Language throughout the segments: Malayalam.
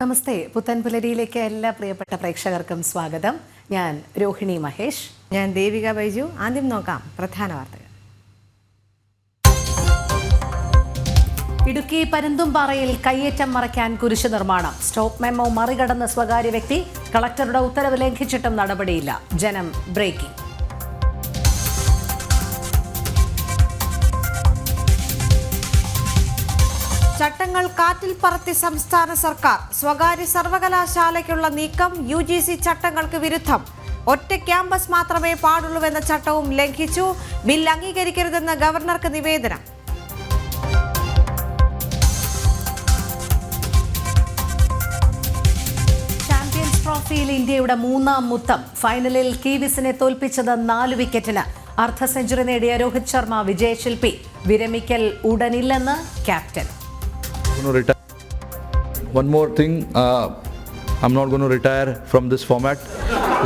നമസ്തേ. പുത്തൻപുലരിയിലേക്ക് എല്ലാ പ്രിയപ്പെട്ട പ്രേക്ഷകർക്കും സ്വാഗതം. ഞാൻ രോഹിണി മഹേഷ്. ഞാൻ ദേവിക ബൈജു. ആദ്യം നോക്കാം പ്രധാന വാർത്തകൾ. ഇടുക്കി പരുന്തുംപാറയിൽ കയ്യേറ്റം മറയ്ക്കാൻ കുരിശ് നിർമ്മാണം. സ്റ്റോപ്പ് മെമ്മോ മറികടന്ന സ്വകാര്യ വ്യക്തി. കളക്ടറുടെ ഉത്തരവ് ലംഘിച്ചിട്ടും നടപടിയില്ല. ജനം ബ്രേക്കിംഗ്. ചട്ടങ്ങൾ കാറ്റിൽ പറത്തി സംസ്ഥാന സർക്കാർ. സ്വകാര്യ സർവകലാശാലയ്ക്കുള്ള നീക്കം UGC ചട്ടങ്ങൾക്ക് വിരുദ്ധം. ഒറ്റ ക്യാമ്പസ് മാത്രമേ പാടുള്ളൂവെന്ന ചട്ടവും ലംഘിച്ചു. ബിൽ അംഗീകരിക്കരുതെന്ന് ഗവർണർക്ക് നിവേദനം. ചാമ്പ്യൻസ് ട്രോഫിയിൽ ഇന്ത്യയുടെ മൂന്നാം മുത്തം. ഫൈനലിൽ കീവിസിനെ തോൽപ്പിച്ചത് 4 വിക്കറ്റിന്. അർദ്ധ സെഞ്ചുറി നേടിയ രോഹിത് ശർമ്മ വിജയശില്പി. വിരമിക്കൽ ഉടനില്ലെന്ന് captain. One more thing, I'm not going to retire from this format,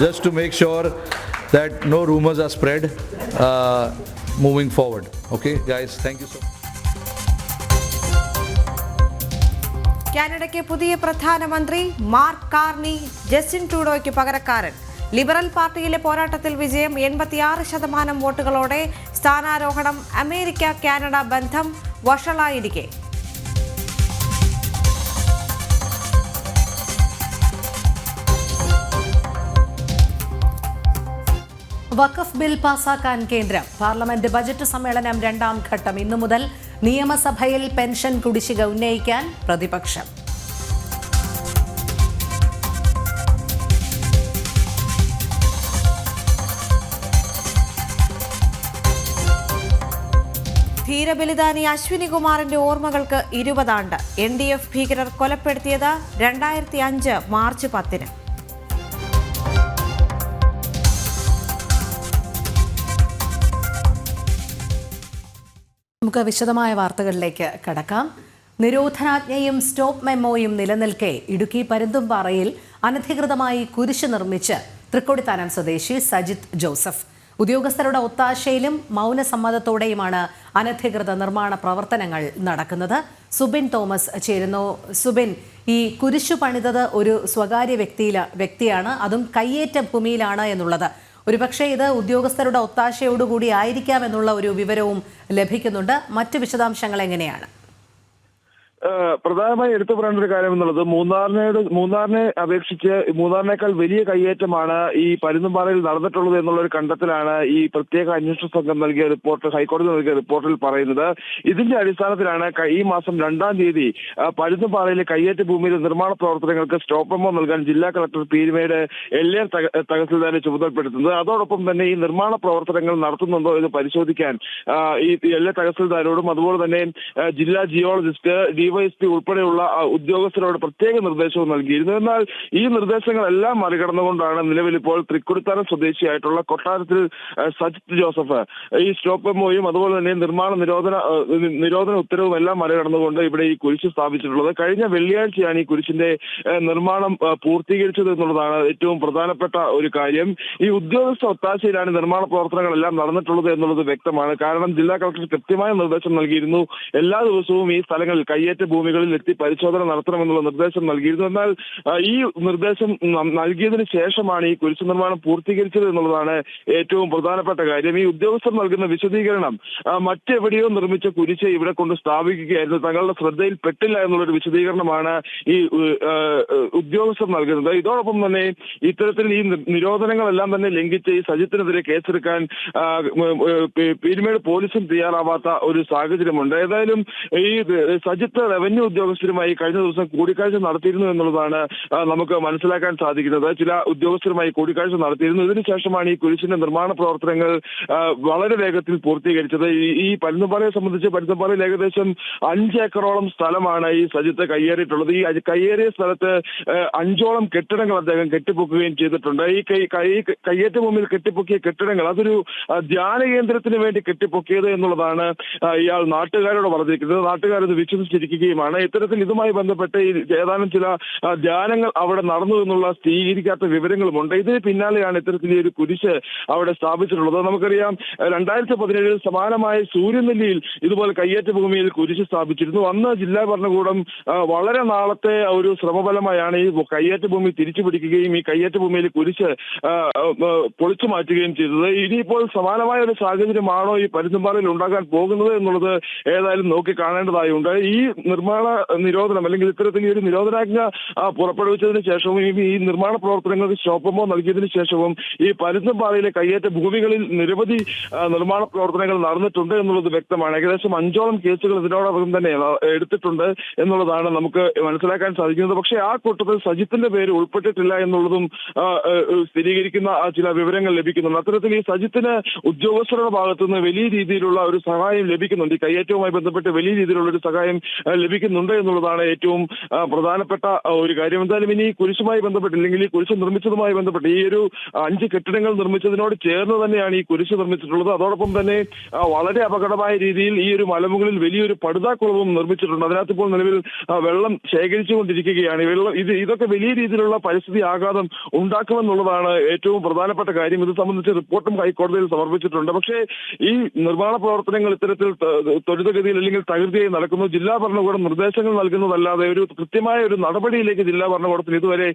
just to make sure that no rumors are spread moving forward. Okay, guys, thank you so much. കാനഡയ്ക്ക് പുതിയ പ്രധാനമന്ത്രി. മാർക്ക് കാർണി ജസ്റ്റിൻ ട്രൂഡോയ്ക്ക് പകരക്കാരൻ. ലിബറൽ പാർട്ടിയിലെ പോരാട്ടത്തിൽ വിജയം. 86% വോട്ടുകളോടെ സ്ഥാനാരോഹണം. അമേരിക്ക കാനഡ ബന്ധം വഷളായിരിക്കെ വഖഫ് ബിൽ പാസാക്കാൻ കേന്ദ്രം. പാർലമെന്റ് ബജറ്റ് സമ്മേളനം 2ാം ഘട്ടം. ഇന്നു മുതൽ നിയമസഭയിൽ പെൻഷൻ കുടിശ്ശിക ഉന്നയിക്കാൻ പ്രതിപക്ഷം. ധീരബലിദാനി അശ്വിനി കുമാറിന്റെ ഓർമ്മകൾക്ക് 20 ആണ്ട്. NDF ഭീകരർ കൊലപ്പെടുത്തിയത് 2005 മാർച്ച് 10. നമുക്ക് വിശദമായ വാർത്തകളിലേക്ക് കടക്കാം. നിരോധനാജ്ഞയും സ്റ്റോപ്പ് മെമ്മോയും നിലനിൽക്കെ ഇടുക്കി പരുന്തുംപാറയിൽ അനധികൃതമായി കുരിശ് നിർമ്മിച്ച് തൃക്കൊടിത്താനം സ്വദേശി സജിത് ജോസഫ്. ഉദ്യോഗസ്ഥരുടെ ഒത്താശയിലും മൗനസമ്മതത്തോടെയുമാണ് അനധികൃത നിർമ്മാണ പ്രവർത്തനങ്ങൾ നടക്കുന്നത്. സുബിൻ തോമസ് ചേരുന്നു. സുബിൻ, ഈ കുരിശു പണിതത് ഒരു സ്വകാര്യ വ്യക്തിയാണ്, അതും കയ്യേറ്റ ഭൂമിയിലാണ് എന്നുള്ളത്. ഒരുപക്ഷെ ഇത് ഉദ്യോഗസ്ഥരുടെ ഒത്താശയോടുകൂടി ആയിരിക്കാം എന്നുള്ള ഒരു വിവരവും ലഭിക്കുന്നുണ്ട്. മറ്റ് വിശദാംശങ്ങൾ എങ്ങനെയാണ്? പ്രധാനമായി എടുത്തു പറയേണ്ട ഒരു കാര്യം എന്നുള്ളത് മൂന്നാറിനെ അപേക്ഷിച്ച് മൂന്നാറിനേക്കാൾ വലിയ കയ്യേറ്റമാണ് ഈ പരുന്തുംപാറയിൽ നടന്നിട്ടുള്ളത് എന്നുള്ള ഒരു കണ്ടെത്തലാണ് ഈ പ്രത്യേക അന്വേഷണ സംഘം നൽകിയ റിപ്പോർട്ട്, ഹൈക്കോടതി നൽകിയ റിപ്പോർട്ടിൽ പറയുന്നത്. ഇതിന്റെ അടിസ്ഥാനത്തിലാണ് ഈ മാസം 2-ാം തീയതി പരുന്തുംപാറയിലെ കയ്യേറ്റ ഭൂമിയിലെ നിർമ്മാണ പ്രവർത്തനങ്ങൾക്ക് സ്റ്റോപ്പ് മെമ്മോ നൽകാൻ ജില്ലാ കളക്ടർ പീരുമേട് എൽഎർ തഹസിൽദാരെ ചുമതലപ്പെടുത്തുന്നത്. അതോടൊപ്പം തന്നെ ഈ നിർമ്മാണ പ്രവർത്തനങ്ങൾ നടത്തുന്നുണ്ടോ എന്ന് പരിശോധിക്കാൻ ഈ എൽഎർ തഹസിൽദാരോടും അതുപോലെ തന്നെ ജില്ലാ ജിയോളജിസ്റ്റ് DYSP ഉൾപ്പെടെയുള്ള ഉദ്യോഗസ്ഥരോട് പ്രത്യേക നിർദ്ദേശവും നൽകിയിരുന്നു. എന്നാൽ ഈ നിർദ്ദേശങ്ങളെല്ലാം മറികടന്നുകൊണ്ടാണ് നിലവിലിപ്പോൾ തൃക്കൊടിത്താനം സ്വദേശിയായിട്ടുള്ള കൊട്ടാരത്തിൽ സജിത് ജോസഫ് ഈ സ്റ്റോപ്പ് മെമ്മോയും അതുപോലെ തന്നെ നിരോധന ഉത്തരവും എല്ലാം മറികടന്നുകൊണ്ട് ഇവിടെ ഈ കുരിശ് സ്ഥാപിച്ചിട്ടുള്ളത്. കഴിഞ്ഞ വെള്ളിയാഴ്ചയാണ് ഈ കുരിശിന്റെ നിർമ്മാണം പൂർത്തീകരിച്ചത് എന്നുള്ളതാണ് ഏറ്റവും പ്രധാനപ്പെട്ട ഒരു കാര്യം. ഈ ഉദ്യോഗസ്ഥ ഒത്താശയിലാണ് നിർമ്മാണ പ്രവർത്തനങ്ങളെല്ലാം നടന്നിട്ടുള്ളത് എന്നുള്ളത് വ്യക്തമാണ്. കാരണം ജില്ലാ കളക്ടർ കൃത്യമായ നിർദ്ദേശം നൽകിയിരുന്നു. എല്ലാ ദിവസവും ഈ സ്ഥലങ്ങളിൽ കയ്യേറ്റ ഭൂമികളിൽ എത്തി പരിശോധന നടത്തണമെന്നുള്ള നിർദ്ദേശം നൽകിയിരുന്നു. എന്നാൽ ഈ നിർദ്ദേശം നൽകിയതിനു ശേഷമാണ് ഈ കുരിശ് നിർമ്മാണം പൂർത്തീകരിച്ചത് എന്നുള്ളതാണ് ഏറ്റവും പ്രധാനപ്പെട്ട കാര്യം. ഈ ഉദ്യോഗസ്ഥർ നൽകുന്ന വിശദീകരണം മറ്റെവിടെയോ നിർമ്മിച്ച കുരിശ് ഇവിടെ കൊണ്ട് സ്ഥാപിക്കുകയായിരുന്നു, തങ്ങളുടെ ശ്രദ്ധയിൽ പെട്ടില്ല എന്നുള്ളൊരു വിശദീകരണമാണ് ഈ ഉദ്യോഗസ്ഥർ നൽകുന്നത്. ഇതോടൊപ്പം തന്നെ ഇത്തരത്തിൽ ഈ നിരോധനങ്ങളെല്ലാം തന്നെ ലംഘിച്ച് ഈ സജിത്തിനെതിരെ കേസെടുക്കാൻ പീരുമേട് പോലീസും തയ്യാറാവാത്ത ഒരു സാഹചര്യമുണ്ട്. ഏതായാലും ഈ സജിത്ത് റവന്യൂ ഉദ്യോഗസ്ഥരുമായി കഴിഞ്ഞ ദിവസം കൂടിക്കാഴ്ച നടത്തിയിരുന്നു എന്നുള്ളതാണ് നമുക്ക് മനസ്സിലാക്കാൻ സാധിക്കുന്നത്. ചില ഉദ്യോഗസ്ഥരുമായി കൂടിക്കാഴ്ച നടത്തിയിരുന്നു. ഇതിനുശേഷമാണ് ഈ കുരിശിന്റെ നിർമ്മാണ പ്രവർത്തനങ്ങൾ വളരെ വേഗത്തിൽ പൂർത്തീകരിച്ചത്. ഈ പരുന്തുംപാറയെ സംബന്ധിച്ച് പരുന്തുംപാറയിൽ ഏകദേശം 5 ഏക്കറോളം സ്ഥലമാണ് ഈ സജിത്ത് കയ്യേറിയിട്ടുള്ളത്. ഈ കയ്യേറിയ സ്ഥലത്ത് 5ഓളം കെട്ടിടങ്ങൾ അദ്ദേഹം കെട്ടിപ്പൊക്കുകയും ചെയ്തിട്ടുണ്ട്. ഈ കയ്യേറ്റ ഭൂമിയിൽ കെട്ടിപ്പൊക്കിയ കെട്ടിടങ്ങൾ അതൊരു ധ്യാന കേന്ദ്രത്തിന് വേണ്ടി കെട്ടിപ്പൊക്കിയത് എന്നുള്ളതാണ് ഇയാൾ നാട്ടുകാരോട് പറഞ്ഞിരിക്കുന്നത്. നാട്ടുകാരത് വിശ്വസിച്ചിരിക്കുന്നത്. അറിയിക്കുകയുമാണ്. ഇത്തരത്തിൽ ഇതുമായി ബന്ധപ്പെട്ട് ഏതാനും ചില ധ്യാനങ്ങൾ അവിടെ നടന്നു എന്നുള്ള സ്ഥിരീകരിക്കാത്ത വിവരങ്ങളുമുണ്ട്. ഇതിന് പിന്നാലെയാണ് ഇത്തരത്തിൽ ഈ ഒരു കുരിശ് അവിടെ സ്ഥാപിച്ചിട്ടുള്ളത്. നമുക്കറിയാം 2017 സമാനമായ സൂര്യനെല്ലിയിൽ ഇതുപോലെ കയ്യേറ്റ ഭൂമിയിൽ കുരിശ് സ്ഥാപിച്ചിരുന്നു. അന്ന് ജില്ലാ ഭരണകൂടം വളരെ നാളത്തെ ഒരു ശ്രമഫലമായാണ് ഈ കയ്യേറ്റ ഭൂമി തിരിച്ചു പിടിക്കുകയും ഈ കയ്യേറ്റ ഭൂമിയിൽ കുരിശ് പൊളിച്ചു മാറ്റുകയും ചെയ്തത്. ഇനിയിപ്പോൾ സമാനമായ ഒരു സാഹചര്യമാണോ ഈ പരുന്തുംപാറയിൽ ഉണ്ടാകാൻ പോകുന്നത് എന്നുള്ളത് ഏതായാലും നോക്കി കാണേണ്ടതായുണ്ട്. ഈ നിർമ്മാണ നിരോധനം അല്ലെങ്കിൽ ഇത്തരത്തിൽ ഈ ഒരു നിരോധനാജ്ഞ പുറപ്പെടുവിച്ചതിന് ശേഷവും ഈ നിർമ്മാണ പ്രവർത്തനങ്ങൾക്ക് സ്റ്റോപ്പമോ നൽകിയതിനു ശേഷവും ഈ പരുന്തുംപാറയിലെ കയ്യേറ്റ ഭൂമികളിൽ നിരവധി നിർമ്മാണ പ്രവർത്തനങ്ങൾ നടന്നിട്ടുണ്ട് എന്നുള്ളത് വ്യക്തമാണ്. ഏകദേശം 5ഓളം കേസുകൾ ഇതിനോടൊപ്പം തന്നെ എടുത്തിട്ടുണ്ട് എന്നുള്ളതാണ് നമുക്ക് മനസ്സിലാക്കാൻ സാധിക്കുന്നത്. പക്ഷേ ആ കൂട്ടത്തിൽ സജിത്തിന്റെ പേര് ഉൾപ്പെട്ടിട്ടില്ല എന്നുള്ളതും സ്ഥിരീകരിക്കുന്ന ചില വിവരങ്ങൾ ലഭിക്കുന്നുണ്ട്. അത്തരത്തിൽ ഈ സജിത്തിന് ഉദ്യോഗസ്ഥരുടെ ഭാഗത്തു നിന്ന് വലിയ രീതിയിലുള്ള ഒരു സഹായം ലഭിക്കുന്നുണ്ട്. ഈ കയ്യേറ്റവുമായി ബന്ധപ്പെട്ട് വലിയ രീതിയിലുള്ള ഒരു സഹായം ലഭിക്കുന്നുണ്ട് എന്നുള്ളതാണ് ഏറ്റവും പ്രധാനപ്പെട്ട ഒരു കാര്യം. എന്തായാലും ഇനി കുരിശുമായി ബന്ധപ്പെട്ടില്ലെങ്കിൽ ഈ കുരിശ് നിർമ്മിച്ചതുമായി ബന്ധപ്പെട്ട് ഈ ഒരു 5 കെട്ടിടങ്ങൾ നിർമ്മിച്ചതിനോട് ചേർന്ന് തന്നെയാണ് ഈ കുരിശ് നിർമ്മിച്ചിട്ടുള്ളത്. അതോടൊപ്പം തന്നെ വളരെ അപകടമായ രീതിയിൽ ഈ ഒരു മലമുകളിൽ വലിയൊരു പടുതാക്കുളവും നിർമ്മിച്ചിട്ടുണ്ട്. അതിനകത്ത് ഇപ്പോൾ നിലവിൽ വെള്ളം ശേഖരിച്ചുകൊണ്ടിരിക്കുകയാണ്. ഇതൊക്കെ വലിയ രീതിയിലുള്ള പരിസ്ഥിതി ആഘാതം ഉണ്ടാക്കുമെന്നുള്ളതാണ് ഏറ്റവും പ്രധാനപ്പെട്ട കാര്യം. ഇത് സംബന്ധിച്ച് റിപ്പോർട്ടും ഹൈക്കോടതിയിൽ സമർപ്പിച്ചിട്ടുണ്ട്. പക്ഷേ ഈ നിർമ്മാണ പ്രവർത്തനങ്ങൾ ഇത്തരത്തിൽ ത്വരിതഗതിയിൽ അല്ലെങ്കിൽ തകൃതിയായി നടക്കുന്നു. ജില്ലാ ഭരണകൂടം നിർദ്ദേശങ്ങൾ നൽകുന്നതല്ലാതെ ഒരു കൃത്യമായ ഒരു നടപടിയിലേക്ക് ജില്ലാ ഭരണകൂടത്തിന് ഇതുവരെ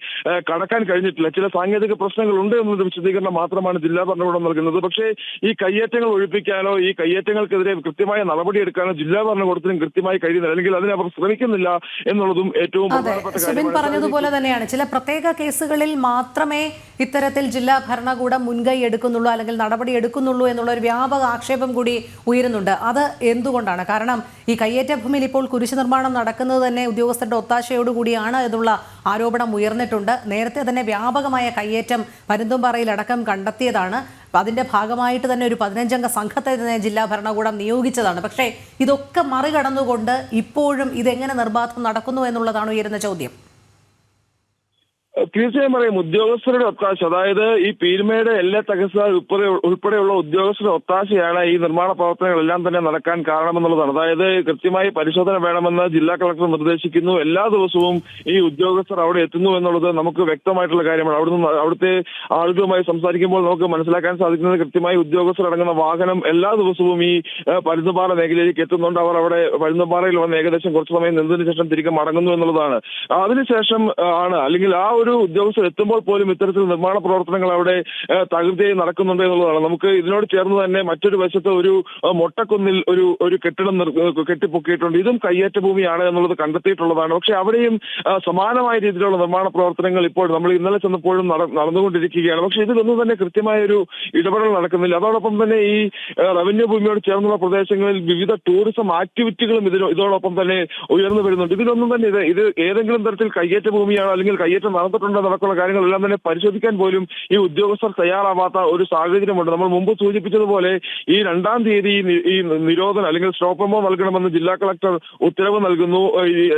കടക്കാൻ കഴിഞ്ഞിട്ടില്ല. ചില സാങ്കേതിക പ്രശ്നങ്ങളുണ്ട് എന്നൊരു വിശദീകരണം മാത്രമാണ് ജില്ലാ ഭരണകൂടം നൽകുന്നത്. പക്ഷേ ഈ കയ്യേറ്റങ്ങൾ ഒഴിപ്പിക്കാനോ ഈ കയ്യേറ്റങ്ങൾക്കെതിരെ കൃത്യമായ നടപടിയെടുക്കാനോ ജില്ലാ ഭരണകൂടത്തിനും കൃത്യമായി കഴിയുന്നില്ല, അല്ലെങ്കിൽ അതിനെ അവർ ശ്രമിക്കുന്നില്ല എന്നുള്ളതും ഏറ്റവും പ്രധാനപ്പെട്ട സുബിൻ പറഞ്ഞതുപോലെ തന്നെയാണ്. ചില പ്രത്യേക കേസുകളിൽ മാത്രമേ ഇത്തരത്തിൽ ജില്ലാ ഭരണകൂടം മുൻകൈ എടുക്കുന്നുള്ളൂ അല്ലെങ്കിൽ നടപടി എടുക്കുന്നുള്ളൂ എന്നുള്ള ഒരു വ്യാപക ആക്ഷേപം കൂടി ഉയരുന്നുണ്ട്. അത് എന്തുകൊണ്ടാണ്? കാരണം ഈ കയ്യേറ്റ ഭൂമിയിൽ ഇപ്പോൾ കുരിശ് നിർമ്മാണം നടക്കുന്നത് തന്നെ ഉദ്യോഗസ്ഥരുടെ ഒത്താശയോടുകൂടിയാണ് എന്നുള്ള ആരോപണം ഉയർന്നിട്ടുണ്ട്. നേരത്തെ തന്നെ വ്യാപകമായ കയ്യേറ്റം പരുന്തുംപാറയിൽ അടക്കം കണ്ടെത്തിയതാണ്. അതിന്റെ ഭാഗമായിട്ട് തന്നെ ഒരു 15-അംഗ സംഘത്തെ തന്നെ ജില്ലാ ഭരണകൂടം നിയോഗിച്ചതാണ്. പക്ഷേ ഇതൊക്കെ മറികടന്നുകൊണ്ട് ഇപ്പോഴും ഇതെങ്ങനെ നിർബാധം നടക്കുന്നു എന്നുള്ളതാണ് ഉയരുന്ന ചോദ്യം. തീർച്ചയായും പറയും, ഉദ്യോഗസ്ഥരുടെ ഒത്താശ, അതായത് ഈ പീരുമേട് എല്ലാ തഹസിൽദാർ ഉൾപ്പെടെയുള്ള ഉദ്യോഗസ്ഥരുടെ ഒത്താശയാണ് ഈ നിർമ്മാണ പ്രവർത്തനങ്ങളെല്ലാം തന്നെ നടക്കാൻ കാരണമെന്നുള്ളതാണ്. അതായത് കൃത്യമായി പരിശോധന വേണമെന്ന് ജില്ലാ കളക്ടർ നിർദ്ദേശിക്കുന്നു. എല്ലാ ദിവസവും ഈ ഉദ്യോഗസ്ഥർ അവിടെ എത്തുന്നു എന്നുള്ളത് നമുക്ക് വ്യക്തമായിട്ടുള്ള കാര്യമാണ്. അവിടുത്തെ ആളുകളുമായി സംസാരിക്കുമ്പോൾ നമുക്ക് മനസ്സിലാക്കാൻ സാധിക്കുന്നത് കൃത്യമായി ഉദ്യോഗസ്ഥർ അടങ്ങുന്ന വാഹനം എല്ലാ ദിവസവും ഈ പരുന്തുംപാറ മേഖലയിലേക്ക് എത്തുന്നുണ്ട്. അവർ അവിടെ പരുന്തുംപാറയിൽ വന്ന് ഏകദേശം കുറച്ച് സമയം നിന്നതിന് ശേഷം തിരികെ മടങ്ങുന്നു എന്നുള്ളതാണ്. അതിനുശേഷം ആണ് അല്ലെങ്കിൽ ആ ഒരു ഉദ്യോഗസ്ഥർ എത്തുമ്പോൾ പോലും ഇത്തരത്തിൽ നിർമ്മാണ പ്രവർത്തനങ്ങൾ അവിടെ തകൃതിയായി നടക്കുന്നുണ്ട് എന്നുള്ളതാണ്. നമുക്ക് ഇതിനോട് ചേർന്ന് തന്നെ മറ്റൊരു വശത്ത് ഒരു മൊട്ടക്കുന്നിൽ ഒരു കെട്ടിടം കെട്ടിപ്പൊക്കിയിട്ടുണ്ട്. ഇതും കയ്യേറ്റ ഭൂമിയാണ് എന്നുള്ളത് കണ്ടെത്തിയിട്ടുള്ളതാണ്. പക്ഷെ അവിടെയും സമാനമായ രീതിയിലുള്ള നിർമ്മാണ പ്രവർത്തനങ്ങൾ ഇപ്പോൾ നമ്മൾ ഇന്നലെ ചെന്നപ്പോഴും നടന്നുകൊണ്ടിരിക്കുകയാണ്. പക്ഷെ ഇതിലൊന്നും തന്നെ കൃത്യമായ ഒരു ഇടപെടൽ നടക്കുന്നില്ല. അതോടൊപ്പം തന്നെ ഈ റവന്യൂ ഭൂമിയോട് ചേർന്നുള്ള പ്രദേശങ്ങളിൽ വിവിധ ടൂറിസം ആക്ടിവിറ്റികളും ഇതോടൊപ്പം തന്നെ ഉയർന്നു വരുന്നുണ്ട്. ഇതിലൊന്നും തന്നെ ഇത് ഏതെങ്കിലും തരത്തിൽ കയ്യേറ്റ ഭൂമിയാണോ അല്ലെങ്കിൽ കയ്യേറ്റം നടന്നിട്ടുണ്ടോ നടക്കുന്ന കാര്യങ്ങളെല്ലാം തന്നെ പരിശോധിക്കാൻ പോലും ഈ ഉദ്യോഗസ്ഥർ തയ്യാറാവാത്ത ഒരു സാഹചര്യമുണ്ട്. നമ്മൾ മുമ്പ് സൂചിപ്പിച്ചതുപോലെ ഈ 2-ാം തീയതി ഈ നിരോധനം അല്ലെങ്കിൽ സ്റ്റോപ്പമോ നൽകണമെന്ന് ജില്ലാ കളക്ടർ ഉത്തരവ് നൽകുന്നു.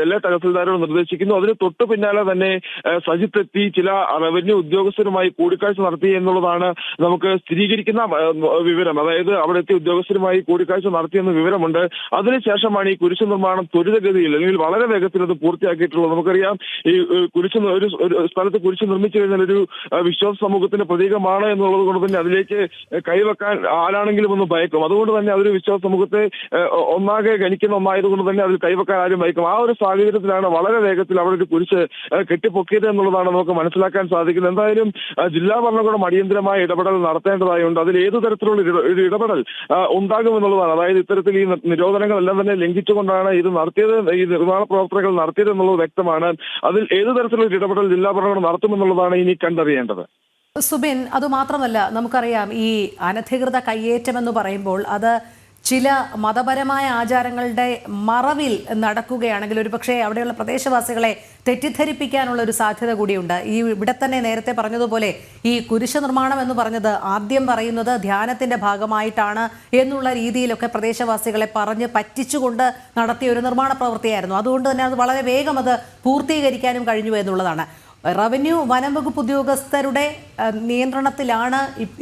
എല്ലാ തഹസിൽദാരോട് നിർദ്ദേശിക്കുന്നു. അതിന് തൊട്ടു പിന്നാലെ തന്നെ സജിത്ത് എത്തി ചില റവന്യൂ ഉദ്യോഗസ്ഥരുമായി കൂടിക്കാഴ്ച നടത്തി എന്നുള്ളതാണ് നമുക്ക് സ്ഥിരീകരിക്കുന്ന വിവരം. അതായത് അവിടെ എത്തി ഉദ്യോഗസ്ഥരുമായി കൂടിക്കാഴ്ച നടത്തിയെന്ന വിവരമുണ്ട്. അതിനുശേഷമാണ് ഈ കുരിശ് നിർമ്മാണം ത്വരിതഗതിയിൽ അല്ലെങ്കിൽ വളരെ വേഗത്തിൽ അത് പൂർത്തിയാക്കിയിട്ടുള്ളത്. നമുക്കറിയാം ഈ കുരിശ് ഒരു സ്ഥലത്ത് കുരിശ് നിർമ്മിച്ചു കഴിഞ്ഞാൽ ഒരു വിശ്വാസ സമൂഹത്തിന്റെ പ്രതീകമാണ് എന്നുള്ളത് കൊണ്ട് തന്നെ അതിലേക്ക് കൈവെക്കാൻ ആരാണെങ്കിലും ഒന്ന് ഭയക്കും. അതുകൊണ്ട് തന്നെ അതൊരു വിശ്വാസ സമൂഹത്തെ ഒന്നാകെ ഗണിക്കുന്ന ഒന്നായതുകൊണ്ട് തന്നെ അതിൽ കൈവെക്കാൻ ആരും ഭയക്കും. ആ ഒരു സാഹചര്യത്തിലാണ് വളരെ വേഗത്തിൽ അവിടെ ഒരു കുരിശ് കെട്ടിപ്പൊക്കിയത് എന്നുള്ളതാണ് നമുക്ക് മനസ്സിലാക്കാൻ സാധിക്കുന്നത്. എന്തായാലും ജില്ലാ ഭരണകൂടം അടിയന്തരമായ ഇടപെടൽ നടത്തേണ്ടതായുണ്ട്. അതിൽ ഏതു തരത്തിലുള്ള ഒരു ഇടപെടൽ ഉണ്ടാകുമെന്നുള്ളതാണ്. അതായത് ഇത്തരത്തിൽ ഈ നിരോധനങ്ങളെല്ലാം തന്നെ ലംഘിച്ചുകൊണ്ടാണ് ഇത് നടത്തിയത്, ഈ നിർമ്മാണ പ്രവർത്തനങ്ങൾ നടത്തിയത് എന്നുള്ളത് വ്യക്തമാണ്. അതിൽ ഏതു തരത്തിലുള്ള ഇടപെടൽ ജില്ലാ ഭരണകൂടം നടത്തുമെന്നുള്ളതാണ് ഇനി കണ്ടറിയേണ്ടത്. സുബിൻ, അതുമാത്രമല്ല നമുക്കറിയാം ഈ അനധികൃത കയ്യേറ്റം എന്ന് പറയുമ്പോൾ അത് ചില മതപരമായ ആചാരങ്ങളുടെ മറവിൽ നടക്കുകയാണെങ്കിൽ ഒരുപക്ഷെ അവിടെയുള്ള പ്രദേശവാസികളെ തെറ്റിദ്ധരിപ്പിക്കാനുള്ള ഒരു സാധ്യത കൂടിയുണ്ട്. ഇവിടെ തന്നെ നേരത്തെ പറഞ്ഞതുപോലെ ഈ കുരിശ് നിർമ്മാണം എന്ന് പറഞ്ഞത് ആദ്യം പറയുന്നത് ധ്യാനത്തിന്റെ ഭാഗമായിട്ടാണ് എന്നുള്ള രീതിയിലൊക്കെ പ്രദേശവാസികളെ പറഞ്ഞ് പറ്റിച്ചുകൊണ്ട് നടത്തിയ ഒരു നിർമ്മാണ പ്രവൃത്തിയായിരുന്നു. അതുകൊണ്ട് തന്നെ അത് വളരെ വേഗം അത് പൂർത്തീകരിക്കാനും കഴിഞ്ഞു എന്നുള്ളതാണ്. റവന്യൂ വനം വകുപ്പ് ഉദ്യോഗസ്ഥരുടെ നിയന്ത്രണത്തിലാണ്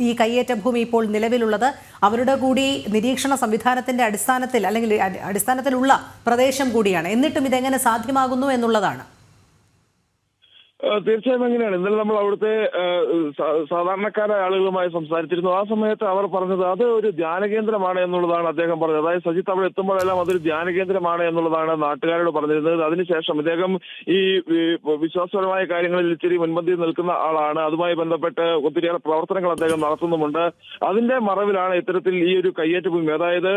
ഈ കയ്യേറ്റ ഭൂമി ഇപ്പോൾ നിലവിലുള്ളത്. അവരുടെ കൂടി നിരീക്ഷണ സംവിധാനത്തിന്റെ അടിസ്ഥാനത്തിൽ അല്ലെങ്കിൽ അടിസ്ഥാനത്തിലുള്ള പ്രദേശം കൂടിയാണ്. എന്നിട്ടും ഇതെങ്ങനെ സാധ്യമാകുന്നു എന്നുള്ളതാണ്. തീർച്ചയായും അങ്ങനെയാണ്. ഇന്നലെ നമ്മൾ അവിടുത്തെ സാധാരണക്കാരായ ആളുകളുമായി സംസാരിച്ചിരുന്നു. ആ സമയത്ത് അവർ പറഞ്ഞത് അത് ഒരു ധ്യാനകേന്ദ്രമാണ് എന്നുള്ളതാണ് അദ്ദേഹം പറഞ്ഞത്. അതായത് സജിത്ത് അവിടെ എത്തുമ്പോഴെല്ലാം അതൊരു ധ്യാനകേന്ദ്രമാണ് എന്നുള്ളതാണ് നാട്ടുകാരോട് പറഞ്ഞിരുന്നത്. അതിനുശേഷം ഇദ്ദേഹം ഈ വിശ്വാസപരമായ കാര്യങ്ങളിൽ ഇച്ചിരി മുൻപന്തിയിൽ നിൽക്കുന്ന ആളാണ്. അതുമായി ബന്ധപ്പെട്ട് ഒത്തിരിയേറെ പ്രവർത്തനങ്ങൾ അദ്ദേഹം നടത്തുന്നുമുണ്ട്. അതിന്റെ മറവിലാണ് ഇത്തരത്തിൽ ഈ ഒരു കയ്യേറ്റ ഭൂമി, അതായത്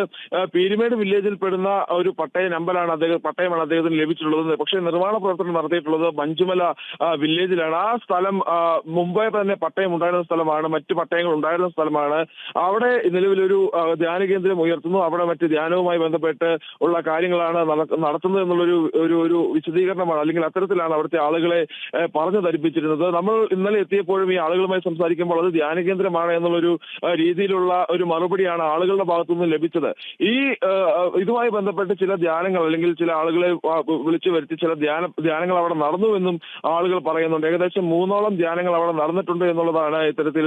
പീരുമേട് വില്ലേജിൽ പെടുന്ന ഒരു പട്ടയമാണ് അദ്ദേഹത്തിന് ലഭിച്ചിട്ടുള്ളത്. പക്ഷേ നിർമ്മാണ പ്രവർത്തനം നടത്തിയിട്ടുള്ളത് മഞ്ചുമല വില്ലേജിലാണ്. ആ സ്ഥലം മുമ്പേ തന്നെ പട്ടയം ഉണ്ടായിരുന്ന സ്ഥലമാണ്, മറ്റ് പട്ടയങ്ങൾ ഉണ്ടായിരുന്ന സ്ഥലമാണ്. അവിടെ നിലവിലൊരു ധ്യാന കേന്ദ്രം ഉയർത്തുന്നു. അവിടെ മറ്റ് ധ്യാനവുമായി ബന്ധപ്പെട്ട് ഉള്ള കാര്യങ്ങളാണ് നടത്തുന്നത് എന്നുള്ളൊരു ഒരു വിശദീകരണമാണ്, അല്ലെങ്കിൽ അത്തരത്തിലാണ് അവിടുത്തെ ആളുകളെ പറഞ്ഞു ധരിപ്പിച്ചിരുന്നത്. നമ്മൾ ഇന്നലെ എത്തിയപ്പോഴും ഈ ആളുകളുമായി സംസാരിക്കുമ്പോൾ അത് ധ്യാന കേന്ദ്രമാണ് എന്നുള്ളൊരു രീതിയിലുള്ള ഒരു മറുപടിയാണ് ആളുകളുടെ ഭാഗത്തുനിന്ന് ലഭിച്ചത്. ഈ ഇതുമായി ബന്ധപ്പെട്ട് ചില ധ്യാനങ്ങൾ അല്ലെങ്കിൽ ചില ആളുകളെ വിളിച്ചു വരുത്തി ചില ധ്യാനങ്ങൾ അവിടെ നടന്നുവെന്നും ആളുകൾ പറയുന്നുണ്ട്. ഏകദേശം 3ഓളം ധ്യാനങ്ങൾ അവിടെ നടന്നിട്ടുണ്ട് എന്നുള്ളതാണ് ഇത്തരത്തിൽ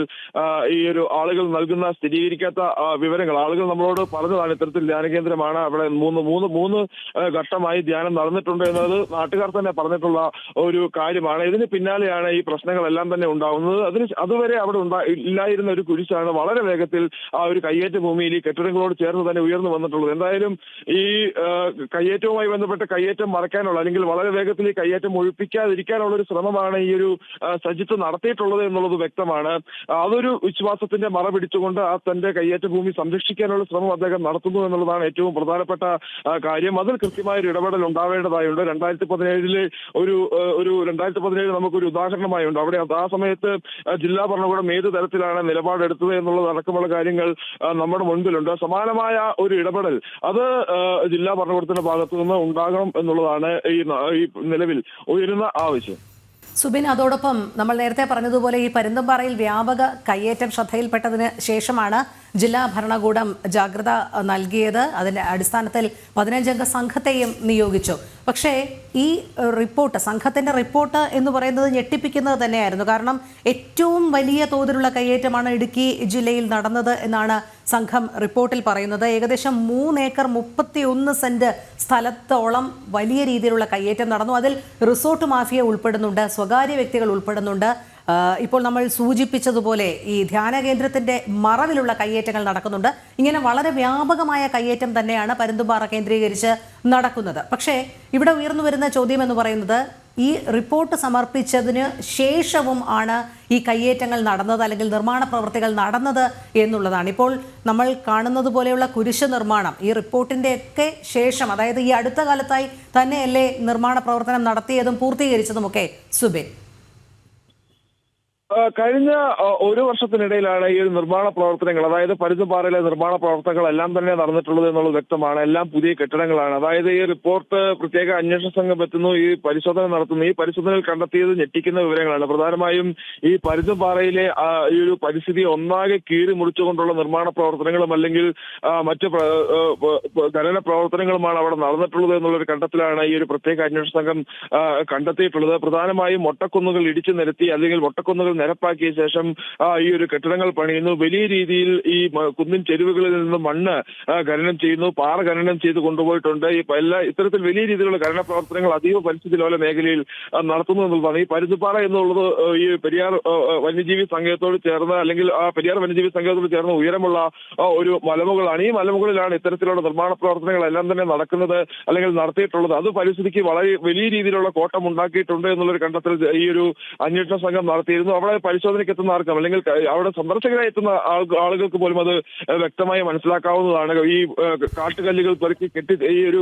ഈ ഒരു ആളുകൾ നൽകുന്ന സ്ഥിരീകരിക്കാത്ത വിവരങ്ങൾ. ആളുകൾ നമ്മളോട് പറഞ്ഞതാണ് ഇത്തരത്തിൽ ധ്യാന കേന്ദ്രമാണ്, അവിടെ മൂന്ന് ഘട്ടമായി ധ്യാനം നടന്നിട്ടുണ്ട് എന്നത് നാട്ടുകാർ തന്നെ പറഞ്ഞിട്ടുള്ള ഒരു കാര്യമാണ്. ഇതിന് പിന്നാലെയാണ് ഈ പ്രശ്നങ്ങളെല്ലാം തന്നെ ഉണ്ടാവുന്നത്. അതുവരെ അവിടെ ഇല്ലായിരുന്ന ഒരു കുരിശാണ് വളരെ വേഗത്തിൽ ആ ഒരു കയ്യേറ്റ ഭൂമിയിൽ ഈ കെട്ടിടങ്ങളോട് ചേർന്ന് തന്നെ ഉയർന്നു വന്നിട്ടുള്ളത്. എന്തായാലും ഈ കയ്യേറ്റവുമായി ബന്ധപ്പെട്ട് കയ്യേറ്റം മറയ്ക്കാനുള്ള അല്ലെങ്കിൽ വളരെ വേഗത്തിൽ ഈ കയ്യേറ്റം ഒഴിപ്പിക്കാതിരിക്കാനുള്ള ഒരു ശ്രമമാണ് ഈ ഒരു സജിത്ത് നടത്തിയിട്ടുള്ളത് എന്നുള്ളത് വ്യക്തമാണ്. അതൊരു വിശ്വാസത്തിന്റെ മറ പിടിച്ചുകൊണ്ട് തന്റെ കയ്യേറ്റ ഭൂമി സംരക്ഷിക്കാനുള്ള ശ്രമം അദ്ദേഹം നടത്തുന്നു എന്നുള്ളതാണ് ഏറ്റവും പ്രധാനപ്പെട്ട കാര്യം. അതിൽ കൃത്യമായ ഒരു ഇടപെടൽ ഉണ്ടാവേണ്ടതായുണ്ട്. 2017 2017 നമുക്കൊരു ഉദാഹരണമായുണ്ട്. അവിടെ ആ സമയത്ത് ജില്ലാ ഭരണകൂടം ഏത് തരത്തിലാണ് നിലപാടെടുത്തത് എന്നുള്ളത് അടക്കമുള്ള കാര്യങ്ങൾ നമ്മുടെ മുൻപിലുണ്ട്. സമാനമായ ഒരു ഇടപെടൽ അത് ജില്ലാ ഭരണകൂടത്തിന്റെ ഭാഗത്തു നിന്ന് ഉണ്ടാകണം എന്നുള്ളതാണ് ഈ നിലവിൽ ഉയരുന്ന ആവശ്യം. സുബിൻ, അതോടൊപ്പം നമ്മൾ നേരത്തെ പറഞ്ഞതുപോലെ ഈ പരുന്തുംപാറയിൽ വ്യാപക കയ്യേറ്റം ശ്രദ്ധയിൽപ്പെട്ടതിന് ശേഷമാണ് ജില്ലാ ഭരണകൂടം ജാഗ്രത നൽകിയത്. അതിന്റെ അടിസ്ഥാനത്തിൽ 15-അംഗ സംഘത്തെയും നിയോഗിച്ചു. പക്ഷേ ഈ സംഘത്തിന്റെ റിപ്പോർട്ട് എന്ന് പറയുന്നത് ഞെട്ടിപ്പിക്കുന്നത് തന്നെയായിരുന്നു. കാരണം ഏറ്റവും വലിയ തോതിലുള്ള കയ്യേറ്റമാണ് ഇടുക്കി ജില്ലയിൽ നടന്നത് എന്നാണ് സംഘം റിപ്പോർട്ടിൽ പറയുന്നത്. ഏകദേശം 3 ഏക്കർ 31 സെന്റ് സ്ഥലത്തോളം വലിയ രീതിയിലുള്ള കയ്യേറ്റം നടന്നു. അതിൽ റിസോർട്ട് മാഫിയ ഉൾപ്പെടുന്നുണ്ട്, സ്വകാര്യ വ്യക്തികൾ ഉൾപ്പെടുന്നുണ്ട്. ഇപ്പോൾ നമ്മൾ സൂചിപ്പിച്ചതുപോലെ ഈ ധ്യാന കേന്ദ്രത്തിന്റെ മറവിലുള്ള കയ്യേറ്റങ്ങൾ നടക്കുന്നുണ്ട്. ഇങ്ങനെ വളരെ വ്യാപകമായ കയ്യേറ്റം തന്നെയാണ് പരുന്തുംപാറ കേന്ദ്രീകരിച്ച് നടക്കുന്നത്. പക്ഷേ ഇവിടെ ഉയർന്നു വരുന്ന ചോദ്യം എന്ന് പറയുന്നത് ഈ റിപ്പോർട്ട് സമർപ്പിച്ചതിന് ശേഷവും ആണ് ഈ കയ്യേറ്റങ്ങൾ നടന്നത് അല്ലെങ്കിൽ നിർമ്മാണ പ്രവൃത്തികൾ നടന്നത് എന്നുള്ളതാണ്. ഇപ്പോൾ നമ്മൾ കാണുന്നത് പോലെയുള്ള കുരിശ് നിർമ്മാണം ഈ റിപ്പോർട്ടിൻ്റെയൊക്കെ ശേഷം, അതായത് ഈ അടുത്ത കാലത്തായി തന്നെയല്ലേ നിർമ്മാണ പ്രവർത്തനം നടത്തിയതും പൂർത്തീകരിച്ചതുമൊക്കെ സുബിൻ? കഴിഞ്ഞ ഒരു വർഷത്തിനിടയിലാണ് ഈ ഒരു നിർമ്മാണ പ്രവർത്തനങ്ങൾ, അതായത് പരുന്തുംപാറയിലെ നിർമ്മാണ പ്രവർത്തനങ്ങളെല്ലാം തന്നെ നടന്നിട്ടുള്ളത് എന്നുള്ളത് വ്യക്തമാണ്. എല്ലാം പുതിയ കെട്ടിടങ്ങളാണ്. അതായത് ഈ റിപ്പോർട്ട് പ്രത്യേക അന്വേഷണ സംഘം എത്തുന്നു, ഈ പരിശോധന നടത്തുന്നു. ഈ പരിശോധനയിൽ കണ്ടെത്തിയത് ഞെട്ടിക്കുന്ന വിവരങ്ങളാണ്. പ്രധാനമായും ഈ പരുന്തുംപാറയിലെ ഈ ഒരു പരിസ്ഥിതി ഒന്നാകെ കീറി മുറിച്ചുകൊണ്ടുള്ള നിർമ്മാണ പ്രവർത്തനങ്ങളും അല്ലെങ്കിൽ മറ്റ് ഖനന പ്രവർത്തനങ്ങളുമാണ് അവിടെ നടന്നിട്ടുള്ളത് എന്നുള്ളൊരു കണ്ടെത്തലാണ് ഈ ഒരു പ്രത്യേക അന്വേഷണ സംഘം കണ്ടെത്തിയിട്ടുള്ളത്. പ്രധാനമായും മൊട്ടക്കുന്നുകൾ ഇടിച്ചു നിരത്തി അല്ലെങ്കിൽ മൊട്ടക്കുന്നുകൾ നിരപ്പാക്കിയ ശേഷം ഈ ഒരു കെട്ടിടങ്ങൾ പണിയുന്നു. വലിയ രീതിയിൽ ഈ കുന്നിൻ ചെരുവുകളിൽ നിന്ന് മണ്ണ് ഖനനം ചെയ്യുന്നു, പാറ ഖനനം ചെയ്ത് കൊണ്ടുപോയിട്ടുണ്ട്. ഈ ഇത്തരത്തിൽ വലിയ രീതിയിലുള്ള ഖനന പ്രവർത്തനങ്ങൾ അതീവ പരിസ്ഥിതി ലോല മേഖലയിൽ നടത്തുന്നു എന്നുള്ളതാണ്. ഈ പരുന്തുംപാറ എന്നുള്ളത് ഈ പെരിയാർ വന്യജീവി സങ്കേതത്തോട് ചേർന്ന് അല്ലെങ്കിൽ ആ പെരിയാർ വന്യജീവി സങ്കേതത്തോട് ചേർന്ന് ഉയരമുള്ള ഒരു മലമുകളാണ്. ഈ മലമുകളിലാണ് ഇത്തരത്തിലുള്ള നിർമ്മാണ പ്രവർത്തനങ്ങളെല്ലാം തന്നെ നടക്കുന്നത് അല്ലെങ്കിൽ നടത്തിയിട്ടുള്ളത്. അത് പരിസ്ഥിതിക്ക് വളരെ വലിയ രീതിയിലുള്ള കോട്ടം ഉണ്ടാക്കിയിട്ടുണ്ട് എന്നുള്ളൊരു കണ്ടെത്തൽ ഈ ഒരു അന്വേഷണ സംഘം നടത്തിയിരുന്നു. അവിടെ പരിശോധനയ്ക്ക് എത്തുന്ന ആർക്കും അല്ലെങ്കിൽ അവിടെ സന്ദർശകരായി എത്തുന്ന ആളുകൾക്ക് പോലും അത് വ്യക്തമായി മനസ്സിലാക്കാവുന്നതാണ്. ഈ കാട്ടുകല്ലുകൾ പെറുക്കി ഈ ഒരു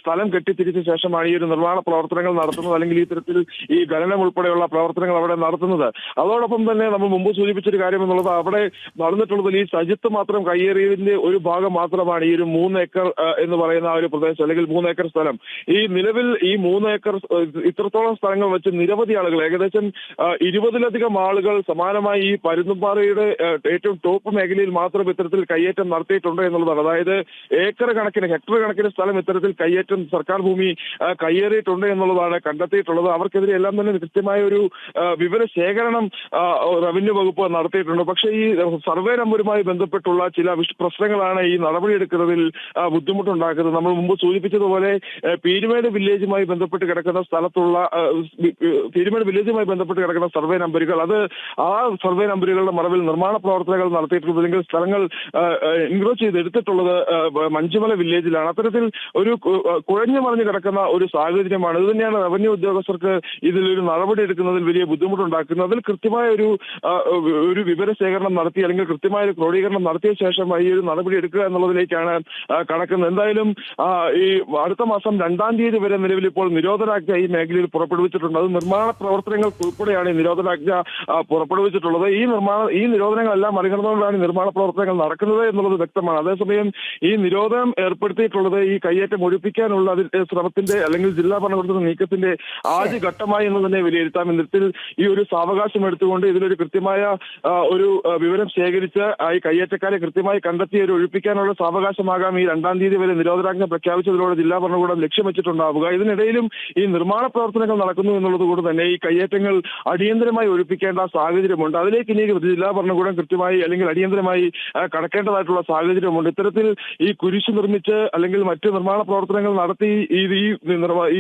സ്ഥലം കെട്ടിത്തിരിച്ച ശേഷമാണ് ഈ ഒരു നിർമ്മാണ പ്രവർത്തനങ്ങൾ നടത്തുന്നത് അല്ലെങ്കിൽ ഇത്തരത്തിൽ ഈ ഖനനം ഉൾപ്പെടെയുള്ള പ്രവർത്തനങ്ങൾ അവിടെ നടത്തുന്നത്. അതോടൊപ്പം തന്നെ നമ്മൾ മുമ്പ് സൂചിപ്പിച്ചൊരു കാര്യം എന്നുള്ളത് അവിടെ നടന്നിട്ടുള്ളതിൽ ഈ സജിത്ത് മാത്രം കയ്യേറിയതിന്റെ ഒരു ഭാഗം മാത്രമാണ് ഈ ഒരു 3 ഏക്കർ എന്ന് പറയുന്ന ആ ഒരു പ്രദേശം അല്ലെങ്കിൽ 3 ഏക്കർ സ്ഥലം. ഈ നിലവിൽ ഈ 3 ഏക്കർ ഇത്രത്തോളം സ്ഥലങ്ങൾ വെച്ച് നിരവധി ആളുകൾ ഏകദേശം 20-ലധികം ആളുകൾ സമാനമായി ഈ പരുന്തുംപാറയുടെ ഏറ്റവും ടോപ്പ് മേഖലയിൽ മാത്രം ഇത്തരത്തിൽ കയ്യേറ്റം നടത്തിയിട്ടുണ്ട് എന്നുള്ളതാണ്. അതായത് ഹെക്ടർ കണക്കിന് സ്ഥലം ഇത്തരത്തിൽ കയ്യേറ്റം സർക്കാർ ഭൂമി കയ്യേറിയിട്ടുണ്ട് എന്നുള്ളതാണ് കണ്ടെത്തിയിട്ടുള്ളത്. അവർക്കെതിരെ എല്ലാം തന്നെ കൃത്യമായ ഒരു വിവര ശേഖരണം റവന്യൂ വകുപ്പ് നടത്തിയിട്ടുണ്ട്. പക്ഷേ ഈ സർവേ നമ്പറുമായി ബന്ധപ്പെട്ടുള്ള ചില പ്രശ്നങ്ങളാണ് ഈ നടപടിയെടുക്കുന്നതിൽ ബുദ്ധിമുട്ടുണ്ടാക്കുന്നത്. നമ്മൾ മുമ്പ് സൂചിപ്പിച്ചതുപോലെ പീരുമേട് വില്ലേജുമായി ബന്ധപ്പെട്ട് കിടക്കുന്ന സർവേ നമ്പറുകൾ, അത് ആ സർവേ നമ്പറുകളുടെ മറവിൽ നിർമ്മാണ പ്രവർത്തനങ്ങൾ നടത്തിയിട്ടുള്ളതെങ്കിൽ സ്ഥലങ്ങൾ ഇൻക്രോച്ച് ചെയ്ത് എടുത്തിട്ടുള്ളത് മഞ്ചുമല വില്ലേജിലാണ്. അത്തരത്തിൽ ഒരു കുഴഞ്ഞു മറിഞ്ഞു കിടക്കുന്ന ഒരു സാഹചര്യമാണ്. ഇത് തന്നെയാണ് റവന്യൂ ഉദ്യോഗസ്ഥർക്ക് ഇതിലൊരു നടപടി എടുക്കുന്നതിൽ വലിയ ബുദ്ധിമുട്ടുണ്ടാക്കുന്നത്. അതിൽ കൃത്യമായ ഒരു വിവരശേഖരണം നടത്തി അല്ലെങ്കിൽ കൃത്യമായ ഒരു ക്രോഡീകരണം നടത്തിയ ശേഷം ഈ ഒരു നടപടി എടുക്കുക എന്നുള്ളതിലേക്കാണ് കടക്കുന്നത്. എന്തായാലും ഈ അടുത്ത മാസം 2-ാം തീയതി വരെ നിലവിൽ ഇപ്പോൾ നിരോധനാജ്ഞ ഈ മേഖലയിൽ പുറപ്പെടുവിച്ചിട്ടുണ്ട്. അത് നിർമ്മാണ പ്രവർത്തനങ്ങൾക്ക് ഉൾപ്പെടെയാണ് ഈ നിരോധനാജ്ഞ പുറപ്പെടുവിച്ചിട്ടുള്ളത്. ഈ നിരോധനങ്ങളെല്ലാം മറികടന്നുകൊണ്ടാണ് നിർമ്മാണ പ്രവർത്തനങ്ങൾ നടക്കുന്നത് എന്നുള്ളത് വ്യക്തമാണ്. അതേസമയം ഈ നിരോധനം ഏർപ്പെടുത്തിയിട്ടുള്ളത് ഈ കയ്യേറ്റം ഒഴിപ്പിക്കാനുള്ള അതിന്റെ ശ്രമത്തിന്റെ അല്ലെങ്കിൽ ജില്ലാ ഭരണകൂടത്തിന്റെ നീക്കത്തിന്റെ ആദ്യ ഘട്ടമായി എന്ന് തന്നെ വിലയിരുത്താം. ഇത്തരത്തിൽ ഈ ഒരു സാവകാശം എടുത്തുകൊണ്ട് ഇതിലൊരു കൃത്യമായ ഒരു വിവരം ശേഖരിച്ച് ഈ കയ്യേറ്റക്കാരെ കൃത്യമായി കണ്ടെത്തി ഒരു ഒഴിപ്പിക്കാനുള്ള സാവകാശമാകാം ഈ 2-ാം തീയതി വരെ നിരോധനാജ്ഞ പ്രഖ്യാപിച്ചതിലൂടെ ജില്ലാ ഭരണകൂടം ലക്ഷ്യം വെച്ചിട്ടുണ്ടാവുക. ഇതിനിടയിലും ഈ നിർമ്മാണ പ്രവർത്തനങ്ങൾ നടക്കുന്നു എന്നുള്ളത് കൊണ്ട് തന്നെ ഈ കയ്യേറ്റങ്ങൾ അടിയന്തരമായി ഒഴിപ്പിക്കേണ്ട സാഹചര്യമുണ്ട്. അതിലേക്ക് ഇനി ജില്ലാ ഭരണകൂടം കൃത്യമായി അല്ലെങ്കിൽ അടിയന്തരമായി കടക്കേണ്ടതായിട്ടുള്ള സാഹചര്യമുണ്ട്. ഇത്തരത്തിൽ ഈ കുരിശ് നിർമ്മിച്ച് അല്ലെങ്കിൽ മറ്റ് നിർമ്മാണ പ്രവർത്തനങ്ങൾ നടത്തി ഈ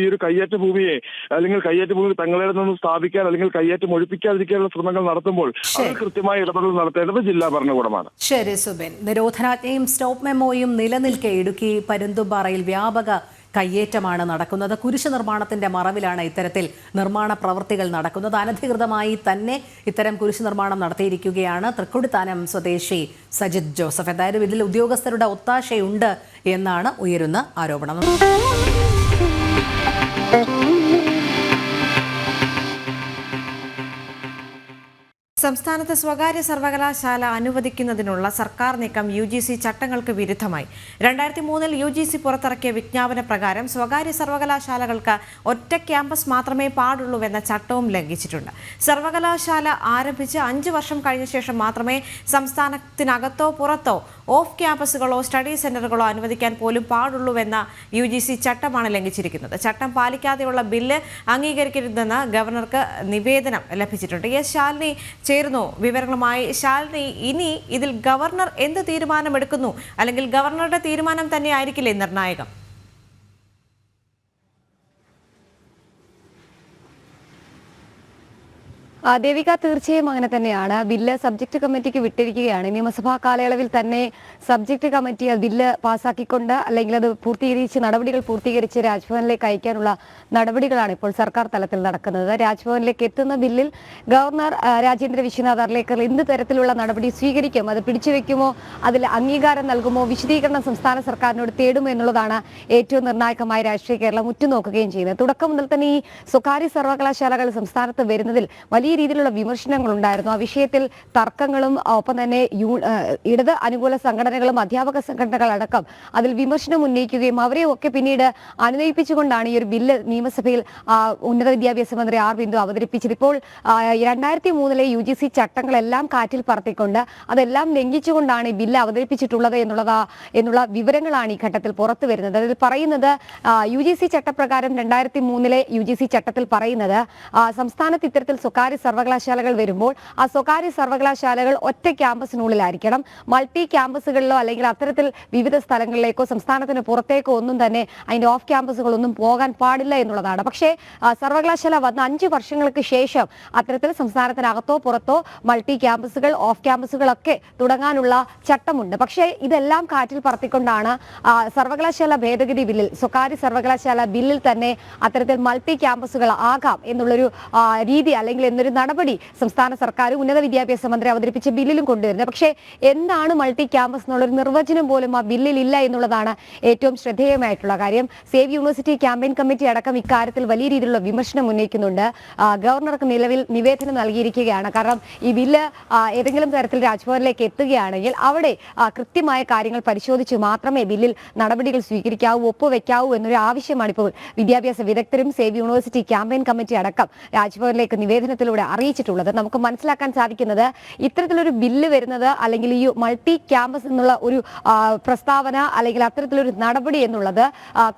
ഒരു കയ്യേറ്റ ഭൂമിയെ അല്ലെങ്കിൽ കയ്യേറ്റ ഭൂമി തങ്ങളുടെ നിന്ന് സ്ഥാപിക്കാൻ അല്ലെങ്കിൽ കയ്യേറ്റം ഒഴിപ്പിക്കാതിരിക്കാനുള്ള ശ്രമങ്ങൾ നടത്തുമ്പോൾ അത് കൃത്യമായി ഇടപെടൽ നടത്തേണ്ടത് ജില്ലാ ഭരണകൂടമാണ്. ശരി സുബിൻ, നിരോധനാജ്ഞയും സ്റ്റോപ്പ് മെമ്മോയും നിലനിൽക്കെ ഇടുക്കി പരുന്തുംപാറയിൽ വ്യാപക കയ്യേറ്റമാണ് നടക്കുന്നത്. കുരിശ് നിർമ്മാണത്തിന്റെ മറവിലാണ് ഇത്തരത്തിൽ നിർമ്മാണ പ്രവൃത്തികൾ നടക്കുന്നത്. അനധികൃതമായി തന്നെ ഇത്തരം കുരിശ് നിർമ്മാണം നടത്തിയിരിക്കുകയാണ് തൃക്കൊടിത്താനം സ്വദേശി സജിത് ജോസഫ്. എന്തായാലും ഇതിൽ ഉദ്യോഗസ്ഥരുടെ ഒത്താശയുണ്ട് എന്നാണ് ഉയരുന്ന ആരോപണം. സംസ്ഥാനത്ത് സ്വകാര്യ സർവകലാശാല അനുവദിക്കുന്നതിനുള്ള സർക്കാർ നീക്കം UGC ചട്ടങ്ങൾക്ക് വിരുദ്ധമായി. 2003-ൽ UGC പുറത്തിറക്കിയ വിജ്ഞാപന പ്രകാരം സ്വകാര്യ സർവകലാശാലകൾക്ക് ഒറ്റ ക്യാമ്പസ് മാത്രമേ പാടുള്ളൂവെന്ന ചട്ടവും ലംഘിച്ചിട്ടുണ്ട്. സർവകലാശാല ആരംഭിച്ച് 5 വർഷം കഴിഞ്ഞ ശേഷം മാത്രമേ സംസ്ഥാനത്തിനകത്തോ പുറത്തോ ഓഫ് ക്യാമ്പസുകളോ സ്റ്റഡി സെന്ററുകളോ അനുവദിക്കാൻ പോലും പാടുള്ളൂവെന്ന UGC ചട്ടമാണ് ലംഘിച്ചിരിക്കുന്നത്. ചട്ടം പാലിക്കാതെയുള്ള ബില്ല് അംഗീകരിക്കരുതെന്ന് ഗവർണർക്ക് നിവേദനം ലഭിച്ചിട്ടുണ്ട്. എസ് ശാലിനി ചേർന്നു വിവരങ്ങളുമായി. ശാലിനി, ഇനി ഇതിൽ ഗവർണർ എന്ത് തീരുമാനമെടുക്കുന്നു, അല്ലെങ്കിൽ ഗവർണറുടെ തീരുമാനം തന്നെ ആയിരിക്കില്ലേ നിർണായകം? ദേവിക, തീർച്ചയായും അങ്ങനെ തന്നെയാണ്. ബില്ല് സബ്ജക്ട് കമ്മിറ്റിക്ക് വിട്ടിരിക്കുകയാണ്. നിയമസഭാ കാലയളവിൽ തന്നെ സബ്ജക്ട് കമ്മിറ്റി ബില്ല് പാസ്സാക്കിക്കൊണ്ട് അല്ലെങ്കിൽ അത് നടപടികൾ പൂർത്തീകരിച്ച് രാജ്ഭവനിലേക്ക് അയക്കാനുള്ള നടപടികളാണ് ഇപ്പോൾ സർക്കാർ തലത്തിൽ നടക്കുന്നത്. രാജ്ഭവനിലേക്ക് എത്തുന്ന ബില്ലിൽ ഗവർണർ രാജേന്ദ്ര വിശ്വനാഥ് അർലേക്കർ എന്ത് തരത്തിലുള്ള നടപടി സ്വീകരിക്കും, അത് പിടിച്ചുവെക്കുമോ, അതിൽ അംഗീകാരം നൽകുമോ, വിശദീകരണം സംസ്ഥാന സർക്കാരിനോട് തേടുമോ എന്നുള്ളതാണ് ഏറ്റവും നിർണായകമായ രാഷ്ട്രീയ കേരളം ഉറ്റുനോക്കുകയും ചെയ്യുന്നത്. തുടക്കം മുതൽ തന്നെ ഈ സ്വകാര്യ സർവകലാശാലകൾ സംസ്ഥാനത്ത് വരുന്നതിൽ വലിയ രീതിയിലുള്ള വിമർശനങ്ങൾ ഉണ്ടായിരുന്നു. ആ വിഷയത്തിൽ തർക്കങ്ങളും ഒപ്പം തന്നെ ഇടത് അനുകൂല സംഘടനകളും അധ്യാപക സംഘടനകൾ അടക്കം അതിൽ വിമർശനം ഉന്നയിക്കുകയും അവരെയൊക്കെ പിന്നീട് അനുനയിപ്പിച്ചുകൊണ്ടാണ് ഈ ഒരു ബില്ല് നിയമസഭയിൽ ഉന്നത വിദ്യാഭ്യാസ മന്ത്രി ആർ ബിന്ദു അവതരിപ്പിച്ചത്. ഇപ്പോൾ 2003-ലെ UGC ചട്ടങ്ങളെല്ലാം കാറ്റിൽ പറത്തിക്കൊണ്ട് അതെല്ലാം ലംഘിച്ചുകൊണ്ടാണ് ഈ ബില്ല് അവതരിപ്പിച്ചിട്ടുള്ളത് എന്നുള്ള വിവരങ്ങളാണ് ഈ ഘട്ടത്തിൽ പുറത്തു വരുന്നത്. അതിൽ പറയുന്നത് UGC ചട്ടപ്രകാരം 2003-ലെ UGC ചട്ടത്തിൽ പറയുന്നത് സംസ്ഥാനത്ത് ഇത്തരത്തിൽ സ്വകാര്യ സർവകലാശാലകൾ വരുമ്പോൾ ആ സ്വകാര്യ സർവകലാശാലകൾ ഒറ്റ ക്യാമ്പസിനുള്ളിലായിരിക്കണം. മൾട്ടി ക്യാമ്പസുകളിലോ അല്ലെങ്കിൽ അത്തരത്തിൽ വിവിധ സ്ഥലങ്ങളിലേക്കോ സംസ്ഥാനത്തിന് പുറത്തേക്കോ ഒന്നും തന്നെ അതിന്റെ ഓഫ് ക്യാമ്പസുകളൊന്നും പോകാൻ പാടില്ല എന്നുള്ളതാണ്. പക്ഷേ സർവകലാശാല വന്ന 5 വർഷങ്ങൾക്ക് ശേഷം അത്തരത്തിൽ സംസ്ഥാനത്തിനകത്തോ പുറത്തോ മൾട്ടി ക്യാമ്പസുകൾ ഓഫ് ക്യാമ്പസുകളൊക്കെ തുടങ്ങാനുള്ള ചട്ടമുണ്ട്. പക്ഷേ ഇതെല്ലാം കാറ്റിൽ പറത്തിക്കൊണ്ടാണ് സർവകലാശാല ഭേദഗതി ബില്ലിൽ സ്വകാര്യ സർവകലാശാല ബില്ലിൽ തന്നെ അത്തരത്തിൽ മൾട്ടി ക്യാമ്പസുകൾ ആകാം എന്നുള്ളൊരു രീതി അല്ലെങ്കിൽ എന്നൊരു നടപടി സംസ്ഥാന സർക്കാർ ഉന്നത വിദ്യാഭ്യാസ മന്ത്രി അവതരിപ്പിച്ച ബില്ലിലും കൊണ്ടുവരുന്നത്. പക്ഷേ എന്താണ് മൾട്ടി ക്യാമ്പസ് എന്നുള്ളൊരു നിർവചനം പോലും ആ ബില്ലിൽ ഇല്ല എന്നുള്ളതാണ് ഏറ്റവും ശ്രദ്ധേയമായിട്ടുള്ള കാര്യം. സേവ് യൂണിവേഴ്സിറ്റി ക്യാമ്പയിൻ കമ്മിറ്റി അടക്കം ഇക്കാര്യത്തിൽ വലിയ രീതിയിലുള്ള വിമർശനം ഉന്നയിക്കുന്നുണ്ട്. ഗവർണർക്ക് നിലവിൽ നിവേദനം നൽകിയിരിക്കുകയാണ്. കാരണം ഈ ബില്ല് ഏതെങ്കിലും തരത്തിൽ രാജ്ഭവനിലേക്ക് എത്തുകയാണെങ്കിൽ അവിടെ കൃത്യമായ കാര്യങ്ങൾ പരിശോധിച്ച് മാത്രമേ ബില്ലിൽ നടപടികൾ സ്വീകരിക്കാവൂ, ഒപ്പുവെക്കാവൂ എന്നൊരു ആവശ്യമാണ് ഇപ്പോൾ വിദ്യാഭ്യാസ വിദഗ്ധരും സേവ് യൂണിവേഴ്സിറ്റി ക്യാമ്പയിൻ കമ്മിറ്റി അടക്കം രാജ്ഭവനിലേക്ക് നിവേദനത്തിലൂടെ വാർത്തയിലൂടെ അറിയിച്ചിട്ടുള്ളത്. നമുക്ക് മനസ്സിലാക്കാൻ സാധിക്കുന്നത് ഇത്തരത്തിലൊരു ബില്ല് വരുന്നത് അല്ലെങ്കിൽ ഈ മൾട്ടി ക്യാമ്പസ് എന്നുള്ള ഒരു പ്രസ്താവന അല്ലെങ്കിൽ അത്തരത്തിലൊരു നടപടി എന്നുള്ളത്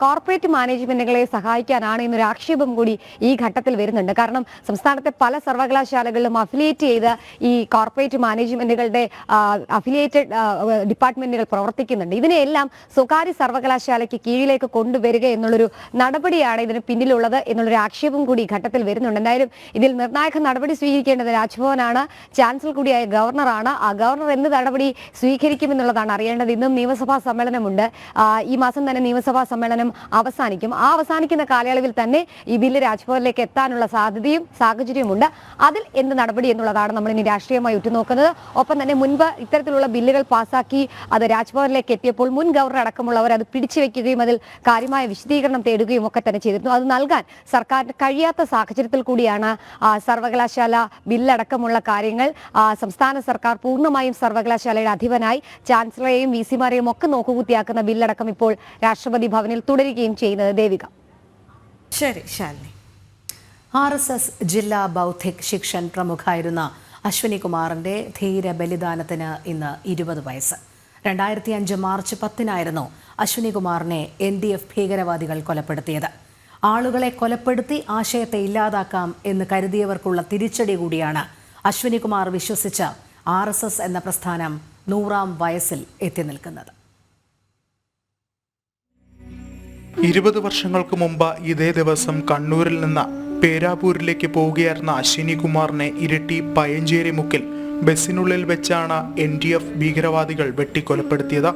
കോർപ്പറേറ്റ് മാനേജ്മെന്റുകളെ സഹായിക്കാനാണ് എന്നൊരു ആക്ഷേപം കൂടി ഈ ഘട്ടത്തിൽ വരുന്നുണ്ട്. കാരണം സംസ്ഥാനത്തെ പല സർവകലാശാലകളിലും അഫിലിയേറ്റ് ചെയ്ത് ഈ കോർപ്പറേറ്റ് മാനേജ്മെന്റുകളുടെ അഫിലിയേറ്റഡ് ഡിപ്പാർട്ട്മെന്റുകൾ പ്രവർത്തിക്കുന്നുണ്ട്. ഇതിനെല്ലാം സ്വകാര്യ സർവകലാശാലയ്ക്ക് കീഴിലേക്ക് കൊണ്ടുവരിക എന്നുള്ളൊരു നടപടിയാണ് ഇതിന് പിന്നിലുള്ളത് എന്നുള്ളൊരു ആക്ഷേപം കൂടി ഈ ഘട്ടത്തിൽ വരുന്നുണ്ട്. എന്തായാലും ഇതിൽ നിർണായക നടപടി സ്വീകരിക്കേണ്ടത് രാജ്ഭവനാണ്, ചാൻസലർ കൂടിയായ ഗവർണറാണ്. ആ ഗവർണർ എന്ത് നടപടി സ്വീകരിക്കുമെന്നുള്ളതാണ് അറിയേണ്ടത്. ഇന്നും നിയമസഭാ സമ്മേളനമുണ്ട്. ഈ മാസം തന്നെ നിയമസഭാ സമ്മേളനം അവസാനിക്കും. ആ അവസാനിക്കുന്ന കാലയളവിൽ തന്നെ ഈ ബില്ല് രാജ്ഭവനിലേക്ക് എത്താനുള്ള സാധ്യതയും സാഹചര്യമുണ്ട്. അതിൽ എന്ത് നടപടി എന്നുള്ളതാണ് നമ്മൾ ഇനി രാഷ്ട്രീയമായി ഉറ്റുനോക്കുന്നത്. ഒപ്പം തന്നെ മുൻപ് ഇത്തരത്തിലുള്ള ബില്ലുകൾ പാസാക്കി അത് രാജ്ഭവനിലേക്ക് എത്തിയപ്പോൾ മുൻ ഗവർണർ അടക്കമുള്ളവർ അത് പിടിച്ചുവെക്കുകയും അതിൽ കാര്യമായ വിശദീകരണം തേടുകയും ഒക്കെ തന്നെ ചെയ്തിരുന്നു. അത് നൽകാൻ സർക്കാരിന് കഴിയാത്ത സാഹചര്യത്തിൽ കൂടിയാണ് സർവകലാശാല ബില്ലടക്കമുള്ള കാര്യങ്ങൾ സംസ്ഥാന സർക്കാർ പൂർണ്ണമായും സർവകലാശാലയുടെ അധിപനായി ചാൻസലറെയും വിസിമാരെയും ഒക്കെ നോക്കുകുത്തിയാക്കുന്ന ബില്ലടക്കം ഇപ്പോൾ രാഷ്ട്രപതി ഭവനിൽ തുടരുകയും ചെയ്യുന്നത്. ദേവിക. ശരി ശാലിനി. RSS ജില്ലാ ബൗദ്ധിക് ശിക്ഷൻ പ്രമുഖായിരുന്ന അശ്വിനി കുമാറിന്റെ ധീര ബലിദാനത്തിന് ഇന്ന് 20 വയസ്സ്. 2005 മാർച്ച് 10-നായിരുന്നു അശ്വിനി കുമാറിനെ NDF ഭീകരവാദികൾ കൊലപ്പെടുത്തിയത്. ആളുകളെ കൊലപ്പെടുത്തി ആശയത്തെ ഇല്ലാതാക്കാം എന്ന് കരുതിയവർക്കുള്ള തിരിച്ചടി കൂടിയാണ് അശ്വിനി കുമാർ വിശ്വസിച്ച RSS എന്ന പ്രസ്ഥാനം 100-ാം വയസ്സിൽ എത്തി നിൽക്കുന്നത്. 20 വർഷങ്ങൾക്ക് മുമ്പ് ഇതേ ദിവസം കണ്ണൂരിൽ നിന്ന് പേരാപൂരിലേക്ക് പോവുകയായിരുന്ന അശ്വിനി കുമാറിനെ ഇരിട്ടി പയഞ്ചേരി മുക്കിൽ ബസ്സിനുള്ളിൽ വെച്ചാണ് NDF ഭീകരവാദികൾ വെട്ടിക്കൊലപ്പെടുത്തിയത്.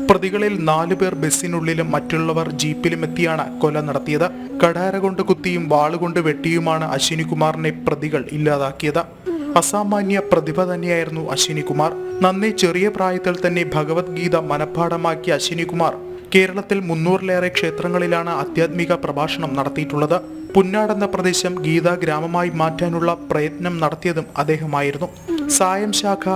പ്രതികളിൽ 4 പേർ ബസ്സിനുള്ളിലും മറ്റുള്ളവർ ജീപ്പിലും എത്തിയാണ് കൊല നടത്തിയത്. കടാര കൊണ്ട് കുത്തിയും വാളുകൊണ്ട് വെട്ടിയുമാണ് അശ്വിനി കുമാറിനെ പ്രതികൾ ഇല്ലാതാക്കിയത്. അസാമാന്യ പ്രതിഭ തന്നെയായിരുന്നു അശ്വിനി കുമാർ. നന്നേ ചെറിയ പ്രായത്തിൽ തന്നെ ഭഗവത്ഗീത മനഃപ്പാഠമാക്കിയ അശ്വിനി കുമാർ കേരളത്തിൽ 300-ലേറെ ക്ഷേത്രങ്ങളിലാണ് ആധ്യാത്മിക പ്രഭാഷണം നടത്തിയിട്ടുള്ളത്. പുന്നാട് എന്ന പ്രദേശം ഗീതാ ഗ്രാമമായി മാറ്റാനുള്ള പ്രയത്നം നടത്തിയതും അദ്ദേഹമായിരുന്നു. സായം ശാഖ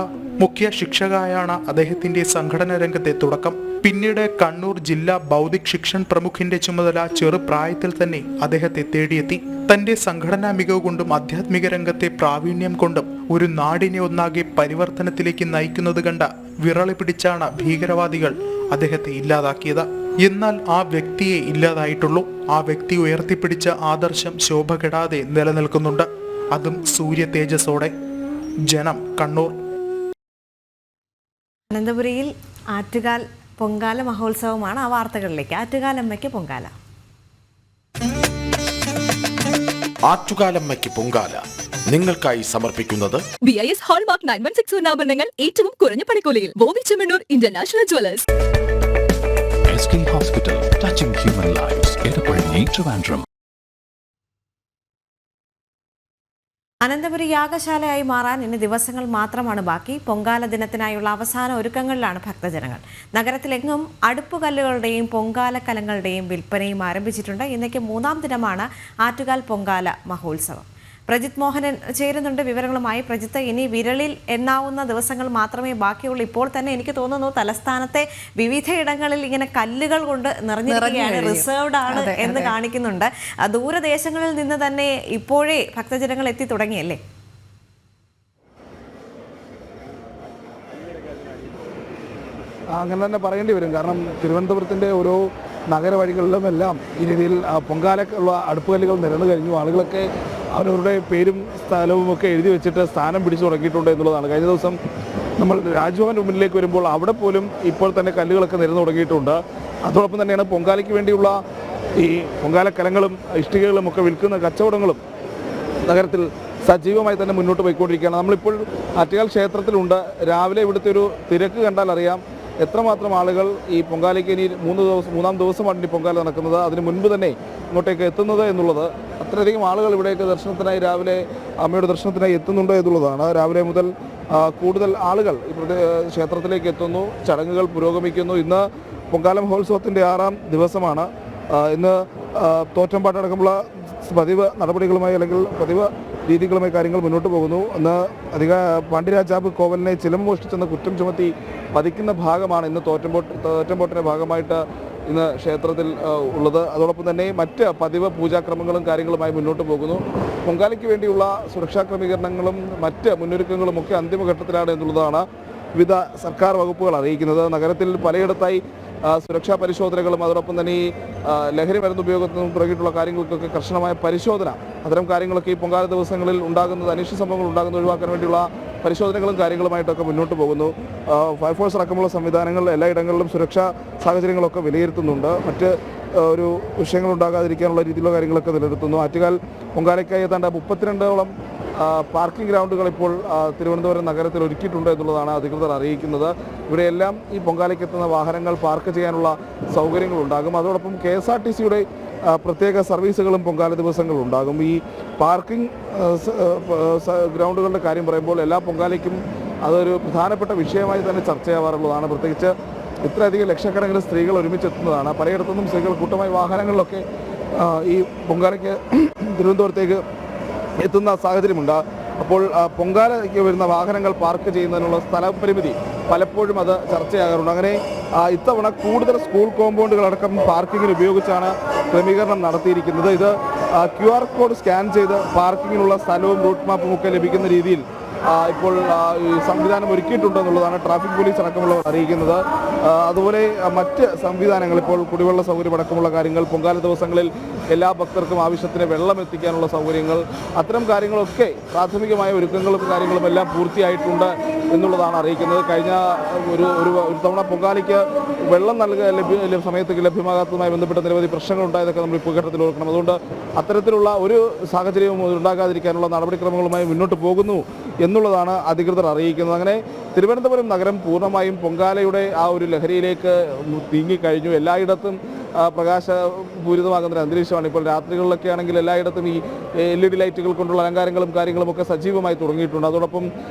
മുഖ്യ ശിക്ഷകായാണ് അദ്ദേഹത്തിന്റെ സംഘടന രംഗത്തെ തുടക്കം. പിന്നീട് കണ്ണൂർ ജില്ലാ ബൗദ്ധിക് ശിക്ഷൻ പ്രമുഖിന്റെ ചുമതല ചെറുപ്രായത്തിൽ തന്നെ അദ്ദേഹത്തെ തേടിയെത്തി. തന്റെ സംഘടനാ മികവ് കൊണ്ടും ആധ്യാത്മിക രംഗത്തെ പ്രാവീണ്യം കൊണ്ടും ഒരു നാടിനെ ഒന്നാകെ പരിവർത്തനത്തിലേക്ക് നയിക്കുന്നത് കണ്ട വിറളി പിടിച്ചാണ് ഭീകരവാദികൾ അദ്ദേഹത്തെ ഇല്ലാതാക്കിയത്. എന്നാൽ ആ വ്യക്തിയെ ഇല്ലാതായിട്ടുള്ളൂ. ആ വ്യക്തി ഉയർത്തിപ്പിടിച്ച ആദർശം ശോഭ കെടാതെ നിലനിൽക്കുന്നുണ്ട്, അതും സൂര്യ തേജസ്സോടെ. ജനം, കണ്ണൂർ. അനന്തപുരിയിൽ ആറ്റുകാൽ പൊങ്കാല മഹോത്സവമാണ്. ആ വാർത്തകളിലേക്ക്. ആറ്റുകാലമ്മയ്ക്ക് പൊങ്കാല. ആറ്റുകാലമ്മയ്ക്ക് പൊങ്കാല നിങ്ങൾക്കായി സമർപ്പിക്കുന്നത് BIS ഹോൾമാർക്ക് 9161 ആഭരണങ്ങൾ ഏറ്റവും കുറഞ്ഞ പണിക്കൂലിയിൽ. Boby Chemmanur international jewellers. SK Hospital, touching human lives. Edappally, Trivandrum. Ananthapuri യാഗശാലയായി മാറാൻ ഇനി ദിവസങ്ങൾ മാത്രമാണ് ബാക്കി. പൊങ്കാല ദിനത്തിനായുള്ള അവസാന ഒരുക്കങ്ങളിലാണ് ഭക്തജനങ്ങൾ. നഗരത്തിലെങ്ങും അടുപ്പുകല്ലുകളുടെയും പൊങ്കാല കലങ്ങളുടെയും വിൽപ്പനയും ആരംഭിച്ചിട്ടുണ്ട്. ഇന്നേക്ക് 3-ാം ദിനമാണ് ആറ്റുകാൽ പൊങ്കാല മഹോത്സവം. പ്രജിത് മോഹനൻ ചേരുന്നുണ്ട് വിവരങ്ങളുമായി. പ്രജിത്ത്, ഇനി വിരളിൽ എണ്ണാവുന്ന ദിവസങ്ങൾ മാത്രമേ ബാക്കിയുള്ളൂ. ഇപ്പോൾ തന്നെ എനിക്ക് തോന്നുന്നു തലസ്ഥാനത്തെ വിവിധയിടങ്ങളിൽ ഇങ്ങനെ കല്ലുകൾ കൊണ്ട് നിറഞ്ഞിരിക്കുകയാണ്, റിസർവ്ഡ് ആണ് എന്ന് കാണിക്കുന്നുണ്ട്. ദൂരദേശങ്ങളിൽ നിന്ന് തന്നെ ഇപ്പോഴേ ഭക്തജനങ്ങൾ എത്തി തുടങ്ങിയല്ലേ? അങ്ങനെ തന്നെ പറയേണ്ടി വരും. കാരണം തിരുവനന്തപുരത്തിൻ്റെ ഓരോ നഗരവഴികളിലുമെല്ലാം ഈ രീതിയിൽ പൊങ്കാലക്കുള്ള അടുപ്പുകല്ലുകൾ നിരന്നു കഴിഞ്ഞു. ആളുകളൊക്കെ അവരവരുടെ പേരും സ്ഥലവും ഒക്കെ എഴുതി വെച്ചിട്ട് സ്ഥാനം പിടിച്ചു തുടങ്ങിയിട്ടുണ്ട് എന്നുള്ളതാണ്. കഴിഞ്ഞ ദിവസം നമ്മൾ രാജ്ഭവൻ്റെ മുന്നിലേക്ക് വരുമ്പോൾ അവിടെ പോലും ഇപ്പോൾ തന്നെ കല്ലുകളൊക്കെ നിരന്നു തുടങ്ങിയിട്ടുണ്ട്. അതോടൊപ്പം തന്നെയാണ് പൊങ്കാലയ്ക്ക് വേണ്ടിയുള്ള ഈ പൊങ്കാലക്കലങ്ങളും ഇഷ്ടികകളും ഒക്കെ വിൽക്കുന്ന കച്ചവടങ്ങളും നഗരത്തിൽ സജീവമായി തന്നെ മുന്നോട്ട് പോയിക്കൊണ്ടിരിക്കുകയാണ്. നമ്മളിപ്പോൾ ആറ്റുകാൽ ക്ഷേത്രത്തിലുണ്ട്. രാവിലെ ഇവിടുത്തെ ഒരു തിരക്ക് കണ്ടാൽ അറിയാം എത്രമാത്രം ആളുകൾ ഈ പൊങ്കാലയ്ക്ക് ഇനി 3-ാം ദിവസമാണ് ഇനി പൊങ്കാല നടക്കുന്നത്. അതിന് മുൻപ് തന്നെ ഇങ്ങോട്ടേക്ക് എത്തുന്നത് എന്നുള്ളത്, അത്രയധികം ആളുകൾ ഇവിടേക്ക് ദർശനത്തിനായി രാവിലെ അമ്മയുടെ ദർശനത്തിനായി എത്തുന്നുണ്ട് എന്നുള്ളതാണ്. രാവിലെ മുതൽ കൂടുതൽ ആളുകൾ ഇവിടെ ക്ഷേത്രത്തിലേക്ക് എത്തുന്നു. ചടങ്ങുകൾ പുരോഗമിക്കുന്നു. ഇന്ന് പൊങ്കാല മഹോത്സവത്തിൻ്റെ 6-ാം ദിവസമാണ്. ഇന്ന് തോറ്റമ്പാട്ടടക്കമുള്ള പതിവ് നടപടികളുമായി അല്ലെങ്കിൽ പതിവ് രീതികളുമായി കാര്യങ്ങൾ മുന്നോട്ട് പോകുന്നു. ഇന്ന് പാണ്ഡ്യരാജാവ് കോവലിനെ ചിലമ്പ് മോഷ്ടിച്ചെന്ന കുറ്റം ചുമത്തി വധിക്കുന്ന ഭാഗമാണ് ഇന്ന് തോറ്റമ്പോട്ടിൻ്റെ ഭാഗമായിട്ട് ഇന്ന് ക്ഷേത്രത്തിൽ ഉള്ളത്. അതോടൊപ്പം തന്നെ മറ്റ് പതിവ് പൂജാക്രമങ്ങളും കാര്യങ്ങളുമായി മുന്നോട്ട് പോകുന്നു. പൊങ്കാലയ്ക്ക് വേണ്ടിയുള്ള സുരക്ഷാ ക്രമീകരണങ്ങളും മറ്റ് മുന്നൊരുക്കങ്ങളും ഒക്കെ അന്തിമഘട്ടത്തിലാണ് എന്നുള്ളതാണ് വിവിധ സർക്കാർ വകുപ്പുകൾ അറിയിക്കുന്നത്. നഗരത്തിൽ പലയിടത്തായി സുരക്ഷാ പരിശോധനകളും അതോടൊപ്പം തന്നെ ഈ ലഹരി മരുന്ന് ഉപയോഗത്തിനും തുടങ്ങിയിട്ടുള്ള കാര്യങ്ങൾക്കൊക്കെ കർശനമായ പരിശോധന, അത്തരം കാര്യങ്ങളൊക്കെ ഈ പൊങ്കാല ദിവസങ്ങളിൽ ഉണ്ടാകുന്നത് അനിഷ്ട സംഭവങ്ങൾ ഉണ്ടാകുന്നത് ഒഴിവാക്കാൻ വേണ്ടിയുള്ള പരിശോധനകളും കാര്യങ്ങളുമായിട്ടൊക്കെ മുന്നോട്ട് പോകുന്നു. ഫയർഫോഴ്സ് അടക്കമുള്ള സംവിധാനങ്ങൾ എല്ലായിടങ്ങളിലും സുരക്ഷാ സാഹചര്യങ്ങളൊക്കെ വിലയിരുത്തുന്നുണ്ട്. മറ്റ് ഒരു വിഷയങ്ങൾ ഉണ്ടാകാതിരിക്കാനുള്ള രീതിയിലുള്ള കാര്യങ്ങളൊക്കെ നിലനിർത്തുന്നു. ആറ്റുകാൽ പൊങ്കാലയ്ക്കായി ഏതാണ്ട് 32ഓളം പാർക്കിംഗ് ഗ്രൗണ്ടുകൾ ഇപ്പോൾ തിരുവനന്തപുരം നഗരത്തിൽ ഒരുക്കിയിട്ടുണ്ട് എന്നുള്ളതാണ് അധികൃതർ അറിയിക്കുന്നത്. ഇവിടെയെല്ലാം ഈ പൊങ്കാലയ്ക്ക് എത്തുന്ന വാഹനങ്ങൾ പാർക്ക് ചെയ്യാനുള്ള സൗകര്യങ്ങളുണ്ടാകും. അതോടൊപ്പം KSRTCയുടെ പ്രത്യേക സർവീസുകളും പൊങ്കാല ദിവസങ്ങളുണ്ടാകും. ഈ പാർക്കിംഗ് ഗ്രൗണ്ടുകളുടെ കാര്യം പറയുമ്പോൾ എല്ലാ പൊങ്കാലയ്ക്കും അതൊരു പ്രധാനപ്പെട്ട വിഷയമായി തന്നെ ചർച്ചയാവാറുള്ളതാണ്. പ്രത്യേകിച്ച് ഇത്രയധികം ലക്ഷക്കണക്കിന് സ്ത്രീകൾ ഒരുമിച്ചെത്തുന്നതാണ്. പലയിടത്തുനിന്നും സ്ത്രീകൾ കൂട്ടമായി വാഹനങ്ങളിലൊക്കെ ഈ പൊങ്കാലയ്ക്ക് തിരുവനന്തപുരത്തേക്ക് എത്തുന്ന സാഹചര്യമുണ്ട്. അപ്പോൾ പൊങ്കാലയ്ക്ക് വരുന്ന വാഹനങ്ങൾ പാർക്ക് ചെയ്യുന്നതിനുള്ള സ്ഥലപരിമിതി പലപ്പോഴും അത് ചർച്ചയാകാറുണ്ട്. അങ്ങനെ ഇത്തവണ കൂടുതൽ സ്കൂൾ കോമ്പൗണ്ടുകളടക്കം പാർക്കിങ്ങിന് ഉപയോഗിച്ചാണ് ക്രമീകരണം നടത്തിയിരിക്കുന്നത്. ഇത് QR കോഡ് സ്കാൻ ചെയ്ത് പാർക്കിങ്ങിനുള്ള സ്ഥലവും റൂട്ട് മാപ്പും ഒക്കെ ലഭിക്കുന്ന രീതിയിൽ ഇപ്പോൾ ഈ സംവിധാനം ഒരുക്കിയിട്ടുണ്ടെന്നുള്ളതാണ് ട്രാഫിക് പോലീസ് അടക്കമുള്ളവർ അറിയിക്കുന്നത്. അതുപോലെ മറ്റ് സംവിധാനങ്ങൾ ഇപ്പോൾ കുടിവെള്ള സൗകര്യം അടക്കമുള്ള കാര്യങ്ങൾ, പൊങ്കാല ദിവസങ്ങളിൽ എല്ലാ ഭക്തർക്കും ആവശ്യത്തിന് വെള്ളം എത്തിക്കാനുള്ള സൗകര്യങ്ങൾ, അത്തരം കാര്യങ്ങളൊക്കെ പ്രാഥമികമായ ഒരുക്കങ്ങളും കാര്യങ്ങളും എല്ലാം പൂർത്തിയായിട്ടുണ്ട് എന്നുള്ളതാണ് അറിയിക്കുന്നത്. കഴിഞ്ഞ ഒരു തവണ പൊങ്കാലയ്ക്ക് വെള്ളം സമയത്ത് ലഭ്യമാകാത്തതുമായി ബന്ധപ്പെട്ട നിരവധി പ്രശ്നങ്ങൾ ഉണ്ടായതൊക്കെ നമ്മൾ ഇപ്പോൾ ഘട്ടത്തിൽ ഓർക്കണം. അതുകൊണ്ട് അത്തരത്തിലുള്ള ഒരു സാഹചര്യവും ഉണ്ടാകാതിരിക്കാനുള്ള നടപടിക്രമങ്ങളുമായി മുന്നോട്ട് പോകുന്നു എന്നുള്ളതാണ് അധികൃതർ അറിയിക്കുന്നത്. അങ്ങനെ തിരുവനന്തപുരം നഗരം പൂർണ്ണമായും പൊങ്കാലയുടെ ആ ഒരു ലഹരിയിലേക്ക് നീങ്ങിക്കഴിഞ്ഞു. എല്ലായിടത്തും പ്രകാശപൂരിതമാകുന്ന ഒരു അന്തരീക്ഷമാണ്. ഇപ്പോൾ രാത്രികളിലൊക്കെ ആണെങ്കിൽ എല്ലായിടത്തും ഈ LED ലൈറ്റുകൾ കൊണ്ടുള്ള അലങ്കാരങ്ങളും കാര്യങ്ങളുമൊക്കെ സജീവമായി തുടങ്ങിയിട്ടുണ്ട്. അതോടൊപ്പം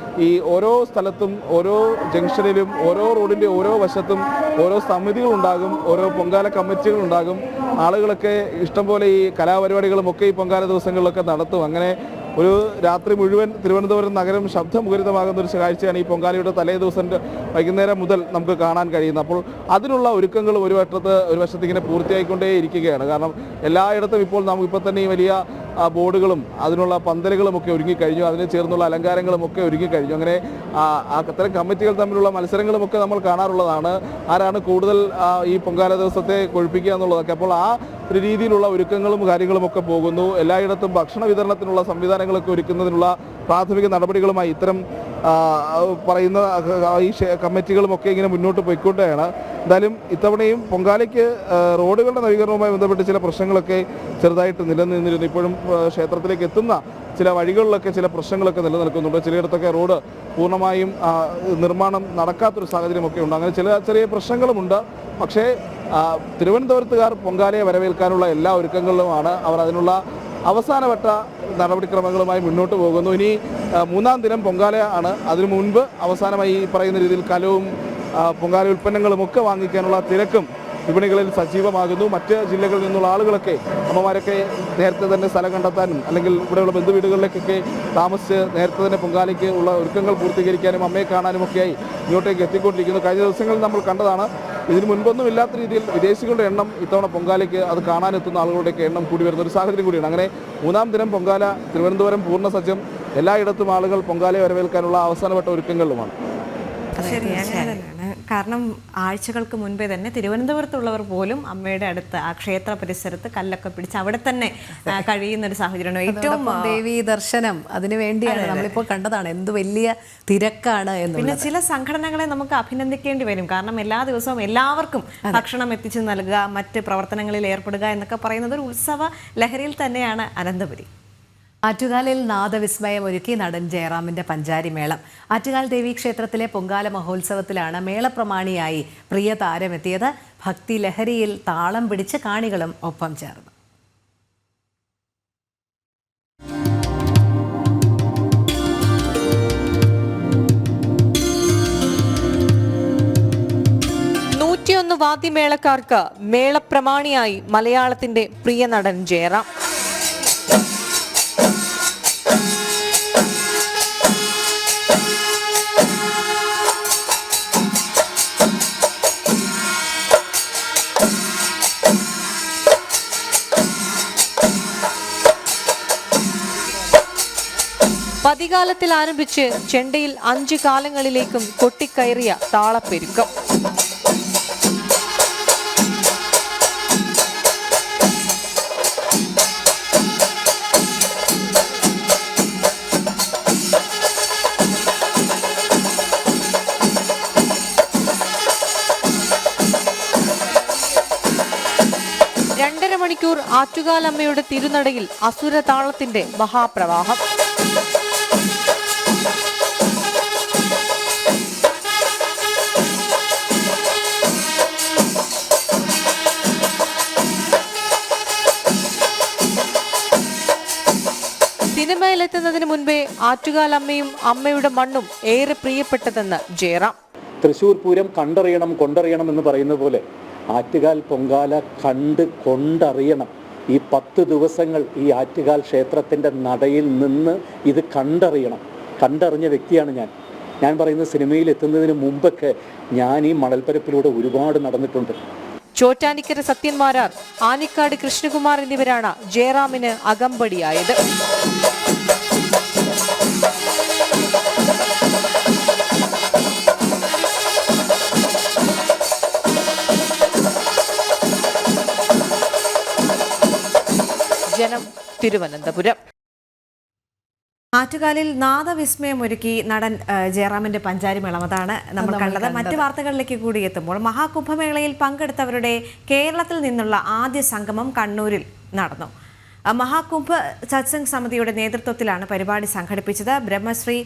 ഈ ഓരോ സ്ഥലത്തും ഓരോ ജംഗ്ഷനിലും ഓരോ റോഡിൻ്റെ ഓരോ വശത്തും ഓരോ സമിതികളുണ്ടാകും, ഓരോ പൊങ്കാല കമ്മിറ്റികളുണ്ടാകും. ആളുകളൊക്കെ ഇഷ്ടംപോലെ ഈ കലാപരിപാടികളും ഒക്കെ ഈ പൊങ്കാല ദിവസങ്ങളിലൊക്കെ നടത്തും. അങ്ങനെ ഒരു രാത്രി മുഴുവൻ തിരുവനന്തപുരം നഗരം ശബ്ദമുഖരിതമാകുന്ന ഒരു കാഴ്ചയാണ് ഈ പൊങ്കാലയുടെ തലേ ദിവസം വൈകുന്നേരം മുതൽ നമുക്ക് കാണാൻ കഴിയുന്നത്. അപ്പോൾ അതിനുള്ള ഒരുക്കങ്ങൾ ഒരു വശത്ത് ഇങ്ങനെ പൂർത്തിയായിക്കൊണ്ടേ ഇരിക്കുകയാണ്. കാരണം എല്ലായിടത്തും ഇപ്പോൾ നമുക്കിപ്പോൾ തന്നെ ഈ വലിയ ബോർഡുകളും അതിനുള്ള പന്തലുകളും ഒക്കെ ഒരുങ്ങിക്കഴിഞ്ഞു, അതിന് ചേർന്നുള്ള അലങ്കാരങ്ങളും ഒക്കെ ഒരുങ്ങിക്കഴിഞ്ഞു. അങ്ങനെ അത്തരം കമ്മിറ്റികൾ തമ്മിലുള്ള മത്സരങ്ങളും ഒക്കെ നമ്മൾ കാണാറുള്ളതാണ്. ആരാണ് കൂടുതൽ ഈ പൊങ്കാല ദിവസത്തെ കൊഴുപ്പിക്കുക എന്നുള്ളതൊക്കെ. അപ്പോൾ ആ ഒരു രീതിയിലുള്ള ഒരുക്കങ്ങളും കാര്യങ്ങളും ഒക്കെ പോകുന്നു. എല്ലായിടത്തും ഭക്ഷണ വിതരണത്തിനുള്ള സംവിധാനങ്ങളൊക്കെ ഒരുക്കുന്നതിനുള്ള പ്രാഥമിക നടപടികളുമായി ഇത്തരം പറയുന്ന ഈ കമ്മിറ്റികളുമൊക്കെ ഇങ്ങനെ മുന്നോട്ട് പോയിക്കൊണ്ടാണ്. എന്തായാലും ഇത്തവണയും പൊങ്കാലയ്ക്ക് റോഡുകളുടെ നവീകരണവുമായി ബന്ധപ്പെട്ട് ചില പ്രശ്നങ്ങളൊക്കെ ചെറുതായിട്ട് നിലനിന്നിരുന്നു. ഇപ്പോഴും ക്ഷേത്രത്തിലേക്ക് എത്തുന്ന ചില വഴികളിലൊക്കെ ചില പ്രശ്നങ്ങളൊക്കെ നിലനിൽക്കുന്നുണ്ട്. ചിലയിടത്തൊക്കെ റോഡ് പൂർണ്ണമായും നിർമ്മാണം നടക്കാത്തൊരു സാഹചര്യമൊക്കെ ഉണ്ട്. അങ്ങനെ ചെറിയ പ്രശ്നങ്ങളുമുണ്ട്. പക്ഷേ തിരുവനന്തപുരത്തുകാർ പൊങ്കാലയെ വരവേൽക്കാനുള്ള എല്ലാ ഒരുക്കങ്ങളിലുമാണ്. അവർ അതിനുള്ള അവസാനവട്ട നടപടിക്രമങ്ങളുമായി മുന്നോട്ട് പോകുന്നു. ഇനി 3-ാം ദിനം പൊങ്കാല ആണ്. അതിനു മുൻപ് അവസാനമായി ഈ പറയുന്ന രീതിയിൽ കലവും പൊങ്കാല ഉൽപ്പന്നങ്ങളും ഒക്കെ വാങ്ങിക്കാനുള്ള തിരക്കും വിപണികളിൽ സജീവമാകുന്നു. മറ്റ് ജില്ലകളിൽ നിന്നുള്ള ആളുകളൊക്കെ, അമ്മമാരൊക്കെ നേരത്തെ തന്നെ സ്ഥലം കണ്ടെത്താനും അല്ലെങ്കിൽ ഇവിടെയുള്ള ബന്ധുവീടുകളിലേക്കൊക്കെ താമസിച്ച് നേരത്തെ തന്നെ പൊങ്കാലയ്ക്ക് ഉള്ള ഒരുക്കങ്ങൾ പൂർത്തീകരിക്കാനും അമ്മയെ കാണാനും ഒക്കെയായി ഇങ്ങോട്ടേക്ക് എത്തിക്കൊണ്ടിരിക്കുന്നു. കഴിഞ്ഞ ദിവസങ്ങളിൽ നമ്മൾ കണ്ടതാണ്, ഇതിനു മുൻപൊന്നും ഇല്ലാത്ത രീതിയിൽ വിദേശികളുടെ എണ്ണം ഇത്തവണ പൊങ്കാലയ്ക്ക് അത് കാണാനെത്തുന്ന ആളുകളുടെയൊക്കെ എണ്ണം കൂടി വരുന്ന ഒരു സാഹചര്യം കൂടിയാണ്. അങ്ങനെ 3-ാം ദിനം പൊങ്കാല തിരുവനന്തപുരം പൂർണ്ണ സജ്ജം. എല്ലായിടത്തും ആളുകൾ പൊങ്കാലയെ വരവേൽക്കാനുള്ള അവസാനവട്ട ഒരുക്കങ്ങളിലുമാണ്. കാരണം ആഴ്ചകൾക്ക് മുൻപേ തന്നെ തിരുവനന്തപുരത്തുള്ളവർ പോലും അമ്മയുടെ അടുത്ത് ആ ക്ഷേത്ര പരിസരത്ത് കല്ലൊക്കെ പിടിച്ച് അവിടെ തന്നെ കഴിയുന്ന ഒരു സാഹചര്യമാണ്. ഏറ്റവും ദേവീ ദർശനം അതിനു വേണ്ടിയാണ് നമ്മളിപ്പോൾ കണ്ടതാണ്. എന്ത് വലിയ തിരക്കാണ് എന്ന്. പിന്നെ ചില സംഘടനകളെ നമുക്ക് അഭിനന്ദിക്കേണ്ടി വരും. കാരണം എല്ലാ ദിവസവും എല്ലാവർക്കും ഭക്ഷണം എത്തിച്ചു നൽകുക, മറ്റ് പ്രവർത്തനങ്ങളിൽ ഏർപ്പെടുക എന്നൊക്കെ പറയുന്നത് ഒരു ഉത്സവ ലഹരിയിൽ തന്നെയാണ് അനന്തപുരി. ആറ്റുകാലിൽ നാദവിസ്മയം ഒരുക്കി നടൻ ജയറാമിന്റെ പഞ്ചാരി മേളം. ആറ്റുകാൽ ദേവീ ക്ഷേത്രത്തിലെ പൊങ്കാല മഹോത്സവത്തിലാണ് മേളപ്രമാണിയായി പ്രിയ താരമെത്തിയത്. ഭക്തി ലഹരിയിൽ താളം പിടിച്ച് കാണികളും ഒപ്പം ചേർന്നു. വാദ്യമേളക്കാർക്ക് മേളപ്രമാണിയായി മലയാളത്തിന്റെ പ്രിയ നടൻ ജയറാം. പതികാലത്തിൽ ആരംഭിച്ച് ചെണ്ടയിൽ 5 കാലങ്ങളിലേക്കും കൊട്ടിക്കയറിയ താളപ്പെരുക്കം. മണിക്കൂർ ആറ്റുകാലമ്മയുടെ തിരുനടയിൽ അസുര താളത്തിന്റെ മഹാപ്രവാഹം. സിനിമയിലെത്തുന്നതിന് മുൻപേ ആറ്റുകാലമ്മയും അമ്മയുടെ മണ്ണും ഏറെ പ്രിയപ്പെട്ടതെന്ന് ജയറാം. തൃശ്ശൂർ പൂരം കണ്ടറിയണം കൊണ്ടറിയണം എന്ന് പറയുന്ന പോലെ ആറ്റുകാൽ പൊങ്കാല കൊണ്ടറിയണം. ഈ 10 ദിവസങ്ങൾ ഈ ആറ്റുകാൽ ക്ഷേത്രത്തിൻ്റെ നടയിൽ നിന്ന് ഇത് കണ്ടറിഞ്ഞ വ്യക്തിയാണ് ഞാൻ പറയുന്ന സിനിമയിൽ എത്തുന്നതിന് മുമ്പൊക്കെ ഞാൻ ഈ മണൽപ്പരപ്പിലൂടെ ഒരുപാട് നടന്നിട്ടുണ്ട്. ചോറ്റാനിക്കര സത്യന്മാരാർ, ആനിക്കാട് കൃഷ്ണകുമാർ എന്നിവരാണ് ജയറാമിന് അകമ്പടിയായത്. ജനം, തിരുവനന്തപുരം. ആറ്റുകാലിൽ നാദവിസ്മയമൊരുക്കി നടൻ ജയറാമിന്റെ പഞ്ചാരിമേളം, അതാണ് നമ്മൾ കണ്ടത്. മറ്റു വാർത്തകളിലേക്ക് കൂടി എത്തുമ്പോൾ, മഹാകുംഭമേളയിൽ പങ്കെടുത്തവരുടെ കേരളത്തിൽ നിന്നുള്ള ആദ്യ സംഗമം കണ്ണൂരിൽ നടന്നു. മഹാകുംഭ സത്സംഗ് സമിതിയുടെ നേതൃത്വത്തിലാണ് പരിപാടി സംഘടിപ്പിച്ചത്. ബ്രഹ്മശ്രീ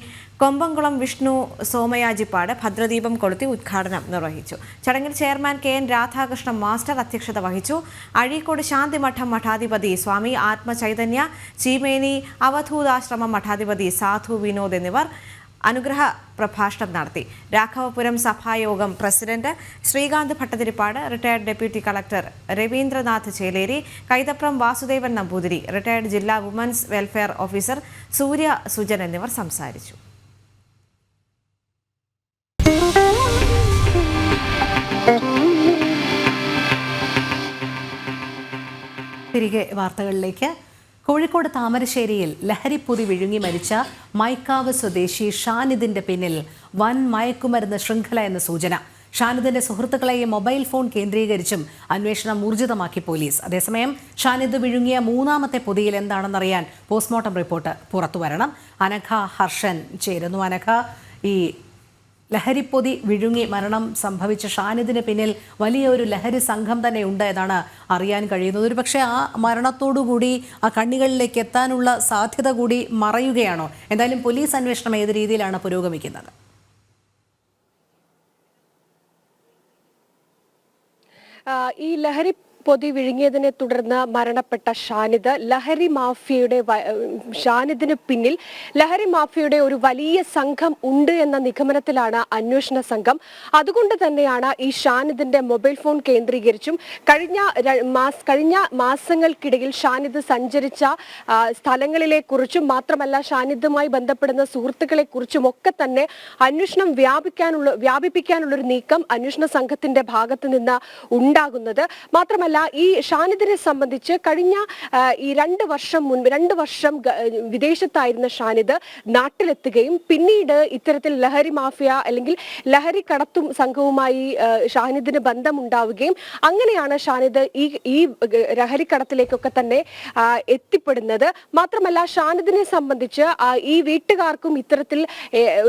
കൊമ്പംകുളം വിഷ്ണു സോമയാജിപ്പാട് ഭദ്രദീപം കൊളുത്തി ഉദ്ഘാടനം നിർവഹിച്ചു. ചടങ്ങിൽ ചെയർമാൻ KN രാധാകൃഷ്ണൻ മാസ്റ്റർ അധ്യക്ഷത വഹിച്ചു. അഴീക്കോട് ശാന്തിമഠം മഠാധിപതി സ്വാമി ആത്മചൈതന്യ, ചീമേനി അവധൂതാശ്രമം മഠാധിപതി സാധു വിനോദ് എന്നിവർ അനുഗ്രഹ പ്രഭാഷണം നടത്തി. രാഘവപുരം സഭായോഗം president Sreekanth Bhattathiripad, retired deputy collector Raveendranath Cheleri, Kaithapram Vasudevan Namboothiri, retired ജില്ലാ women's welfare officer Surya Sujan എന്നിവർ സംസാരിച്ചു. തിരികെ വാർത്തകളിലേക്ക്. കോഴിക്കോട് താമരശ്ശേരിയിൽ ലഹരിപ്പൊതി വിഴുങ്ങി മരിച്ച മൈക്കാവ് സ്വദേശി ഷാനിദിന്റെ പിന്നിൽ വൻ മയക്കുമരുന്ന് ശൃംഖല എന്ന സൂചന. ഷാനിദിന്റെ സുഹൃത്തുക്കളെയും മൊബൈൽ ഫോൺ കേന്ദ്രീകരിച്ചും അന്വേഷണം ഊർജിതമാക്കി പോലീസ്. അതേസമയം ഷാനിദ് വിഴുങ്ങിയ 3ാമത്തെ പൊതിയിൽ എന്താണെന്നറിയാൻ പോസ്റ്റ്മോർട്ടം റിപ്പോർട്ട് പുറത്തുവരണം. അനഘ ഹർഷൻ ചേരുന്നു. അനഘ, ഈ ലഹരിപ്പൊതി വിഴുങ്ങി മരണം സംഭവിച്ച ഷാനിദിന് പിന്നിൽ വലിയൊരു ലഹരി സംഘം തന്നെ ഉണ്ട് എന്നാണ് അറിയാൻ കഴിയുന്നത്. ഒരു പക്ഷേ ആ മരണത്തോടുകൂടി ആ കണ്ണികളിലേക്ക് എത്താനുള്ള സാധ്യത കൂടി മറയുകയാണോ? എന്തായാലും പോലീസ് അന്വേഷണം ഏത് രീതിയിലാണ് പുരോഗമിക്കുന്നത്? ഈ ലഹരി പൊതി വിഴുങ്ങിയതിനെ തുടർന്ന് മരണപ്പെട്ട ഷാനിദ് ഷാനിദിന് പിന്നിൽ ലഹരി മാഫിയയുടെ ഒരു വലിയ സംഘം ഉണ്ട് എന്ന നിഗമനത്തിലാണ് അന്വേഷണ സംഘം. അതുകൊണ്ട് തന്നെയാണ് ഈ ഷാനിദിന്റെ മൊബൈൽ ഫോൺ കേന്ദ്രീകരിച്ചും കഴിഞ്ഞ മാസങ്ങൾക്കിടയിൽ ഷാനിദ് സഞ്ചരിച്ച സ്ഥലങ്ങളിലെ കുറിച്ചും മാത്രമല്ല ഷാനിദുമായി ബന്ധപ്പെടുന്ന സുഹൃത്തുക്കളെ കുറിച്ചും ഒക്കെ തന്നെ അന്വേഷണം വ്യാപിപ്പിക്കാനുള്ള ഒരു നീക്കം അന്വേഷണ സംഘത്തിന്റെ ഭാഗത്ത് നിന്ന് ഉണ്ടാകുന്നത്. മാത്രമല്ല, ഈ ഷാനിദിനെ സംബന്ധിച്ച് കഴിഞ്ഞ ഈ 2 വർഷം വിദേശത്തായിരുന്ന ഷാനിദ് നാട്ടിലെത്തുകയും പിന്നീട് ഇത്തരത്തിൽ ലഹരി മാഫിയ അല്ലെങ്കിൽ ലഹരി കടത്തും സംഘവുമായി ഷാനിദിന് ബന്ധമുണ്ടാവുകയും അങ്ങനെയാണ് ഷാനിദ് ഈ ലഹരി കടത്തിലേക്കൊക്കെ തന്നെ എത്തിപ്പെടുന്നത്. മാത്രമല്ല, ഷാനിദിനെ സംബന്ധിച്ച് ഈ വീട്ടുകാർക്കും ഇത്തരത്തിൽ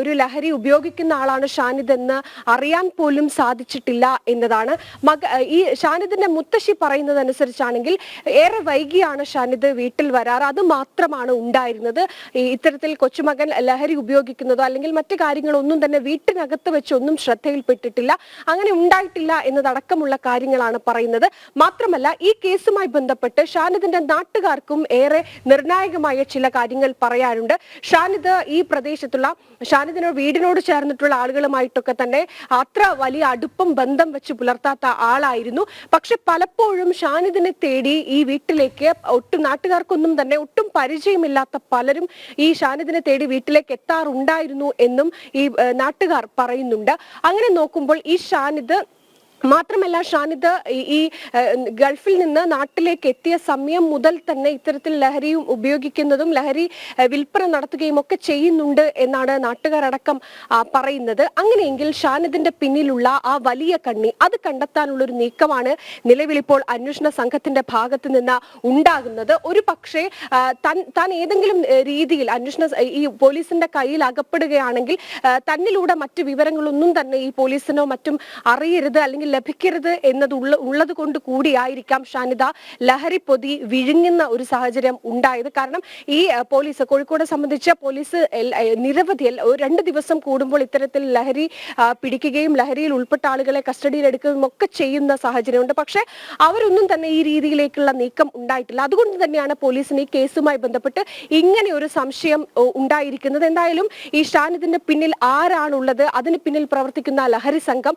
ഒരു ലഹരി ഉപയോഗിക്കുന്ന ആളാണ് ഷാനിദ് എന്ന് അറിയാൻ പോലും സാധിച്ചിട്ടില്ല എന്നതാണ്. ഈ ഷാനിദിന്റെ മുത്തശ്ശി പറയുന്നതനുസരിച്ചാണെങ്കിൽ ഏറെ വൈകിയാണ് ഷാനിദ് വീട്ടിൽ വരാറ്. അത് മാത്രമാണ് ഉണ്ടായിരുന്നത്. ഇത്തരത്തിൽ കൊച്ചുമകൻ ലഹരി ഉപയോഗിക്കുന്നതോ അല്ലെങ്കിൽ മറ്റു കാര്യങ്ങളൊന്നും തന്നെ വീട്ടിനകത്ത് വെച്ചൊന്നും ശ്രദ്ധയിൽപ്പെട്ടിട്ടില്ല, അങ്ങനെ ഉണ്ടായിട്ടില്ല എന്നതടക്കമുള്ള കാര്യങ്ങളാണ് പറയുന്നത്. മാത്രമല്ല, ഈ കേസുമായി ബന്ധപ്പെട്ട് ഷാനിദിന്റെ നാട്ടുകാർക്കും ഏറെ നിർണായകമായ ചില കാര്യങ്ങൾ പറയാനുണ്ട്. ഷാനിദ് ഈ പ്രദേശത്തുള്ള വീടിനോട് ചേർന്നിട്ടുള്ള ആളുകളുമായിട്ടൊക്കെ തന്നെ അത്ര വലിയ അടുപ്പം ബന്ധം വെച്ച് പുലർത്താത്ത ആളായിരുന്നു. പക്ഷെ പലപ്പോഴും ഷാനിദിനെ തേടി ഈ വീട്ടിലേക്ക് നാട്ടുകാർക്കൊന്നും തന്നെ ഒട്ടും പരിചയമില്ലാത്ത പലരും ഈ ഷാനിദിനെ തേടി വീട്ടിലേക്ക് എത്താറുണ്ടായിരുന്നു എന്നും ഈ നാട്ടുകാർ പറയുന്നുണ്ട്. അങ്ങനെ നോക്കുമ്പോൾ ഈ ഷാനിദ് മാത്രമല്ല ഷാനിദ് ഈ ഗൾഫിൽ നിന്ന് നാട്ടിലേക്ക് എത്തിയ സമയം മുതൽ തന്നെ ഇത്തരത്തിൽ ലഹരിയും ഉപയോഗിക്കുന്നതും ലഹരി വിൽപ്പന നടത്തുകയും ഒക്കെ ചെയ്യുന്നുണ്ട് എന്നാണ് നാട്ടുകാരടക്കം പറയുന്നത്. അങ്ങനെയെങ്കിൽ ഷാനിദിന്റെ പിന്നിലുള്ള ആ വലിയ കണ്ണി അത് കണ്ടെത്താനുള്ള ഒരു നീക്കമാണ് നിലവിലിപ്പോൾ അന്വേഷണ സംഘത്തിന്റെ ഭാഗത്ത് നിന്ന് ഉണ്ടാകുന്നത്. ഒരു പക്ഷേ താൻ ഏതെങ്കിലും രീതിയിൽ ഈ പോലീസിന്റെ കയ്യിൽ അകപ്പെടുകയാണെങ്കിൽ തന്നിലൂടെ മറ്റു വിവരങ്ങളൊന്നും തന്നെ ഈ പോലീസിനോ മറ്റും അറിയരുത് അല്ലെങ്കിൽ ലഭിക്കരുത് ഉള്ളത് കൊണ്ട് കൂടിയായിരിക്കാം ഷാനിദ ലഹരി പൊതി വിഴുങ്ങുന്ന ഒരു സാഹചര്യം ഉണ്ടായത്. കാരണം ഈ പോലീസ് കോഴിക്കോട് സംബന്ധിച്ച് പോലീസ് നിരവധി 2 ദിവസം കൂടുമ്പോൾ ഇത്തരത്തിൽ ലഹരി പിടിക്കുകയും ലഹരിയിൽ ഉൾപ്പെട്ട ആളുകളെ കസ്റ്റഡിയിൽ എടുക്കുകയും ഒക്കെ ചെയ്യുന്ന സാഹചര്യമുണ്ട്. പക്ഷെ അവരൊന്നും തന്നെ ഈ രീതിയിലേക്കുള്ള നീക്കം ഉണ്ടായിട്ടില്ല. അതുകൊണ്ട് തന്നെയാണ് പോലീസിന് ഈ കേസുമായി ബന്ധപ്പെട്ട് ഇങ്ങനെ ഒരു സംശയം ഉണ്ടായിരിക്കുന്നത്. എന്തായാലും ഈ ഷാനിദിന്റെ പിന്നിൽ ആരാണുള്ളത്, അതിന് പിന്നിൽ പ്രവർത്തിക്കുന്ന ലഹരി സംഘം,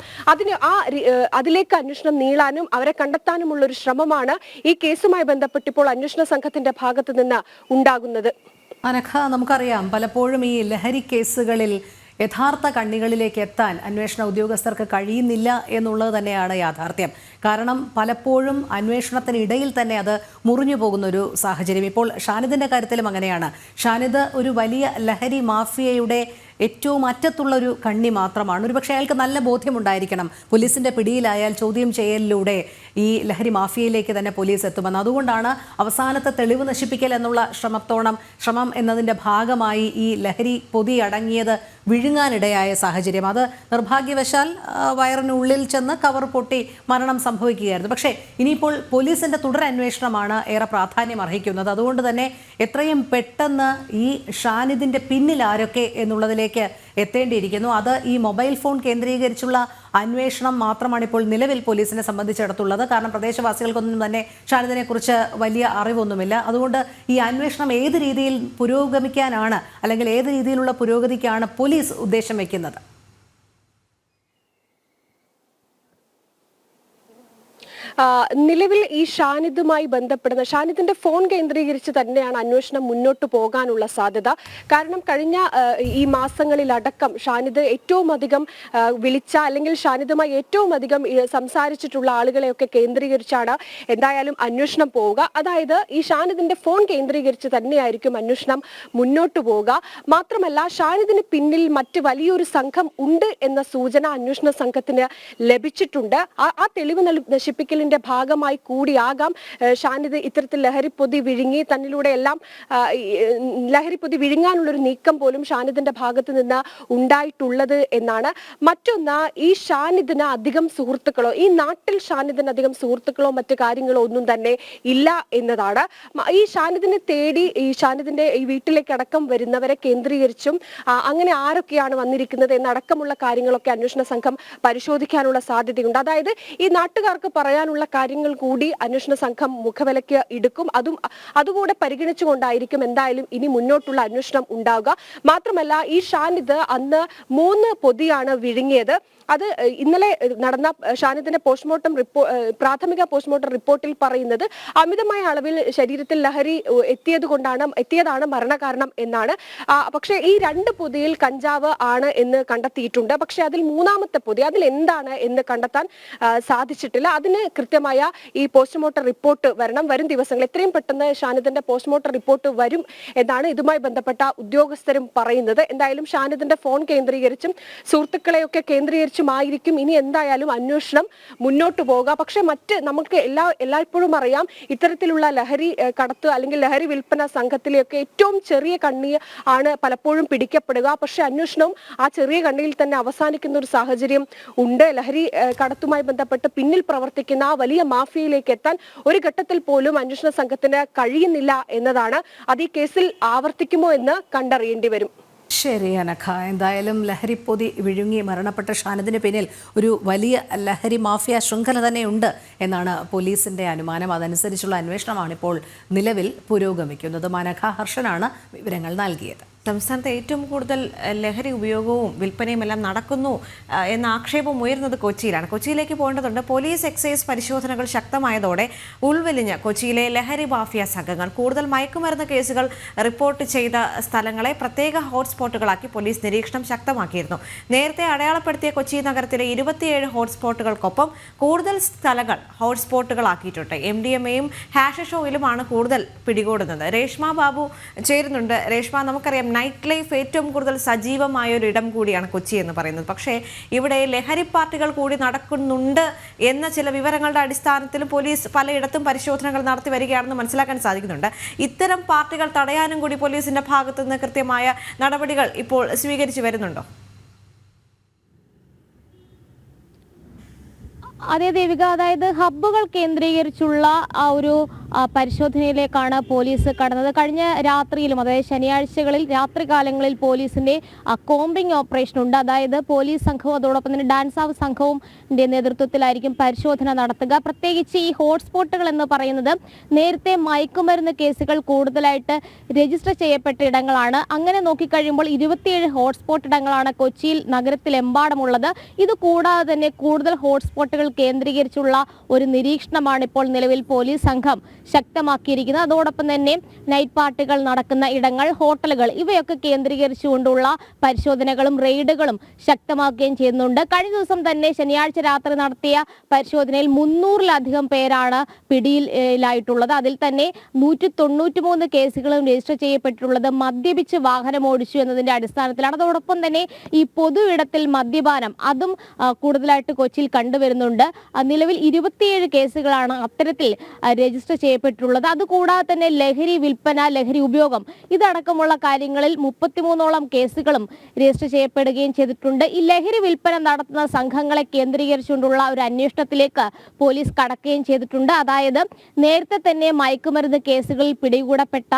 അതിലേക്ക് അന്വേഷണം നീളാനും അവരെ കണ്ടെത്താനുമുള്ള ഒരു ശ്രമമാണ് ഈ കേസുമായി ബന്ധപ്പെട്ട് ഇപ്പോൾ അന്വേഷണ സംഘത്തിന്റെ ഭാഗത്ത് നിന്ന് ഉണ്ടാകുന്നത്. അനഘ, നമുക്കറിയാം പലപ്പോഴും ഈ ലഹരി കേസുകളിൽ യഥാർത്ഥ കണ്ണികളിലേക്ക് എത്താൻ അന്വേഷണ ഉദ്യോഗസ്ഥർക്ക് കഴിയുന്നില്ല എന്നുള്ളത് തന്നെയാണ് യാഥാർത്ഥ്യം. കാരണം പലപ്പോഴും അന്വേഷണത്തിനിടയിൽ തന്നെ അത് മുറിഞ്ഞു പോകുന്നൊരു സാഹചര്യം. ഇപ്പോൾ ഷാനിദിൻ്റെ കാര്യത്തിലും അങ്ങനെയാണ്. ഷാനിദ് ഒരു വലിയ ലഹരി മാഫിയയുടെ ഏറ്റവും അറ്റത്തുള്ളൊരു കണ്ണി മാത്രമാണ്. ഒരുപക്ഷെ അയാൾക്ക് നല്ല ബോധ്യമുണ്ടായിരിക്കണം പോലീസിൻ്റെ പിടിയിലായാൽ ചോദ്യം ചെയ്യലിലൂടെ ഈ ലഹരി മാഫിയയിലേക്ക് തന്നെ പോലീസ് എത്തുമെന്ന്. അതുകൊണ്ടാണ് അവസാനത്തെ തെളിവ് നശിപ്പിക്കൽ എന്നുള്ള ശ്രമം എന്നതിൻ്റെ ഭാഗമായി ഈ ലഹരി പൊതി അടങ്ങിയത് വിഴുങ്ങാനിടയായ സാഹചര്യം. അത് നിർഭാഗ്യവശാൽ വയറിനുള്ളിൽ ചെന്ന് കവർ പൊട്ടി മരണം സംഭവിക്കുകയായിരുന്നു. പക്ഷേ ഇനിയിപ്പോൾ പോലീസിൻ്റെ തുടരന്വേഷണമാണ് ഏറെ പ്രാധാന്യം അർഹിക്കുന്നത്. അതുകൊണ്ട് തന്നെ എത്രയും പെട്ടെന്ന് ഈ ഷാനിദിൻ്റെ പിന്നിൽ ആരൊക്കെ എന്നുള്ളതിലേക്ക് എത്തേണ്ടിയിരിക്കുന്നു. അത് ഈ മൊബൈൽ ഫോൺ കേന്ദ്രീകരിച്ചുള്ള അന്വേഷണം മാത്രമാണ് ഇപ്പോൾ നിലവിൽ പോലീസിനെ സംബന്ധിച്ചിടത്തുള്ളത്. കാരണം പ്രദേശവാസികൾക്കൊന്നും തന്നെ ഷാനിദിനെ കുറിച്ച് വലിയ അറിവൊന്നുമില്ല. അതുകൊണ്ട് ഈ അന്വേഷണം ഏത് രീതിയിൽ പുരോഗമിക്കാനാണ് അല്ലെങ്കിൽ ഏത് രീതിയിലുള്ള പുരോഗതിക്കാണ് പോലീസ് ഉദ്ദേശം വയ്ക്കുന്നത്? നിലവിൽ ഈ ഷാനിദുമായി ബന്ധപ്പെടുന്ന ഷാനിദിന്റെ ഫോൺ കേന്ദ്രീകരിച്ച് തന്നെയാണ് അന്വേഷണം മുന്നോട്ട് പോകാനുള്ള സാധ്യത. കാരണം കഴിഞ്ഞ ഈ മാസങ്ങളിലടക്കം ഷാനിദ് ഏറ്റവും അധികം വിളിച്ച അല്ലെങ്കിൽ ഷാനിദുമായി ഏറ്റവും അധികം സംസാരിച്ചിട്ടുള്ള ആളുകളെയൊക്കെ കേന്ദ്രീകരിച്ചാണ് എന്തായാലും അന്വേഷണം പോവുക. അതായത് ഈ ഷാനിദിന്റെ ഫോൺ കേന്ദ്രീകരിച്ച് തന്നെയായിരിക്കും അന്വേഷണം മുന്നോട്ട് പോവുക. മാത്രമല്ല ഷാനിദിന് പിന്നിൽ മറ്റ് വലിയൊരു സംഘം ഉണ്ട് എന്ന സൂചന അന്വേഷണ സംഘത്തിന് ലഭിച്ചിട്ടുണ്ട്. ആ തെളിവ് നശിപ്പിക്കലിന്റെ ഭാഗമായി കൂടിയാകാം ഷാനിദ് ഇത്തരത്തിൽ ലഹരിപ്പൊതി വിഴുങ്ങി തന്നിലൂടെ എല്ലാം ലഹരിപ്പൊതി വിഴുങ്ങാനുള്ളൊരു നീക്കം പോലും ഷാനിദിന്റെ ഭാഗത്ത് നിന്ന് ഉണ്ടായിട്ടുള്ളത് എന്നാണ്. മറ്റൊന്ന്, ഈ ഷാനിദിന് അധികം സുഹൃത്തുക്കളോ ഈ നാട്ടിൽ ഷാനിദിന് അധികം സുഹൃത്തുക്കളോ മറ്റു കാര്യങ്ങളോ ഒന്നും തന്നെ ഇല്ല എന്നതാണ്. ഈ ഷാനിദിനെ തേടി ഈ ഷാനിദിന്റെ ഈ വീട്ടിലേക്ക് അടക്കം വരുന്നവരെ കേന്ദ്രീകരിച്ചും അങ്ങനെ ആരൊക്കെയാണ് വന്നിരിക്കുന്നത് എന്നടക്കമുള്ള കാര്യങ്ങളൊക്കെ അന്വേഷണ സംഘം പരിശോധിക്കാനുള്ള സാധ്യതയുണ്ട്. അതായത് ഈ നാട്ടുകാർക്ക് പറയാനുള്ള കാര്യങ്ങൾ കൂടി അന്വേഷണ സംഘം മുഖവിലയ്ക്ക് എടുക്കും. അതുകൂടെ പരിഗണിച്ചുകൊണ്ടായിരിക്കും എന്തായാലും ഇനി മുന്നോട്ടുള്ള അന്വേഷണം ഉണ്ടാവുക. മാത്രമല്ല ഈ ഷാനിദ് അന്ന് 3 പൊതിയാണ് വിഴുങ്ങിയത്. അത് ഇന്നലെ നടന്ന ഷാനിദിന്റെ പ്രാഥമിക പോസ്റ്റ്മോർട്ടം റിപ്പോർട്ടിൽ പറയുന്നത് അമിതമായ അളവിൽ ശരീരത്തിൽ ലഹരി എത്തിയതാണ് മരണകാരണം എന്നാണ്. പക്ഷേ ഈ 2 പൊതിയിൽ കഞ്ചാവ് ആണ് എന്ന് കണ്ടെത്തിയിട്ടുണ്ട്. പക്ഷെ അതിൽ 3ാമത്തെ പൊതി അതിൽ എന്താണ് എന്ന് കണ്ടെത്താൻ സാധിച്ചിട്ടില്ല. അതിന് കൃത്യമായ ഈ പോസ്റ്റ്മോർട്ടം റിപ്പോർട്ട് വരും ദിവസങ്ങൾ എത്രയും പെട്ടെന്ന് ഷാനിദിന്റെ പോസ്റ്റ്മോർട്ടം റിപ്പോർട്ട് വരും എന്നാണ് ഇതുമായി ബന്ധപ്പെട്ട ഉദ്യോഗസ്ഥരും പറയുന്നത്. എന്തായാലും ഷാനിദിന്റെ ഫോൺ കേന്ദ്രീകരിച്ചും സുഹൃത്തുക്കളെയൊക്കെ കേന്ദ്രീകരിച്ചുമായിരിക്കും ഇനി എന്തായാലും അന്വേഷണം മുന്നോട്ട് പോകുക. പക്ഷെ നമുക്ക് എല്ലായ്പ്പോഴും അറിയാം ഇത്തരത്തിലുള്ള ലഹരി കടത്ത് അല്ലെങ്കിൽ ലഹരി വിൽപ്പന സംഘത്തിലെയൊക്കെ ഏറ്റവും ചെറിയ കണ്ണി ആണ് പലപ്പോഴും പിടിക്കപ്പെടുക. പക്ഷെ അന്വേഷണവും ആ ചെറിയ കണ്ണിയിൽ തന്നെ അവസാനിക്കുന്ന ഒരു സാഹചര്യം ഉണ്ട്. ലഹരി കടത്തുമായി ബന്ധപ്പെട്ട് പിന്നിൽ പ്രവർത്തിക്കുന്ന ആ വലിയ മാഫിയയിലേക്ക് എത്താൻ ഒരു ഘട്ടത്തിൽ പോലും അന്വേഷണ സംഘത്തിന് കഴിയുന്നില്ല എന്നതാണ്. അത് ഈ കേസിൽ ആവർത്തിക്കുമോ എന്ന് കണ്ടറിയേണ്ടി വരും. ശരി അനഘ, എന്തായാലും ലഹരിപ്പൊതി വിഴുങ്ങി മരണപ്പെട്ട ഷാനിദിന് പിന്നിൽ ഒരു വലിയ ലഹരി മാഫിയ ശൃംഖല തന്നെയുണ്ട് എന്നാണ് പോലീസിന്റെ അനുമാനം. അതനുസരിച്ചുള്ള അന്വേഷണമാണ് ഇപ്പോൾ നിലവിൽ പുരോഗമിക്കുന്നത്. അനഘ ഹർഷനാണ് വിവരങ്ങൾ നൽകിയത്. സംസ്ഥാനത്ത് ഏറ്റവും കൂടുതൽ ലഹരി ഉപയോഗവും വിൽപ്പനയും എല്ലാം നടക്കുന്നു എന്ന ആക്ഷേപം ഉയർന്നത് കൊച്ചിയിലാണ്. കൊച്ചിയിലേക്ക് പോകേണ്ടതുണ്ട്. പോലീസ് എക്സൈസ് പരിശോധനകൾ ശക്തമായതോടെ ഉൾവലിഞ്ഞ് കൊച്ചിയിലെ ലഹരി മാഫിയ സംഘങ്ങൾ കൂടുതൽ മയക്കുമരുന്ന് കേസുകൾ റിപ്പോർട്ട് ചെയ്ത സ്ഥലങ്ങളെ പ്രത്യേക ഹോട്ട്സ്പോട്ടുകളാക്കി പോലീസ് നിരീക്ഷണം ശക്തമാക്കിയിരുന്നു. നേരത്തെ അടയാളപ്പെടുത്തിയ കൊച്ചി നഗരത്തിലെ 27 ഹോട്ട്സ്പോട്ടുകൾക്കൊപ്പം കൂടുതൽ സ്ഥലങ്ങൾ ഹോട്ട്സ്പോട്ടുകളാക്കിയിട്ടുണ്ട്. MDMAയും ഹാഷിഷ് ഓയിലുമാണ് കൂടുതൽ പിടികൂടുന്നത്. രേഷ്മ ബാബു ചേരുന്നുണ്ട്. രേഷ്മ, നമുക്കറിയാം നൈറ്റ് ലൈഫ് ഏറ്റവും കൂടുതൽ സജീവമായ ഒരു ഇടം കൂടിയാണ് കൊച്ചി എന്ന് പറയുന്നത്. പക്ഷേ ഇവിടെ ലഹരി പാർട്ടികൾ കൂടി നടക്കുന്നുണ്ട് എന്ന ചില വിവരങ്ങളുടെ അടിസ്ഥാനത്തിലും പോലീസ് പലയിടത്തും പരിശോധനകൾ നടത്തി വരികയാണെന്ന് മനസ്സിലാക്കാൻ സാധിക്കുന്നുണ്ട്. ഇത്തരം പാർട്ടികൾ തടയാനും കൂടി പോലീസിന്റെ ഭാഗത്തു നിന്ന് കൃത്യമായ നടപടികൾ ഇപ്പോൾ സ്വീകരിച്ചു വരുന്നുണ്ടോ? അതേ ദേവിക, അതായത് ഹബ്ബുകൾ കേന്ദ്രീകരിച്ചുള്ള ആ ഒരു പരിശോധനയിലേക്കാണ് പോലീസ് കടന്നത്. കഴിഞ്ഞ രാത്രിയിലും, അതായത് ശനിയാഴ്ചകളിൽ രാത്രികാലങ്ങളിൽ പോലീസിന്റെ കോമ്പിംഗ് ഓപ്പറേഷൻ ഉണ്ട്. അതായത് പോലീസ് സംഘവും അതോടൊപ്പം തന്നെ ഡാൻസ് ഓഫ് സംഘവും നേതൃത്വത്തിലായിരിക്കും പരിശോധന നടത്തുക. പ്രത്യേകിച്ച് ഈ ഹോട്ട്സ്പോട്ടുകൾ എന്ന് പറയുന്നത് നേരത്തെ മയക്കുമരുന്ന് കേസുകൾ കൂടുതലായിട്ട് രജിസ്റ്റർ ചെയ്യപ്പെട്ട ഇടങ്ങളാണ്. അങ്ങനെ നോക്കിക്കഴിയുമ്പോൾ 27 ഹോട്ട്സ്പോട്ട് ഇടങ്ങളാണ് കൊച്ചിയിൽ നഗരത്തിലെമ്പാടുമുള്ളത്. ഇത് കൂടാതെ തന്നെ കൂടുതൽ ഹോട്ട്സ്പോട്ടുകൾ കേന്ദ്രീകരിച്ചുള്ള ഒരു നിരീക്ഷണമാണ് ഇപ്പോൾ നിലവിൽ പോലീസ് സംഘം ശക്തമാക്കിയിരിക്കുന്നത്. അതോടൊപ്പം തന്നെ നൈറ്റ് പാർട്ടികൾ നടക്കുന്ന ഇടങ്ങൾ, ഹോട്ടലുകൾ, ഇവയൊക്കെ കേന്ദ്രീകരിച്ചുകൊണ്ടുള്ള പരിശോധനകളും റെയ്ഡുകളും ശക്തമാക്കുകയും ചെയ്യുന്നുണ്ട്. കഴിഞ്ഞ ദിവസം തന്നെ ശനിയാഴ്ച രാത്രി നടത്തിയ പരിശോധനയിൽ 300-ലധികം പേരാണ് പിടിയിലായിട്ടുള്ളത്. അതിൽ തന്നെ 193 കേസുകളും രജിസ്റ്റർ ചെയ്യപ്പെട്ടിട്ടുള്ളത് മദ്യപിച്ച് വാഹനം ഓടിച്ചു എന്നതിന്റെ അടിസ്ഥാനത്തിലാണ്. അതോടൊപ്പം തന്നെ ഈ പൊതു ഇടത്തിൽ മദ്യപാനം അതും കൂടുതലായിട്ട് കൊച്ചിയിൽ കണ്ടുവരുന്നുണ്ട്. നിലവിൽ 27 കേസുകളാണ് അത്തരത്തിൽ രജിസ്റ്റർ ചെയ്യപ്പെട്ടിട്ടുള്ളത്. അതുകൂടാതെ തന്നെ ലഹരി വിൽപ്പന, ലഹരി ഉപയോഗം ഇതടക്കമുള്ള കാര്യങ്ങളിൽ 33ഓളം കേസുകളും രജിസ്റ്റർ ചെയ്യപ്പെടുകയും ചെയ്തിട്ടുണ്ട്. ഈ ലഹരി വിൽപ്പന നടത്തുന്ന സംഘങ്ങളെ കേന്ദ്രീകരിച്ചുകൊണ്ടുള്ള ഒരു അന്വേഷണത്തിലേക്ക് പോലീസ് കടക്കുകയും ചെയ്തിട്ടുണ്ട്. അതായത് നേരത്തെ തന്നെ മയക്കുമരുന്ന് കേസുകളിൽ പിടികൂടപ്പെട്ട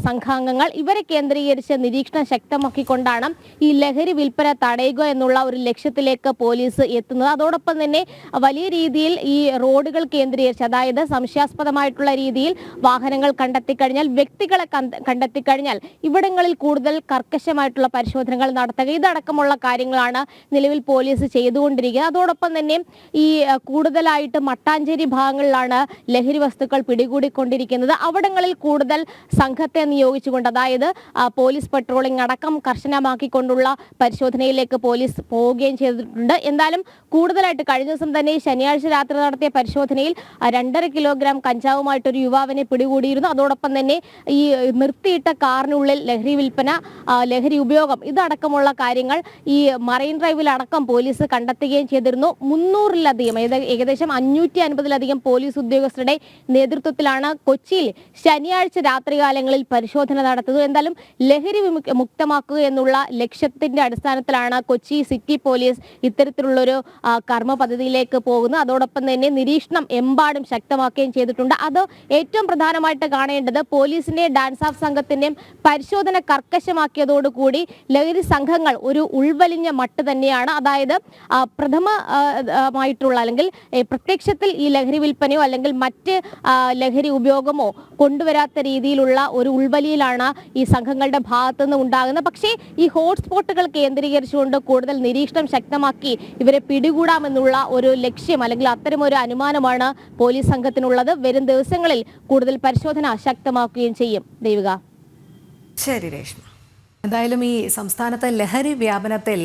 സംഘാംഗങ്ങൾ, ഇവരെ കേന്ദ്രീകരിച്ച് നിരീക്ഷണം ശക്തമാക്കിക്കൊണ്ടാണ് ഈ ലഹരി വിൽപ്പന തടയുക എന്നുള്ള ഒരു ലക്ഷ്യത്തിലേക്ക് പോലീസ് എത്തുന്നത്. അതോടൊപ്പം തന്നെ വലിയ രീതിയിൽ ഈ റോഡുകൾ കേന്ദ്രീകരിച്ച്, അതായത് സംശയാസ്പദമായിട്ടുള്ള രീതിയിൽ വാഹനങ്ങൾ കണ്ടെത്തിക്കഴിഞ്ഞാൽ, വ്യക്തികളെ കണ്ടെത്തിക്കഴിഞ്ഞാൽ ഇവിടങ്ങളിൽ കൂടുതൽ കർക്കശമായിട്ടുള്ള പരിശോധനകൾ നടത്തുക, ഇതടക്കമുള്ള കാര്യങ്ങളാണ് നിലവിൽ പോലീസ് ചെയ്തുകൊണ്ടിരിക്കുന്നത്. അതോടൊപ്പം തന്നെ ഈ കൂടുതലായിട്ട് മട്ടാഞ്ചേരി ഭാഗങ്ങളിലാണ് ലഹരി വസ്തുക്കൾ പിടികൂടിക്കൊണ്ടിരിക്കുന്നത്. അവിടങ്ങളിൽ കൂടുതൽ സംഘത്തെ നിയോഗിച്ചുകൊണ്ട്, അതായത് പോലീസ് പെട്രോളിംഗ് അടക്കം കർശനമാക്കിക്കൊണ്ടുള്ള പരിശോധനയിലേക്ക് പോലീസ് പോവുകയും ചെയ്തിട്ടുണ്ട്. എന്തായാലും കൂടുതലായിട്ട് കഴിഞ്ഞ ദിവസം തന്നെ ശനിയാഴ്ച രാത്രി നടത്തിയ പരിശോധനയിൽ 2.5 കിലോഗ്രാം കഞ്ചാവുമായിട്ടൊരു യുവാവിനെ പിടികൂടിയിരുന്നു. അതോടൊപ്പം തന്നെ ഈ നിർത്തിയിട്ട കാറിനുള്ളിൽ ലഹരി വിൽപ്പന, ലഹരി ഉപയോഗം ഇതടക്കമുള്ള കാര്യങ്ങൾ ഈ മറൈൻ ഡ്രൈവിലടക്കം പോലീസ് കണ്ടെത്തുകയും ചെയ്തിരുന്നു. 300-ലധികം, ഏകദേശം 550-ലധികം പോലീസ് ഉദ്യോഗസ്ഥരുടെ നേതൃത്വത്തിലാണ് കൊച്ചിയിൽ ശനിയാഴ്ച രാത്രികാലങ്ങളിൽ പരിശോധന നടത്തുന്നത്. എന്തായാലും ലഹരി മുക്തമാക്കുക എന്നുള്ള ലക്ഷ്യത്തിന്റെ അടിസ്ഥാനത്തിലാണ് കൊച്ചി സിറ്റി പോലീസ് ഇത്തരത്തിലുള്ളൊരു കർമ്മ പദ്ധതിയിലേക്ക് പോകുന്നത്. അതോടൊപ്പം തന്നെ നിരീക്ഷണം എമ്പാടും ശക്തമാക്കുകയും ചെയ്തിട്ടുണ്ട്. അത് ഏറ്റവും പ്രധാനമായിട്ട് കാണേണ്ടത് പോലീസിന്റെ ഡാൻസ് ഓഫ് സംഘത്തിന്റെയും പരിശോധന കർക്കശമാക്കിയതോടുകൂടി ലഹരി സംഘങ്ങൾ ഒരു ഉൾവലിഞ്ഞ മട്ട് തന്നെയാണ്. അതായത് പ്രഥമമായിട്ടുള്ള അല്ലെങ്കിൽ പ്രത്യക്ഷത്തിൽ ഈ ലഹരി വിൽപ്പനയോ അല്ലെങ്കിൽ മറ്റ് ലഹരി ഉപയോഗമോ കൊണ്ടുവരാത്ത രീതിയിലുള്ള ഒരു ഉൾവലിയിലാണ് ഈ സംഘങ്ങളുടെ ഭാഗത്തുനിന്ന് ഉണ്ടാകുന്നത്. പക്ഷേ ഈ ഹോട്ട്സ്പോട്ടുകൾ കേന്ദ്രീകരിച്ചുകൊണ്ട് കൂടുതൽ നിരീക്ഷണം ശക്തമാക്കി ഇവരെ പിടികൂടാമെന്നുള്ള ഒരു ലക്ഷ്യം അല്ലെങ്കിൽ അത്തരമൊരു അനുമാനമാണ് പോലീസ് സംഘത്തിനുള്ളത്. വരും ദിവസങ്ങളിൽ കൂടുതൽ പരിശോധന ശക്തമാക്കുകയും ചെയ്യും. ദേവിക. ശരി രേഷ്മ. എന്തായാലും ഈ സംസ്ഥാനത്തെ ലഹരി വ്യാപനത്തിൽ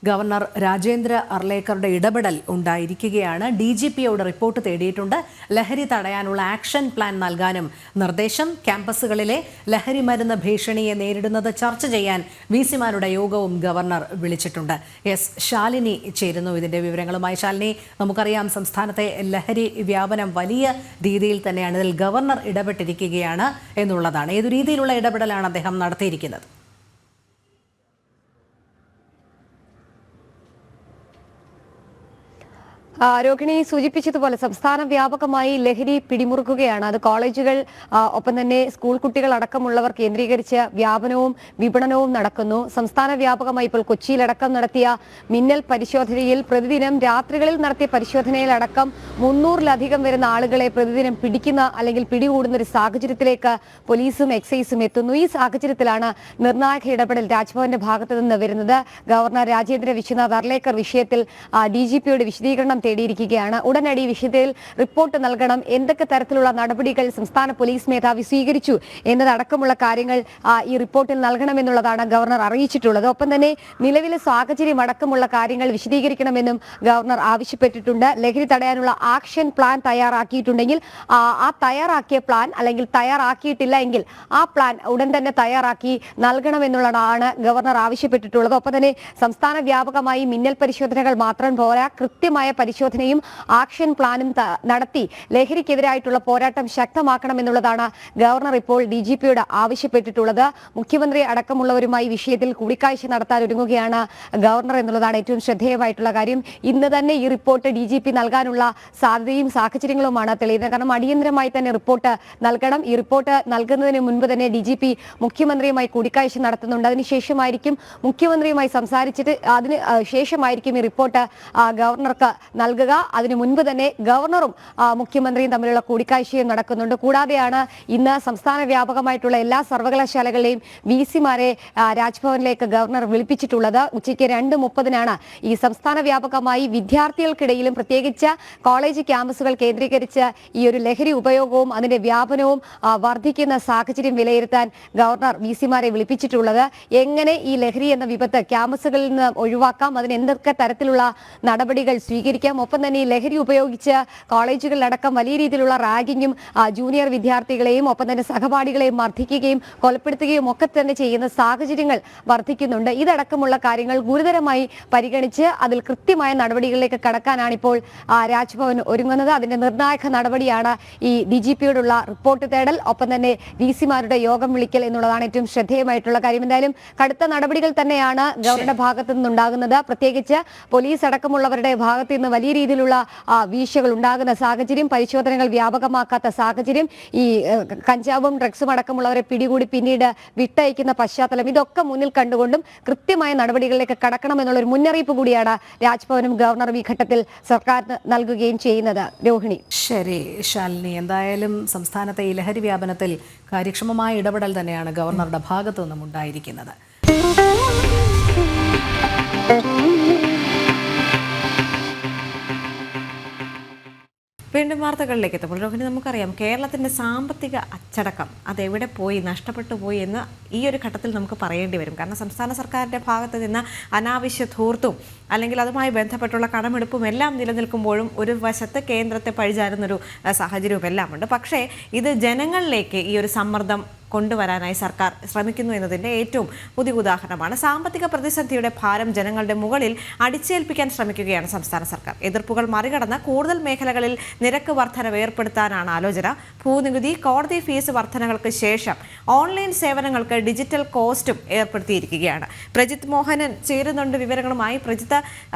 ഗവർണർ രാജേന്ദ്ര അർലേക്കറുടെ ഇടപെടൽ ഉണ്ടായിരിക്കുകയാണ്. DGPയോട് റിപ്പോർട്ട് തേടിയിട്ടുണ്ട്. ലഹരി തടയാനുള്ള ആക്ഷൻ പ്ലാൻ നൽകാനും നിർദ്ദേശം. ക്യാമ്പസുകളിലെ ലഹരി മരുന്ന് ഭീഷണിയെ നേരിടുന്നത് ചർച്ച ചെയ്യാൻ VC-മാരുടെ യോഗവും ഗവർണർ വിളിച്ചിട്ടുണ്ട്. ശാലിനി ചേരുന്നു ഇതിന്റെ വിവരങ്ങളുമായി. ശാലിനി, നമുക്കറിയാം സംസ്ഥാനത്തെ ലഹരി വ്യാപനം വലിയ രീതിയിൽ തന്നെയാണ്. ഇതിൽ ഗവർണർ ഇടപെട്ടിരിക്കുകയാണ് എന്നുള്ളതാണ്. ഏതു രീതിയിലുള്ള ഇടപെടലാണ് അദ്ദേഹം നടത്തിയിരിക്കുന്നത്? രോഹിണി സൂചിപ്പിച്ചതുപോലെ സംസ്ഥാന വ്യാപകമായി ലഹരി പിടിമുറുക്കുകയാണ്. അത് കോളേജുകൾ ഒപ്പം തന്നെ സ്കൂൾ കുട്ടികൾ അടക്കമുള്ളവർ കേന്ദ്രീകരിച്ച് വ്യാപനവും വിപണനവും നടക്കുന്നു. സംസ്ഥാന വ്യാപകമായി ഇപ്പോൾ കൊച്ചിയിലടക്കം നടത്തിയ മിന്നൽ പരിശോധനയിൽ പ്രതിദിനം രാത്രികളിൽ നടത്തിയ പരിശോധനയിലടക്കം 300-ലധികം വരുന്ന ആളുകളെ പ്രതിദിനം പിടിക്കുന്ന അല്ലെങ്കിൽ പിടികൂടുന്ന ഒരു സാഹചര്യത്തിലേക്ക് പോലീസും എക്സൈസും എത്തുന്നു. ഈ സാഹചര്യത്തിലാണ് നിർണായക ഇടപെടൽ രാജ്ഭവന്റെ ഭാഗത്തു നിന്ന് വരുന്നത്. ഗവർണർ രാജേന്ദ്ര വിശ്വനാഥ് അർലേക്കർ വിഷയത്തിൽ DGPയോട് വിശദീകരണം തേടിയിരിക്കുകയാണ്. ഉടനടി വിഷയത്തിൽ റിപ്പോർട്ട് നൽകണം, എന്തൊക്കെ തരത്തിലുള്ള നടപടികൾ സംസ്ഥാന പോലീസ് മേധാവി സ്വീകരിച്ചു എന്നതടക്കമുള്ള കാര്യങ്ങൾ ഈ റിപ്പോർട്ടിൽ നൽകണമെന്നുള്ളതാണ് ഗവർണർ അറിയിച്ചിട്ടുള്ളത്. ഒപ്പം തന്നെ നിലവിലെ സാഹചര്യം അടക്കമുള്ള കാര്യങ്ങൾ വിശദീകരിക്കണമെന്നും ഗവർണർ ആവശ്യപ്പെട്ടിട്ടുണ്ട്. ലഹരി തടയാനുള്ള ആക്ഷൻ പ്ലാൻ തയ്യാറാക്കിയിട്ടുണ്ടെങ്കിൽ ആ തയ്യാറാക്കിയ പ്ലാൻ അല്ലെങ്കിൽ തയ്യാറാക്കിയിട്ടില്ല എങ്കിൽ ആ പ്ലാൻ ഉടൻ തന്നെ തയ്യാറാക്കി നൽകണമെന്നുള്ളതാണ് ഗവർണർ ആവശ്യപ്പെട്ടിട്ടുള്ളത്. ഒപ്പം തന്നെ സംസ്ഥാന വ്യാപകമായി മിന്നൽ പരിശോധനകൾ മാത്രം പോരാ, കൃത്യമായ പരിശോധനയും ആക്ഷൻ പ്ലാനും നടത്തി ലഹരിക്കെതിരായിട്ടുള്ള പോരാട്ടം ശക്തമാക്കണമെന്നുള്ളതാണ് ഗവർണർ ഇപ്പോൾ DGPയോട് ആവശ്യപ്പെട്ടിട്ടുള്ളത്. മുഖ്യമന്ത്രി അടക്കമുള്ളവരുമായി വിഷയത്തിൽ കൂടിക്കാഴ്ച നടത്താൻ ഒരുങ്ങുകയാണ് ഗവർണർ എന്നുള്ളതാണ് ഏറ്റവും ശ്രദ്ധേയമായിട്ടുള്ള കാര്യം. ഇന്ന് തന്നെ ഈ റിപ്പോർട്ട് DGP നൽകാനുള്ള സാധ്യതയും സാഹചര്യങ്ങളുമാണ് തെളിയുന്നത്. കാരണം അടിയന്തരമായി തന്നെ റിപ്പോർട്ട് നൽകണം. ഈ റിപ്പോർട്ട് നൽകുന്നതിന് മുൻപ് തന്നെ DGP മുഖ്യമന്ത്രിയുമായി കൂടിക്കാഴ്ച നടത്തുന്നുണ്ട്. അതിനുശേഷമായിരിക്കും മുഖ്യമന്ത്രിയുമായി സംസാരിച്ചിട്ട് അതിന് ശേഷമായിരിക്കും ഈ റിപ്പോർട്ട് ഗവർണർക്ക് നൽകുക. അതിനു മുൻപ് തന്നെ ഗവർണറും മുഖ്യമന്ത്രിയും തമ്മിലുള്ള കൂടിക്കാഴ്ചയും നടക്കുന്നുണ്ട്. കൂടാതെയാണ് ഇന്ന് സംസ്ഥാന വ്യാപകമായിട്ടുള്ള എല്ലാ സർവകലാശാലകളെയും VC-മാരെ രാജ്ഭവനിലേക്ക് ഗവർണർ വിളിപ്പിച്ചിട്ടുള്ളത്. ഉച്ചയ്ക്ക് 2:30 ഈ സംസ്ഥാന വ്യാപകമായി വിദ്യാർത്ഥികൾക്കിടയിലും പ്രത്യേകിച്ച് കോളേജ് ക്യാമ്പസുകൾ കേന്ദ്രീകരിച്ച് ഈ ഒരു ലഹരി ഉപയോഗവും അതിന്റെ വ്യാപനവും വർദ്ധിക്കുന്ന സാഹചര്യം വിലയിരുത്താൻ ഗവർണർ VC-മാരെ വിളിപ്പിച്ചിട്ടുള്ളത്. എങ്ങനെ ഈ ലഹരി എന്ന വിപത്ത് ക്യാമ്പസുകളിൽ നിന്ന് ഒഴിവാക്കാം, അതിന് എന്തൊക്കെ തരത്തിലുള്ള നടപടികൾ സ്വീകരിക്കാം, ഒപ്പം തന്നെ ഈ ലഹരി ഉപയോഗിച്ച് കോളേജുകളിലടക്കം വലിയ രീതിയിലുള്ള റാഗിങ്ങും ജൂനിയർ വിദ്യാർത്ഥികളെയും ഒപ്പം തന്നെ സഹപാഠികളെയും മർദ്ദിക്കുകയും കൊലപ്പെടുത്തുകയും ഒക്കെ തന്നെ ചെയ്യുന്ന സാഹചര്യങ്ങൾ വർദ്ധിക്കുന്നുണ്ട്. ഇതടക്കമുള്ള കാര്യങ്ങൾ ഗുരുതരമായി പരിഗണിച്ച് അതിൽ കൃത്യമായ നടപടികളിലേക്ക് കടക്കാനാണ് ഇപ്പോൾ രാജ്ഭവൻ ഒരുങ്ങുന്നത്. അതിന്റെ നിർണായക നടപടിയാണ് ഈ DGPയോടുള്ള റിപ്പോർട്ട് തേടൽ, ഒപ്പം തന്നെ VC-മാരുടെ യോഗം വിളിക്കൽ എന്നുള്ളതാണ് ഏറ്റവും ശ്രദ്ധേയമായിട്ടുള്ള കാര്യം. എന്തായാലും കടുത്ത നടപടികൾ തന്നെയാണ് ഗവർണറുടെ ഭാഗത്തു നിന്നുണ്ടാകുന്നത്. പ്രത്യേകിച്ച് പോലീസ് അടക്കമുള്ളവരുടെ ഭാഗത്ത് നിന്ന് വലിയ രീതിയിലുള്ള വീഴ്ചകൾ ഉണ്ടാകുന്ന സാഹചര്യം, പരിശോധനകൾ വ്യാപകമാക്കാത്ത സാഹചര്യം, ഈ കഞ്ചാവും ഡ്രഗ്സും അടക്കമുള്ളവരെ പിടികൂടി പിന്നീട് വിട്ടയക്കുന്ന പശ്ചാത്തലം, ഇതൊക്കെ മുന്നിൽ കണ്ടുകൊണ്ടും കൃത്യമായ നടപടികളിലേക്ക് കടക്കണമെന്നുള്ളൊരു മുന്നറിയിപ്പ് കൂടിയാണ് രാജ്ഭവനും ഗവർണറും ഈ ഘട്ടത്തിൽ സർക്കാരിന് നൽകുകയും ചെയ്യുന്നത്. രോഹിണി. ശരി ശാലിനി, എന്തായാലും സംസ്ഥാനത്തെ ഈ ലഹരി വ്യാപനത്തിൽ കാര്യക്ഷമമായ ഇടപെടൽ തന്നെയാണ് ഗവർണറുടെ ഭാഗത്തു നിന്നും ഉണ്ടായിരിക്കുന്നത്. വീണ്ടും വാർത്തകളിലേക്ക് എത്തുമ്പോൾ രോഹിണി, നമുക്കറിയാം കേരളത്തിൻ്റെ സാമ്പത്തിക അച്ചടക്കം അതെവിടെ പോയി, നഷ്ടപ്പെട്ടു പോയി എന്ന് ഈ ഒരു ഘട്ടത്തിൽ നമുക്ക് പറയേണ്ടി വരും. കാരണം സംസ്ഥാന സർക്കാരിൻ്റെ ഭാഗത്ത് നിന്ന് അനാവശ്യ ധൂർത്തും അല്ലെങ്കിൽ അതുമായി ബന്ധപ്പെട്ടുള്ള കടമെടുപ്പും എല്ലാം നിലനിൽക്കുമ്പോഴും ഒരു വശത്ത് കേന്ദ്രത്തെ പഴിചാരുന്നൊരു സാഹചര്യവും എല്ലാം ഉണ്ട്. പക്ഷേ ഇത് ജനങ്ങളിലേക്ക് ഈ ഒരു സമ്മർദ്ദം കൊണ്ടുവരാനായി സർക്കാർ ശ്രമിക്കുന്നു എന്നതിൻ്റെ ഏറ്റവും പുതിയ ഉദാഹരണമാണ്. സാമ്പത്തിക പ്രതിസന്ധിയുടെ ഭാരം ജനങ്ങളുടെ മുകളിൽ അടിച്ചേൽപ്പിക്കാൻ ശ്രമിക്കുകയാണ് സംസ്ഥാന സർക്കാർ. എതിർപ്പുകൾ മറികടന്ന് കൂടുതൽ മേഖലകളിൽ നിരക്ക് വർധനവ് ഏർപ്പെടുത്താനാണ് ആലോചന. ഭൂനികുതി, കോടതി ഫീസ് വർധനകൾക്ക് ശേഷം ഓൺലൈൻ സേവനങ്ങൾക്ക് ഡിജിറ്റൽ കോസ്റ്റും ഏർപ്പെടുത്തിയിരിക്കുകയാണ്. പ്രജിത്ത് മോഹനൻ ചേരുന്നുണ്ട് വിവരങ്ങളുമായി. പ്രജിത്ത്,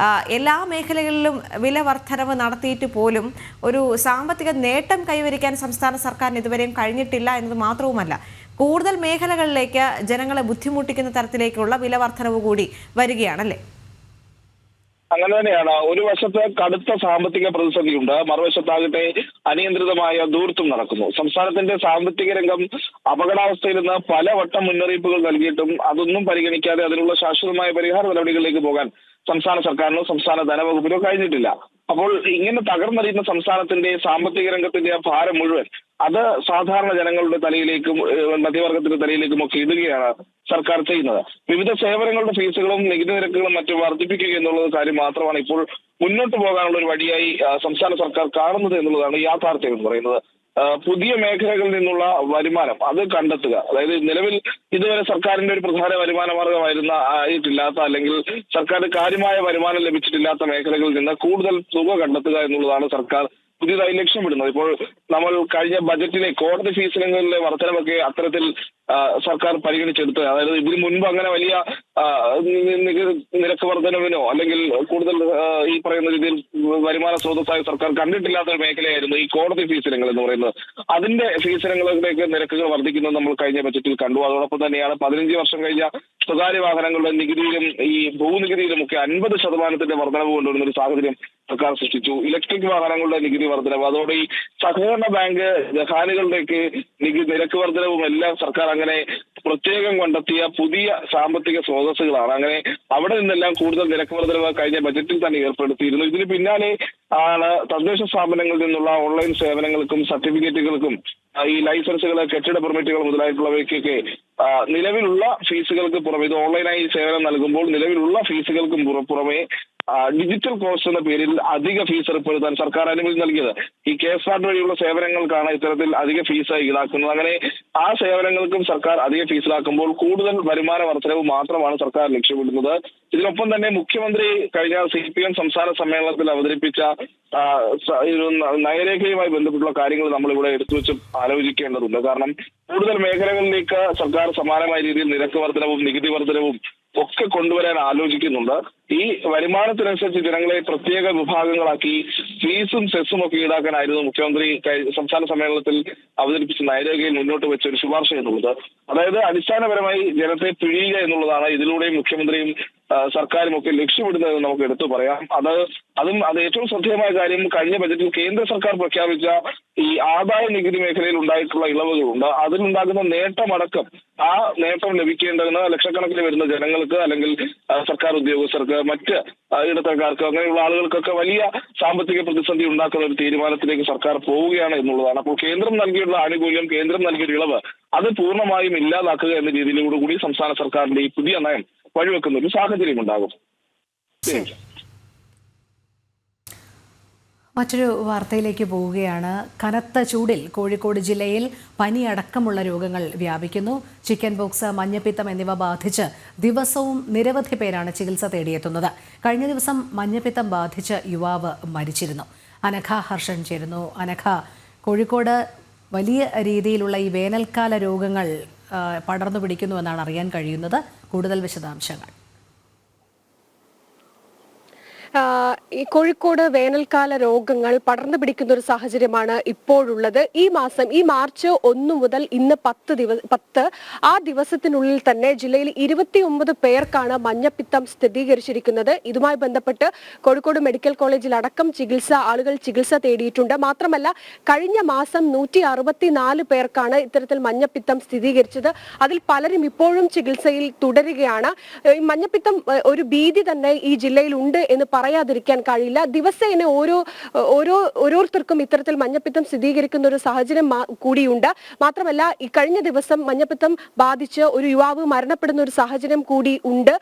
എല്ലാ മേഖലകളിലും വില വർധനവ് നടത്തിയിട്ട് പോലും ഒരു സാമ്പത്തിക നേട്ടം കൈവരിക്കാൻ സംസ്ഥാന സർക്കാരിന് ഇതുവരെയും കഴിഞ്ഞിട്ടില്ല എന്നത് മാത്രവുമല്ല, കൂടുതൽ മേഖലകളിലേക്ക് ജനങ്ങളെ ബുദ്ധിമുട്ടിക്കുന്ന തരത്തിലേക്കുള്ള വില വർധനവ് കൂടി വരികയാണല്ലേ? അങ്ങനെ തന്നെയാണ്. ഒരു വശത്ത് കടുത്ത സാമ്പത്തിക പ്രതിസന്ധിയുണ്ട്, മറുവശത്താകട്ടെ അനിയന്ത്രിതമായ ധൂർത്തും നടക്കുന്നു. സംസ്ഥാനത്തിന്റെ സാമ്പത്തിക രംഗം അപകടാവസ്ഥയിൽ നിന്ന് പലവട്ടം മുന്നറിയിപ്പുകൾ നൽകിയിട്ടും അതൊന്നും പരിഗണിക്കാതെ അതിനുള്ള ശാശ്വതമായ പരിഹാര നടപടികളിലേക്ക് പോകാൻ സംസ്ഥാന സർക്കാരിനോ സംസ്ഥാന ധനവകുപ്പിനോ കഴിഞ്ഞിട്ടില്ല. അപ്പോൾ ഇങ്ങനെ തകർന്നറിയുന്ന സംസ്ഥാനത്തിന്റെ സാമ്പത്തിക രംഗത്തിന്റെ ഭാരം മുഴുവൻ അത് സാധാരണ ജനങ്ങളുടെ തലയിലേക്കും മധ്യവർഗത്തിന്റെ തലയിലേക്കും ഒക്കെ ഇടുകയാണ് സർക്കാർ ചെയ്യുന്നത്. വിവിധ സേവനങ്ങളുടെ ഫീസുകളും നികുതി നിരക്കുകളും മറ്റും വർദ്ധിപ്പിക്കുക എന്നുള്ളത് കാര്യം മാത്രമാണ് ഇപ്പോൾ മുന്നോട്ട് പോകാനുള്ള ഒരു വഴിയായി സംസ്ഥാന സർക്കാർ കാണുന്നത് എന്നുള്ളതാണ് യാഥാർത്ഥ്യം എന്ന് പറയുന്നത്. പുതിയ മേഖലകളിൽ നിന്നുള്ള വരുമാനം അത് കണ്ടെത്തുക, അതായത് നിലവിൽ ഇതുവരെ സർക്കാരിന്റെ ഒരു പ്രധാന വരുമാന മാർഗമായിട്ടില്ലാത്ത അല്ലെങ്കിൽ സർക്കാരിന് കാര്യമായ വരുമാനം ലഭിച്ചിട്ടില്ലാത്ത മേഖലകളിൽ നിന്ന് കൂടുതൽ തുക കണ്ടെത്തുക എന്നുള്ളതാണ് സർക്കാർ പുതിയതായി ലക്ഷ്യമിടുന്നത്. ഇപ്പോൾ നമ്മൾ കഴിഞ്ഞ ബജറ്റിലെ കോടതി ഫീസിനങ്ങളിലെ വർധനവൊക്കെ അത്തരത്തിൽ സർക്കാർ പരിഗണിച്ചെടുത്ത്, അതായത് ഇതിനു മുൻപ് അങ്ങനെ വലിയ നിരക്ക് വർധനവിനോ അല്ലെങ്കിൽ കൂടുതൽ ഈ പറയുന്ന രീതിയിൽ വരുമാന സ്രോതസ്സായി സർക്കാർ കണ്ടിട്ടില്ലാത്ത ഒരു മേഖലയായിരുന്നു ഈ കോടതി ഫീസിനങ്ങൾ എന്ന് പറയുന്നത്. അതിന്റെ ഫീസിനങ്ങളിലേക്ക് നിരക്കുകൾ വർദ്ധിക്കുന്നത് നമ്മൾ കഴിഞ്ഞ ബജറ്റിൽ കണ്ടു. അതോടൊപ്പം തന്നെയാണ് 15 വർഷം കഴിഞ്ഞ സ്വകാര്യ വാഹനങ്ങളുടെ നികുതിയിലും ഈ ഭൂനികുതിയിലും ഒക്കെ 50% വർധനവ് കൊണ്ടുവരുന്ന ഒരു സാഹചര്യം സർക്കാർ സൃഷ്ടിച്ചു. ഇലക്ട്രിക് വാഹനങ്ങളുടെ നികുതി വർധനവ്, അതോടെ ഈ സഹകരണ ബാങ്ക് ഖാനുകളുടെയൊക്കെ നിരക്ക് വർധനവും എല്ലാം സർക്കാർ അങ്ങനെ പ്രത്യേകം കണ്ടെത്തിയ പുതിയ സാമ്പത്തിക സ്രോതസ്സുകളാണ്. അങ്ങനെ അവിടെ നിന്നെല്ലാം കൂടുതൽ നിരക്ക് വർധനവ് കഴിഞ്ഞ ബജറ്റിൽ തന്നെ ഏർപ്പെടുത്തിയിരുന്നു. ഇതിന് പിന്നാലെ ആണ് തദ്ദേശ സ്ഥാപനങ്ങളിൽ നിന്നുള്ള ഓൺലൈൻ സേവനങ്ങൾക്കും സർട്ടിഫിക്കറ്റുകൾക്കും ഈ ലൈസൻസുകൾ, കെട്ടിട പെർമിറ്റുകൾ മുതലായിട്ടുള്ളവയ്ക്കൊക്കെ നിലവിലുള്ള ഫീസുകൾക്ക് പുറമെ, ഇത് ഓൺലൈനായി സേവനം നൽകുമ്പോൾ നിലവിലുള്ള ഫീസുകൾക്കും പുറമെ ഡിജിറ്റൽ കോസ്റ്റ് എന്ന പേരിൽ അധിക ഫീസ് ഏർപ്പെടുത്താൻ സർക്കാർ അനുമതി നൽകിയത്. ഈ KSRT വഴിയുള്ള സേവനങ്ങൾക്കാണ് ഇത്തരത്തിൽ അധിക ഫീസ് ഈടാക്കുന്നത്. അങ്ങനെ ആ സേവനങ്ങൾക്കും സർക്കാർ അധിക ഫീസ് ഈടാക്കുമ്പോൾ കൂടുതൽ വരുമാന വർധനവ് മാത്രമാണ് സർക്കാർ ലക്ഷ്യമിടുന്നത്. ഇതിനൊപ്പം തന്നെ മുഖ്യമന്ത്രി കഴിഞ്ഞ CPM സംസ്ഥാന സമ്മേളനത്തിൽ അവതരിപ്പിച്ച നയരേഖയുമായി ബന്ധപ്പെട്ടുള്ള കാര്യങ്ങൾ നമ്മളിവിടെ എടുത്തു വെച്ച് ആലോചിക്കേണ്ടതുണ്ട്. കാരണം കൂടുതൽ മേഖലകളിലേക്ക് സർക്കാർ സമാനമായ രീതിയിൽ നിരക്ക് വർധനവും നികുതി വർധനവും ഒക്കെ കൊണ്ടുവരാൻ ആലോചിക്കുന്നുണ്ട്. ഈ വരുമാനത്തിനനുസരിച്ച് ജനങ്ങളെ പ്രത്യേക വിഭാഗങ്ങളാക്കി ഫീസും സെസ്സും ഒക്കെ ഈടാക്കാനായിരുന്നു മുഖ്യമന്ത്രി സംസ്ഥാന സമ്മേളനത്തിൽ അവതരിപ്പിച്ച നയരേഖയിൽ മുന്നോട്ട് വെച്ച ഒരു ശുപാർശ എന്നുള്ളത്. അതായത് അടിസ്ഥാനപരമായി ജനത്തെ പിഴിയുക എന്നുള്ളതാണ് ഇതിലൂടെയും മുഖ്യമന്ത്രിയും സർക്കാരും ഒക്കെ ലക്ഷ്യമിടുന്നതെന്ന് നമുക്ക് എടുത്തു പറയാം. അത് ഏറ്റവും ശ്രദ്ധേയമായ കാര്യം, കഴിഞ്ഞ ബജറ്റിൽ കേന്ദ്ര സർക്കാർ പ്രഖ്യാപിച്ച ഈ ആദായ നികുതി മേഖലയിൽ ഉണ്ടായിട്ടുള്ള ഇളവുകളുണ്ട്. അതിലുണ്ടാകുന്ന നേട്ടമടക്കം ആ നേട്ടം ലഭിക്കേണ്ടതിന് ലക്ഷക്കണക്കിന് വരുന്ന ജനങ്ങൾക്ക് അല്ലെങ്കിൽ സർക്കാർ ഉദ്യോഗസ്ഥർക്ക്, മറ്റ് ഇടത്തരക്കാർക്ക്, അങ്ങനെയുള്ള ആളുകൾക്കൊക്കെ വലിയ സാമ്പത്തിക പ്രതിസന്ധി ഉണ്ടാക്കുന്ന ഒരു തീരുമാനത്തിലേക്ക് സർക്കാർ പോവുകയാണ് എന്നുള്ളതാണ്. അപ്പോൾ കേന്ദ്രം നൽകിയുള്ള ആനുകൂല്യം, കേന്ദ്രം നൽകിയ ഇളവ് അത് പൂർണ്ണമായും ഇല്ലാതാക്കുക എന്ന രീതിയിലൂടെ സംസ്ഥാന സർക്കാരിന്റെ ഈ പുതിയ നയം വഴിവെക്കുന്ന ഒരു സാഹചര്യം ഉണ്ടാകും. മറ്റൊരു വാർത്തയിലേക്ക് പോവുകയാണ്. കനത്ത ചൂടിൽ കോഴിക്കോട് ജില്ലയിൽ പനി അടക്കമുള്ള രോഗങ്ങൾ വ്യാപിക്കുന്നു. ചിക്കൻ ബോക്സ്, മഞ്ഞപ്പിത്തം എന്നിവ ബാധിച്ച് ദിവസവും നിരവധി പേരാണ് ചികിത്സ തേടിയെത്തുന്നത്. കഴിഞ്ഞ ദിവസം മഞ്ഞപ്പിത്തം ബാധിച്ച് യുവാവ് മരിച്ചിരുന്നു. അനഘ ഹർഷൻ ചേരുന്നു. അനഘ, കോഴിക്കോട് വലിയ രീതിയിലുള്ള ഈ വേനൽക്കാല രോഗങ്ങൾ പടർന്നു പിടിക്കുന്നുവെന്നാണ് അറിയാൻ കഴിയുന്നത്. കൂടുതൽ വിശദാംശങ്ങൾ. ഈ കോഴിക്കോട് വേനൽക്കാല രോഗങ്ങൾ പടർന്നു പിടിക്കുന്ന ഒരു സാഹചര്യമാണ് ഇപ്പോഴുള്ളത്. ഈ മാർച്ച് 1 മുതൽ ഇന്ന് 10 ആ ദിവസത്തിനുള്ളിൽ തന്നെ ജില്ലയിൽ 29 പേർക്കാണ് മഞ്ഞപ്പിത്തം സ്ഥിരീകരിച്ചിരിക്കുന്നത്. ഇതുമായി ബന്ധപ്പെട്ട് കോഴിക്കോട് മെഡിക്കൽ കോളേജിൽ അടക്കം ആളുകൾ ചികിത്സ തേടിയിട്ടുണ്ട്. മാത്രമല്ല കഴിഞ്ഞ മാസം 164 പേർക്കാണ് ഇത്തരത്തിൽ മഞ്ഞപ്പിത്തം സ്ഥിരീകരിച്ചത്. അതിൽ പലരും ഇപ്പോഴും ചികിത്സയിൽ തുടരുകയാണ്. ഈ മഞ്ഞപ്പിത്തം ഒരു ഭീതി തന്നെ ഈ ജില്ലയിൽ ഉണ്ട് എന്ന് പറയാതിരിക്കാൻ കഴിയില്ല. ദിവസേന ഓരോരുത്തർക്കും ഇത്തരത്തിൽ മഞ്ഞപ്പിത്തം സ്ഥിരീകരിക്കുന്ന ഒരു സാഹചര്യം കൂടിയുണ്ട്. മാത്രമല്ല ഈ കഴിഞ്ഞ ദിവസം മഞ്ഞപ്പിത്തം ബാധിച്ച് ഒരു യുവാവ് മരണപ്പെടുന്ന ഒരു സാഹചര്യം കൂടി ഉണ്ട്.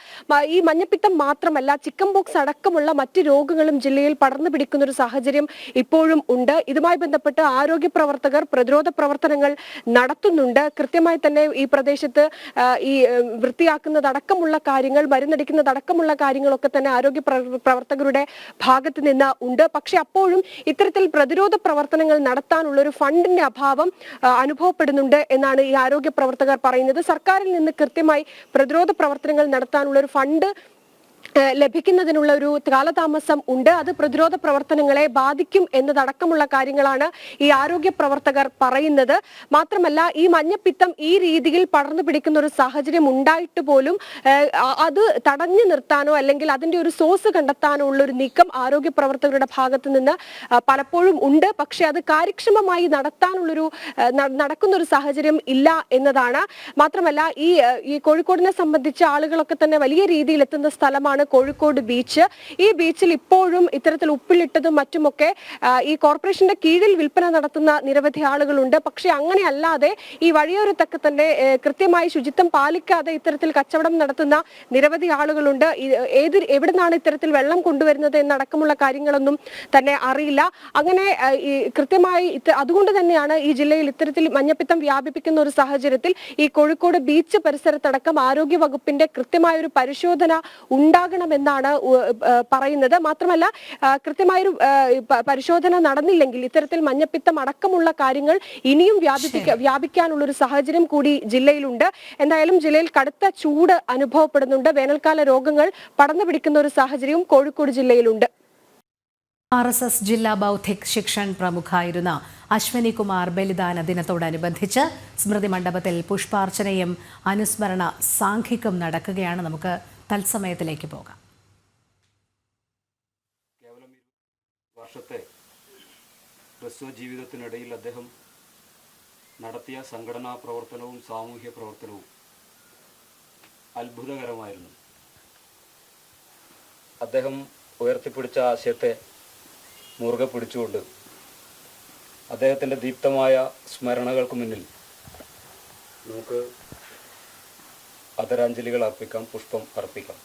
ഈ മഞ്ഞപ്പിത്തം മാത്രമല്ല, ചിക്കൻ ബോക്സ് അടക്കമുള്ള മറ്റ് രോഗങ്ങളും ജില്ലയിൽ പടർന്നു പിടിക്കുന്ന ഒരു സാഹചര്യം ഇപ്പോഴും ഉണ്ട്. ഇതുമായി ബന്ധപ്പെട്ട് ആരോഗ്യ പ്രവർത്തകർ പ്രതിരോധ പ്രവർത്തനങ്ങൾ നടത്തുന്നുണ്ട്. കൃത്യമായി തന്നെ ഈ പ്രദേശത്ത് ഈ വൃത്തിയാക്കുന്നതടക്കമുള്ള കാര്യങ്ങൾ, മരുന്നടിക്കുന്നതടക്കമുള്ള കാര്യങ്ങളൊക്കെ തന്നെ ആരോഗ്യ പ്രവർത്തകരുടെ ഭാഗത്ത് നിന്ന് ഉണ്ട്. പക്ഷെ അപ്പോഴും ഇത്തരത്തിൽ പ്രതിരോധ പ്രവർത്തനങ്ങൾ നടത്താനുള്ള ഒരു ഫണ്ടിന്റെ അഭാവം അനുഭവപ്പെടുന്നുണ്ട് എന്നാണ് ഈ ആരോഗ്യ പ്രവർത്തകർ പറയുന്നത്. സർക്കാരിൽ നിന്ന് കൃത്യമായി പ്രതിരോധ പ്രവർത്തനങ്ങൾ നടത്താനുള്ള ഒരു ഫണ്ട് ലഭിക്കുന്നതിനുള്ള ഒരു കാലതാമസം ഉണ്ട്. അത് പ്രതിരോധ പ്രവർത്തനങ്ങളെ ബാധിക്കും എന്നതടക്കമുള്ള കാര്യങ്ങളാണ് ഈ ആരോഗ്യ പ്രവർത്തകർ പറയുന്നത്. മാത്രമല്ല ഈ മഞ്ഞപ്പിത്തം ഈ രീതിയിൽ പടർന്നു പിടിക്കുന്ന ഒരു സാഹചര്യം ഉണ്ടായിട്ട് പോലും അത് തടഞ്ഞു നിർത്താനോ അല്ലെങ്കിൽ അതിന്റെ ഒരു സോഴ്സ് കണ്ടെത്താനോ ഉള്ള ഒരു നീക്കം ആരോഗ്യ പ്രവർത്തകരുടെ ഭാഗത്ത് നിന്ന് പലപ്പോഴും ഉണ്ട്. പക്ഷെ അത് കാര്യക്ഷമമായി നടക്കുന്ന ഒരു സാഹചര്യം ഇല്ല എന്നതാണ്. മാത്രമല്ല ഈ കോഴിക്കോടിനെ സംബന്ധിച്ച് ആളുകളൊക്കെ തന്നെ വലിയ രീതിയിൽ എത്തുന്ന സ്ഥലമാണ് കോഴിക്കോട് ബീച്ച്. ഈ ബീച്ചിൽ ഇപ്പോഴും ഇത്തരത്തിൽ ഉപ്പിലിട്ടതും മറ്റുമൊക്കെ ഈ കോർപ്പറേഷന്റെ കീഴിൽ വിൽപ്പന നടത്തുന്ന നിരവധി ആളുകളുണ്ട്. പക്ഷെ അങ്ങനെയല്ലാതെ ഈ വഴിയോരത്തൊക്കെ തന്നെ കൃത്യമായി ശുചിത്വം പാലിക്കാതെ ഇത്തരത്തിൽ കച്ചവടം നടത്തുന്ന നിരവധി ആളുകളുണ്ട്. എവിടെ നിന്നാണ് ഇത്തരത്തിൽ വെള്ളം കൊണ്ടുവരുന്നത് എന്നടക്കമുള്ള കാര്യങ്ങളൊന്നും തന്നെ അറിയില്ല. അങ്ങനെ കൃത്യമായി അതുകൊണ്ട് തന്നെയാണ് ഈ ജില്ലയിൽ ഇത്തരത്തിൽ മഞ്ഞപ്പിത്തം വ്യാപിപ്പിക്കുന്ന ഒരു സാഹചര്യത്തിൽ ഈ കോഴിക്കോട് ബീച്ച് പരിസരത്തടക്കം ആരോഗ്യ വകുപ്പിന്റെ കൃത്യമായ ഒരു പരിശോധന ഉണ്ടാകും ഉണ്ടാകണമെന്നാണ് പറയുന്നത്. മാത്രമല്ല കൃത്യമായൊരു പരിശോധന നടന്നില്ലെങ്കിൽ ഇത്തരത്തിൽ മഞ്ഞപ്പിത്തം അടക്കമുള്ള കാര്യങ്ങൾ ഇനിയും വ്യാപിക്കാനുള്ളൊരു സാഹചര്യം കൂടി ജില്ലയിലുണ്ട്. എന്തായാലും ജില്ലയിൽ കടുത്ത ചൂട് അനുഭവപ്പെടുന്നുണ്ട്. വേനൽക്കാല രോഗങ്ങൾ പടർന്നു പിടിക്കുന്ന ഒരു സാഹചര്യവും കോഴിക്കോട് ജില്ലയിലുണ്ട്. RSS ജില്ലാ ബൗദ്ധിക് ശിക്ഷൺ പ്രമുഖായിരുന്ന അശ്വനി കുമാർ ബലിദാന ദിനത്തോടനുബന്ധിച്ച് സ്മൃതി മണ്ഡപത്തിൽ പുഷ്പാർച്ചനയും അനുസ്മരണ സാംഘികം നടക്കുകയാണ്. നമുക്ക് തത്സമയത്തിലേക്ക് പോകാം. കേവലം വർഷത്തെ ഹ്രസ്വ ജീവിതത്തിനിടയിൽ അദ്ദേഹം നടത്തിയ സംഘടനാ പ്രവർത്തനവും സാമൂഹ്യ പ്രവർത്തനവും അത്ഭുതകരമായിരുന്നു. അദ്ദേഹം ഉയർത്തിപ്പിടിച്ച ആശയത്തെ മുറുകെ പിടിച്ചുകൊണ്ട് അദ്ദേഹത്തിൻ്റെ ദീപ്തമായ സ്മരണകൾക്ക് മുന്നിൽ നമുക്ക് ആദരാഞ്ജലികൾ അർപ്പിക്കാം, പുഷ്പം അർപ്പിക്കാം.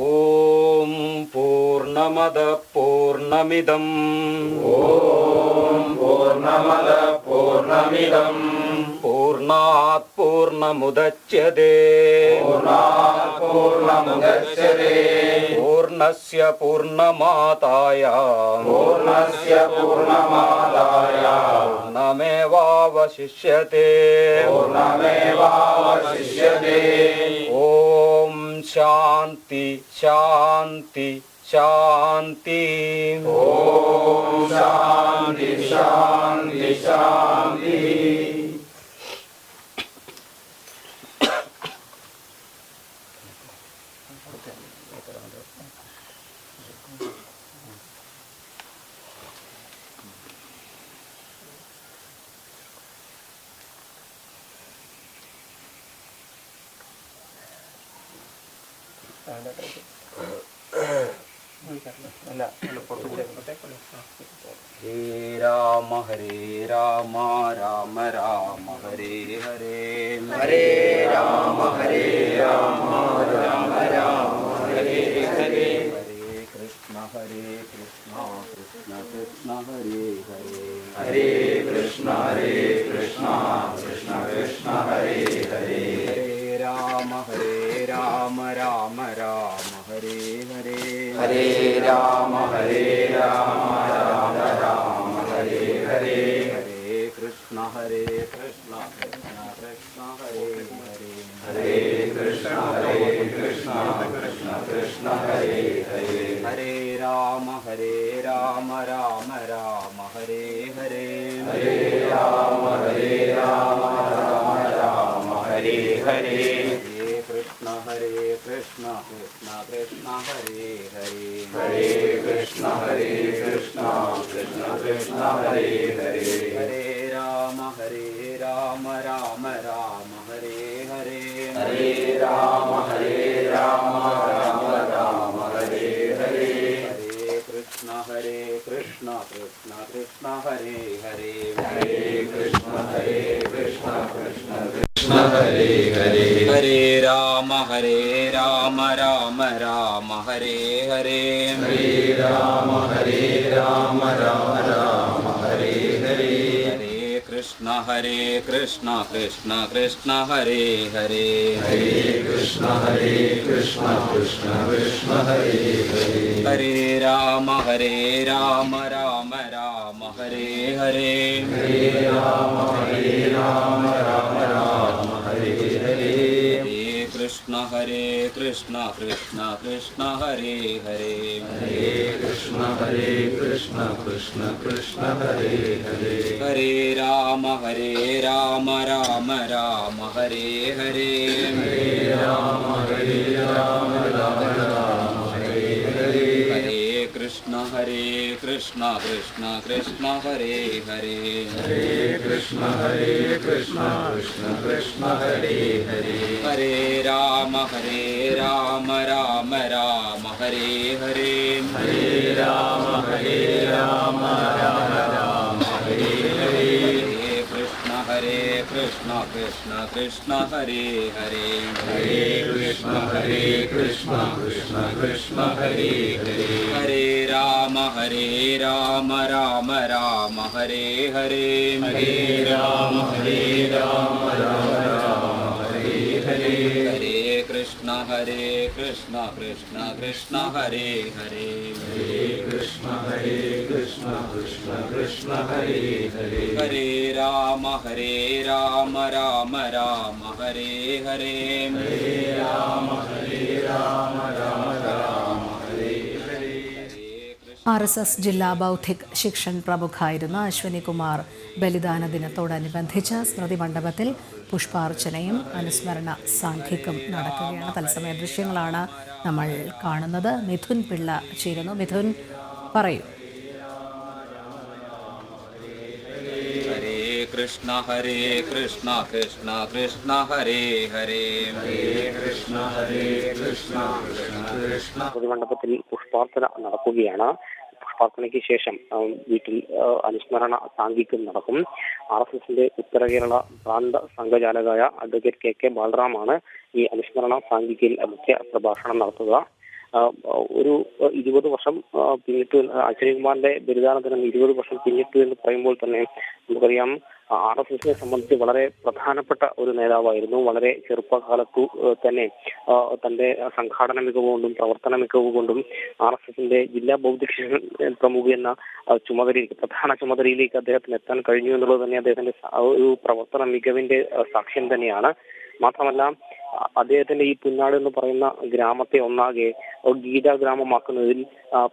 ഓം പൂർണ്ണമദ പൂർണ്ണമിദം പൂർണ്ണാത് പൂർണ്ണമുദച്യതേ പൂർണ്ണസ്യ പൂർണ്ണമാതായ പൂർണ്ണമേവാവശിഷ്യതേ ഓം ശാന്തി ശാന്തി ശാന്തി. ഓം ശാന്തി ശാന്തി ശാന്തി. ഹരേ രാമ ഹരേ രാമ രാമ രാമ ഹരേ ഹരേ ഹരേ രാമ ഹരേ രാമ രാമ രാമ ഹരേ ഹരേ ഹരേ കൃഷ്ണ കൃഷ്ണ കൃഷ്ണ ഹരേ ഹരേ ഹരേ കൃഷ്ണ കൃഷ്ണ കൃഷ്ണ ഹരേ ഹരേ ഹരേ രാമ രാമ രാമ ഹരേ ഹരേ ഹരേ രാമ രാമ രാമ ഹരേ ഹരേ ഹരേ കൃഷ്ണ കൃഷ്ണ കൃഷ്ണ ഹരേ ഹരേ ഹരേ കൃഷ്ണ കൃഷ്ണ കൃഷ്ണ ഹരേ ഹരേ ഹരേ രാമ രാമ രാമ ഹരേ ഹരേ ഹരേ രാമ രാമ രാമ ഹരേ ഹരേ കൃഷ്ണ കൃഷ്ണ കൃഷ്ണ ഹരേ ഹരേ ഹരേ കൃഷ്ണ കൃഷ്ണ കൃഷ്ണ ഹരേ ഹരേ ഹരേ രാമ രാമ രാമ ഹരേ ഹരേ ഹരേ രാമ രാമ രാമ ഹരേ ഹരേ ഹരേ കൃഷ്ണ കൃഷ്ണ കൃഷ്ണ ഹരേ ഹരേ ഹരേ കൃഷ്ണ കൃഷ്ണ കൃഷ്ണ ഹരേ ഹരേ ഹരേ രാമ രാമ രാമ ഹരേ ഹരേ ഹരേ രാമ രാമ രാമ ഹരേ ഹരേ ഹരേ കൃഷ്ണ കൃഷ്ണ കൃഷ്ണ ഹരേ ഹരേ ഹരേ കൃഷ്ണ കൃഷ്ണ കൃഷ്ണ ഹരേ ഹരേ ഹരേ രാമ രാമ രാമ ഹരേ ഹരേ ഹരേ രാമ രാമ രാമ ഹരേ ഹരേ ഹരേ കൃഷ്ണ കൃഷ്ണ കൃഷ്ണ ഹരേ ഹരേ ഹരേ കൃഷ്ണ കൃഷ്ണ കൃഷ്ണ ഹരേ ഹരേ ഹരേ രാമ രാമ രാമ ഹരേ ഹരേ ഹരേ രാമ രാമ രാമ ഹരേ ഹരേ ഹരേ കൃഷ്ണ കൃഷ്ണ കൃഷ്ണ ഹരേ ഹരേ ഹരേ കൃഷ്ണ കൃഷ്ണ കൃഷ്ണ ഹരേ ഹരേ ഹരേ രാമ രാമ രാമ ഹരേ ഹരേ ഹരേ രാമ രാമ രാമ ഹരേ ഹരേ ഹരേ കൃഷ്ണ കൃഷ്ണ കൃഷ്ണ ഹരേ ഹരേ ഹരേ കൃഷ്ണ കൃഷ്ണ കൃഷ്ണ ഹരേ ഹരേ ഹരേ രാമ ഹരേ രാമ രാമ രാമ ഹരേ ഹരേ ഹരേ രാമ രാമ രാമ ഹരേ ഹരേ ഹരേ കൃഷ്ണ കൃഷ്ണ കൃഷ്ണ ഹരേ ഹരേ ഹരേ കൃഷ്ണ കൃഷ്ണ കൃഷ്ണ ഹരേ ഹരേ ഹരേ രാമ രാമ രാമ ഹരേ ഹരേ ഹരേ രാമ രാമ രാമ ഹരേ ഹരേ RSS ജില്ലാ ബൗദ്ധിക് ശിക്ഷൺ പ്രമുഖായിരുന്ന അശ്വനി കുമാർ ബലിദാന ദിനത്തോടനുബന്ധിച്ച് സ്മൃതി മണ്ഡപത്തിൽ പുഷ്പാർച്ചനയും അനുസ്മരണ സാംഘികം നടക്കുകയാണ്. തത്സമയ ദൃശ്യങ്ങളാണ് നമ്മൾ കാണുന്നത്. മിഥുൻ പിള്ള ചേരുന്നു. മിഥുൻ, പറയൂ. കൃഷ്ണ കൃഷ്ണ കൃഷ്ണ ഹരേ ഹരേ ഹരേ കൃഷ്ണ കൃഷ്ണ കൃഷ്ണ. മണ്ഡപത്തിൽ പുഷ്പാർച്ചന നടക്കുകയാണ്. പുഷ്പാർച്ചനയ്ക്ക് ശേഷം വീട്ടിൽ അനുസ്മരണ സാംഘികം നടക്കും. RSSന്റെ ഉത്തര കേരള പ്രാന്ത സംഘചാലകായ അഡ്വക്കേറ്റ് KK ബാലറാമാണ് ഈ അനുസ്മരണ സാംഘികയിൽ മുഖ്യ പ്രഭാഷണം നടത്തുക. ഒരു 20 വർഷം പിന്നിട്ടു. അശ്വനികുമാറിന്റെ ബലിദാന ദിനം 20 വർഷം പിന്നിട്ടു എന്ന് പറയുമ്പോൾ തന്നെ നമുക്കറിയാം RSSനെ സംബന്ധിച്ച് വളരെ പ്രധാനപ്പെട്ട ഒരു നേതാവായിരുന്നു. വളരെ ചെറുപ്പകാലത്തു തന്നെ തന്റെ സംഘാടന മികവ് കൊണ്ടും പ്രവർത്തന മികവ് കൊണ്ടും RSSന്റെ ജില്ലാ ബൗദ്ധിക പ്രമുഖ എന്ന ചുമതലയിലേക്ക്, പ്രധാന ചുമതലയിലേക്ക് അദ്ദേഹത്തിന് എത്താൻ കഴിഞ്ഞു എന്നുള്ളത് തന്നെ അദ്ദേഹത്തിന്റെ ഒരു പ്രവർത്തന മികവിന്റെ സാക്ഷ്യം തന്നെയാണ്. മാത്രമല്ല അദ്ദേഹത്തിന്റെ ഈ പുന്നാട് എന്ന് പറയുന്ന ഗ്രാമത്തെ ഒന്നാകെ ഗീതാ ഗ്രാമമാക്കുന്നതിൽ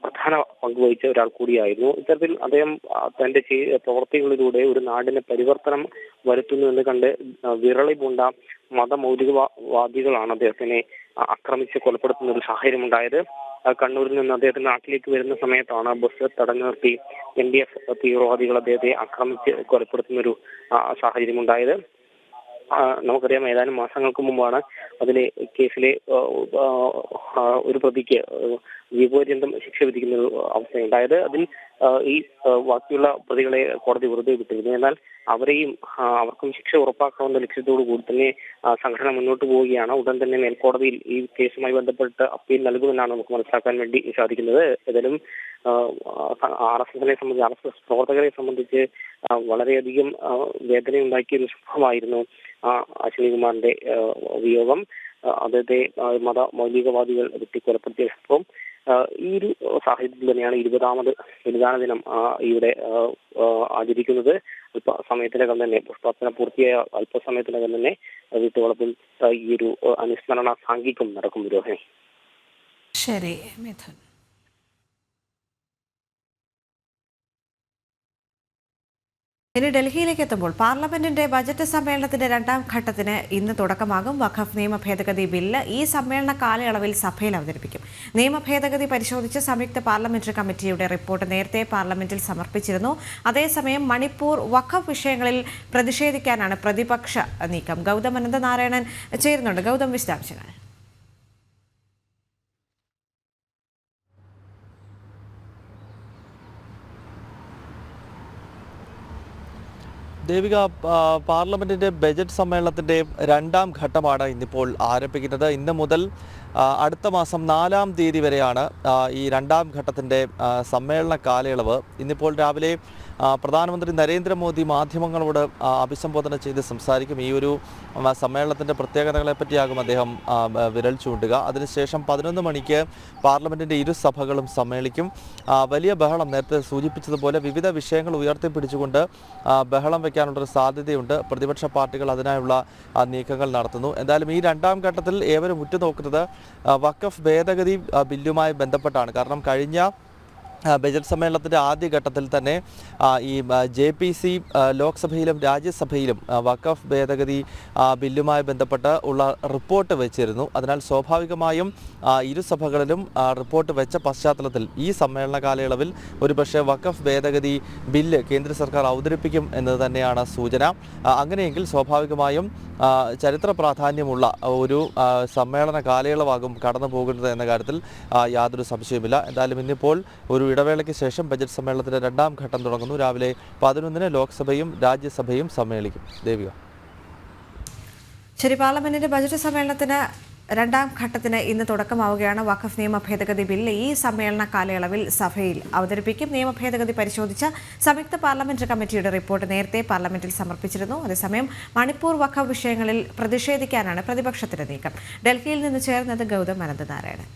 പ്രധാന പങ്കുവഹിച്ച ഒരാൾ കൂടിയായിരുന്നു. ഇത്തരത്തിൽ അദ്ദേഹം തന്റെ പ്രവർത്തികളിലൂടെ ഒരു നാടിന് പരിവർത്തനം വരുത്തുന്നു എന്ന് കണ്ട് വിരളി പൂണ്ട മതമൗലികവാദികളാണ് അദ്ദേഹത്തിനെ ആക്രമിച്ച് കൊലപ്പെടുത്തുന്ന ഒരു സാഹചര്യം ഉണ്ടായത്. കണ്ണൂരിൽ നിന്ന് അദ്ദേഹത്തിന്റെ നാട്ടിലേക്ക് വരുന്ന സമയത്താണ് ബസ് തടഞ്ഞു നിർത്തി NDF തീവ്രവാദികൾ അദ്ദേഹത്തെ ആക്രമിച്ച് കൊലപ്പെടുത്തുന്ന ഒരു സാഹചര്യം ഉണ്ടായത്. നമുക്കറിയാം ഏതാനും മാസങ്ങൾക്ക് മുമ്പാണ് അതിലെ കേസിലെ ഒരു പ്രതിക്ക് ജീവപര്യന്തം ശിക്ഷ വിധിക്കുന്ന ഒരു അവസ്ഥയുണ്ടായത്. അതിൽ ഈ ബാക്കിയുള്ള പ്രതികളെ കോടതി വെറുതെ വിട്ടിരുന്നു. എന്നാൽ അവർക്കും ശിക്ഷ ഉറപ്പാക്കാവുന്ന ലക്ഷ്യത്തോടു കൂടി തന്നെ സംഘടന മുന്നോട്ട് പോവുകയാണ്. ഉടൻ തന്നെ മേൽക്കോടതിയിൽ ഈ കേസുമായി ബന്ധപ്പെട്ട് അപ്പീൽ നൽകുമെന്നാണ് നമുക്ക് മനസ്സിലാക്കാൻ വേണ്ടി സാധിക്കുന്നത്. ഏതായാലും RSSനെ സംബന്ധിച്ച്, RSS പ്രവർത്തകരെ സംബന്ധിച്ച് വളരെയധികം വേദനയുണ്ടാക്കിയ ഒരു സംഭവമായിരുന്നു അശ്വനികുമാറിന്റെ വിയോഗം. അദ്ദേഹത്തെ മൗലികവാദികൾ വെട്ടിക്കൊലപ്പെടുത്തിയ സംഭവം. ഈ ഒരു സാഹചര്യത്തിൽ തന്നെയാണ് 20ാമത് ബലിദാന ദിനം ഇവിടെ ആചരിക്കുന്നത്. അല്പസമയത്തിനകം തന്നെ പുഷ്പാർച്ചന പൂർത്തിയായ അല്പസമയത്തിനകം തന്നെ വീട്ടുവളപ്പിൽ ഈ ഒരു അനുസ്മരണ സാംഘികം നടക്കും. രോഹിണി. ശരി മിഥുൻ. ഇനി ഡൽഹിയിലേക്ക് എത്തുമ്പോൾ പാർലമെന്റിന്റെ ബജറ്റ് സമ്മേളനത്തിന്റെ 2ാം ഘട്ടത്തിന് ഇന്ന് തുടക്കമാകും. വഖഫ് നിയമ ഭേദഗതി ബില്ല് ഈ സമ്മേളന കാലയളവിൽ സഭയിൽ അവതരിപ്പിക്കും. നിയമ ഭേദഗതി പരിശോധിച്ച് സംയുക്ത പാർലമെന്ററി കമ്മിറ്റിയുടെ റിപ്പോർട്ട് നേരത്തെ പാർലമെന്റിൽ സമർപ്പിച്ചിരുന്നു. അതേസമയം മണിപ്പൂർ വഖഫ് വിഷയങ്ങളിൽ പ്രതിഷേധിക്കാനാണ് പ്രതിപക്ഷ നീക്കം. ഗൗതം അനന്തനാരായണൻ ചേരുന്നുണ്ട്. ഗൗതം, വിശദാംശങ്ങൾ. ദേവിക, പാർലമെന്റിന്റെ ബജറ്റ് സമ്മേളനത്തിന്റെ 2ാം ഘട്ടമാണ് ഇന്നിപ്പോൾ ആരംഭിക്കുന്നത്. ഇന്ന് മുതൽ അടുത്ത മാസം 4-ാം തീയതി വരെയാണ് ഈ 2ാം ഘട്ടത്തിന്റെ സമ്മേളന കാലയളവ്. ഇന്നിപ്പോൾ രാവിലെ പ്രധാനമന്ത്രി നരേന്ദ്രമോദി മാധ്യമങ്ങളോട് അഭിസംബോധന ചെയ്ത് സംസാരിക്കും. ഈ ഒരു സമ്മേളനത്തിൻ്റെ പ്രത്യേകതകളെ പറ്റിയാകും അദ്ദേഹം വിരൽ ചൂണ്ടുക. അതിനുശേഷം 11 മണിക്ക് പാർലമെൻറ്റിൻ്റെ ഇരുസഭകളും സമ്മേളിക്കും. വലിയ ബഹളം, നേരത്തെ സൂചിപ്പിച്ചതുപോലെ വിവിധ വിഷയങ്ങൾ ഉയർത്തിപ്പിടിച്ചുകൊണ്ട് ബഹളം വയ്ക്കാനുള്ളൊരു സാധ്യതയുണ്ട്. പ്രതിപക്ഷ പാർട്ടികൾ അതിനായുള്ള നീക്കങ്ങൾ നടത്തുന്നു. എന്തായാലും ഈ 2ാം ഘട്ടത്തിൽ ഏവരും ഉറ്റുനോക്കുന്നത് വഖഫ് ഭേദഗതി ബില്ലുമായി ബന്ധപ്പെട്ടാണ്. കാരണം കഴിഞ്ഞ ബജറ്റ് സമ്മേളനത്തിൻ്റെ ആദ്യഘട്ടത്തിൽ തന്നെ ഈ JPC ലോക്സഭയിലും രാജ്യസഭയിലും വഖഫ് ഭേദഗതി ബില്ലുമായി ബന്ധപ്പെട്ട് ഉള്ള റിപ്പോർട്ട് വെച്ചിരുന്നു. അതിനാൽ സ്വാഭാവികമായും ഇരുസഭകളിലും റിപ്പോർട്ട് വെച്ച പശ്ചാത്തലത്തിൽ ഈ സമ്മേളന കാലയളവിൽ ഒരുപക്ഷെ വഖഫ് ഭേദഗതി ബില്ല് കേന്ദ്ര സർക്കാർ അവതരിപ്പിക്കും എന്നത് തന്നെയാണ് സൂചന. അങ്ങനെയെങ്കിൽ സ്വാഭാവികമായും ചരിത്ര പ്രാധാന്യമുള്ള ഒരു സമ്മേളന കാലയളവാകും കടന്നു പോകുന്നത് എന്ന കാര്യത്തിൽ യാതൊരു സംശയവുമില്ല. എന്തായാലും ഇന്നിപ്പോൾ ഒരു ഇടവേളയ്ക്ക് ശേഷം ബജറ്റ് സമ്മേളനത്തിന്റെ 2ാം ഘട്ടം തുടങ്ങുന്നു. രാവിലെ 11-ന് ലോക്സഭയും രാജ്യസഭയും സമ്മേളിക്കും. ദേവിക. ശരി, പാർലമെന്റിന്റെ ബജറ്റ് സമ്മേളനത്തിന് രണ്ടാം ഘട്ടത്തിന് ഇന്ന് തുടക്കമാവുകയാണ്. വഖഫ് നിയമ ഭേദഗതി ബിൽ ഈ സമ്മേളന കാലയളവിൽ സഭയിൽ അവതരിപ്പിക്കും. നിയമ ഭേദഗതി പരിശോധിച്ച സംയുക്ത പാർലമെന്ററി കമ്മിറ്റിയുടെ റിപ്പോർട്ട് നേരത്തെ പാർലമെന്റിൽ സമർപ്പിച്ചിരുന്നു. അതേസമയം മണിപ്പൂർ വഖഫ് വിഷയങ്ങളിൽ പ്രതിഷേധിക്കാനാണ് പ്രതിപക്ഷത്തിന്റെ നീക്കം. ഡൽഹിയിൽ നിന്ന് ചേർന്നത് ഗൗതം അനന്തനാരായണൻ.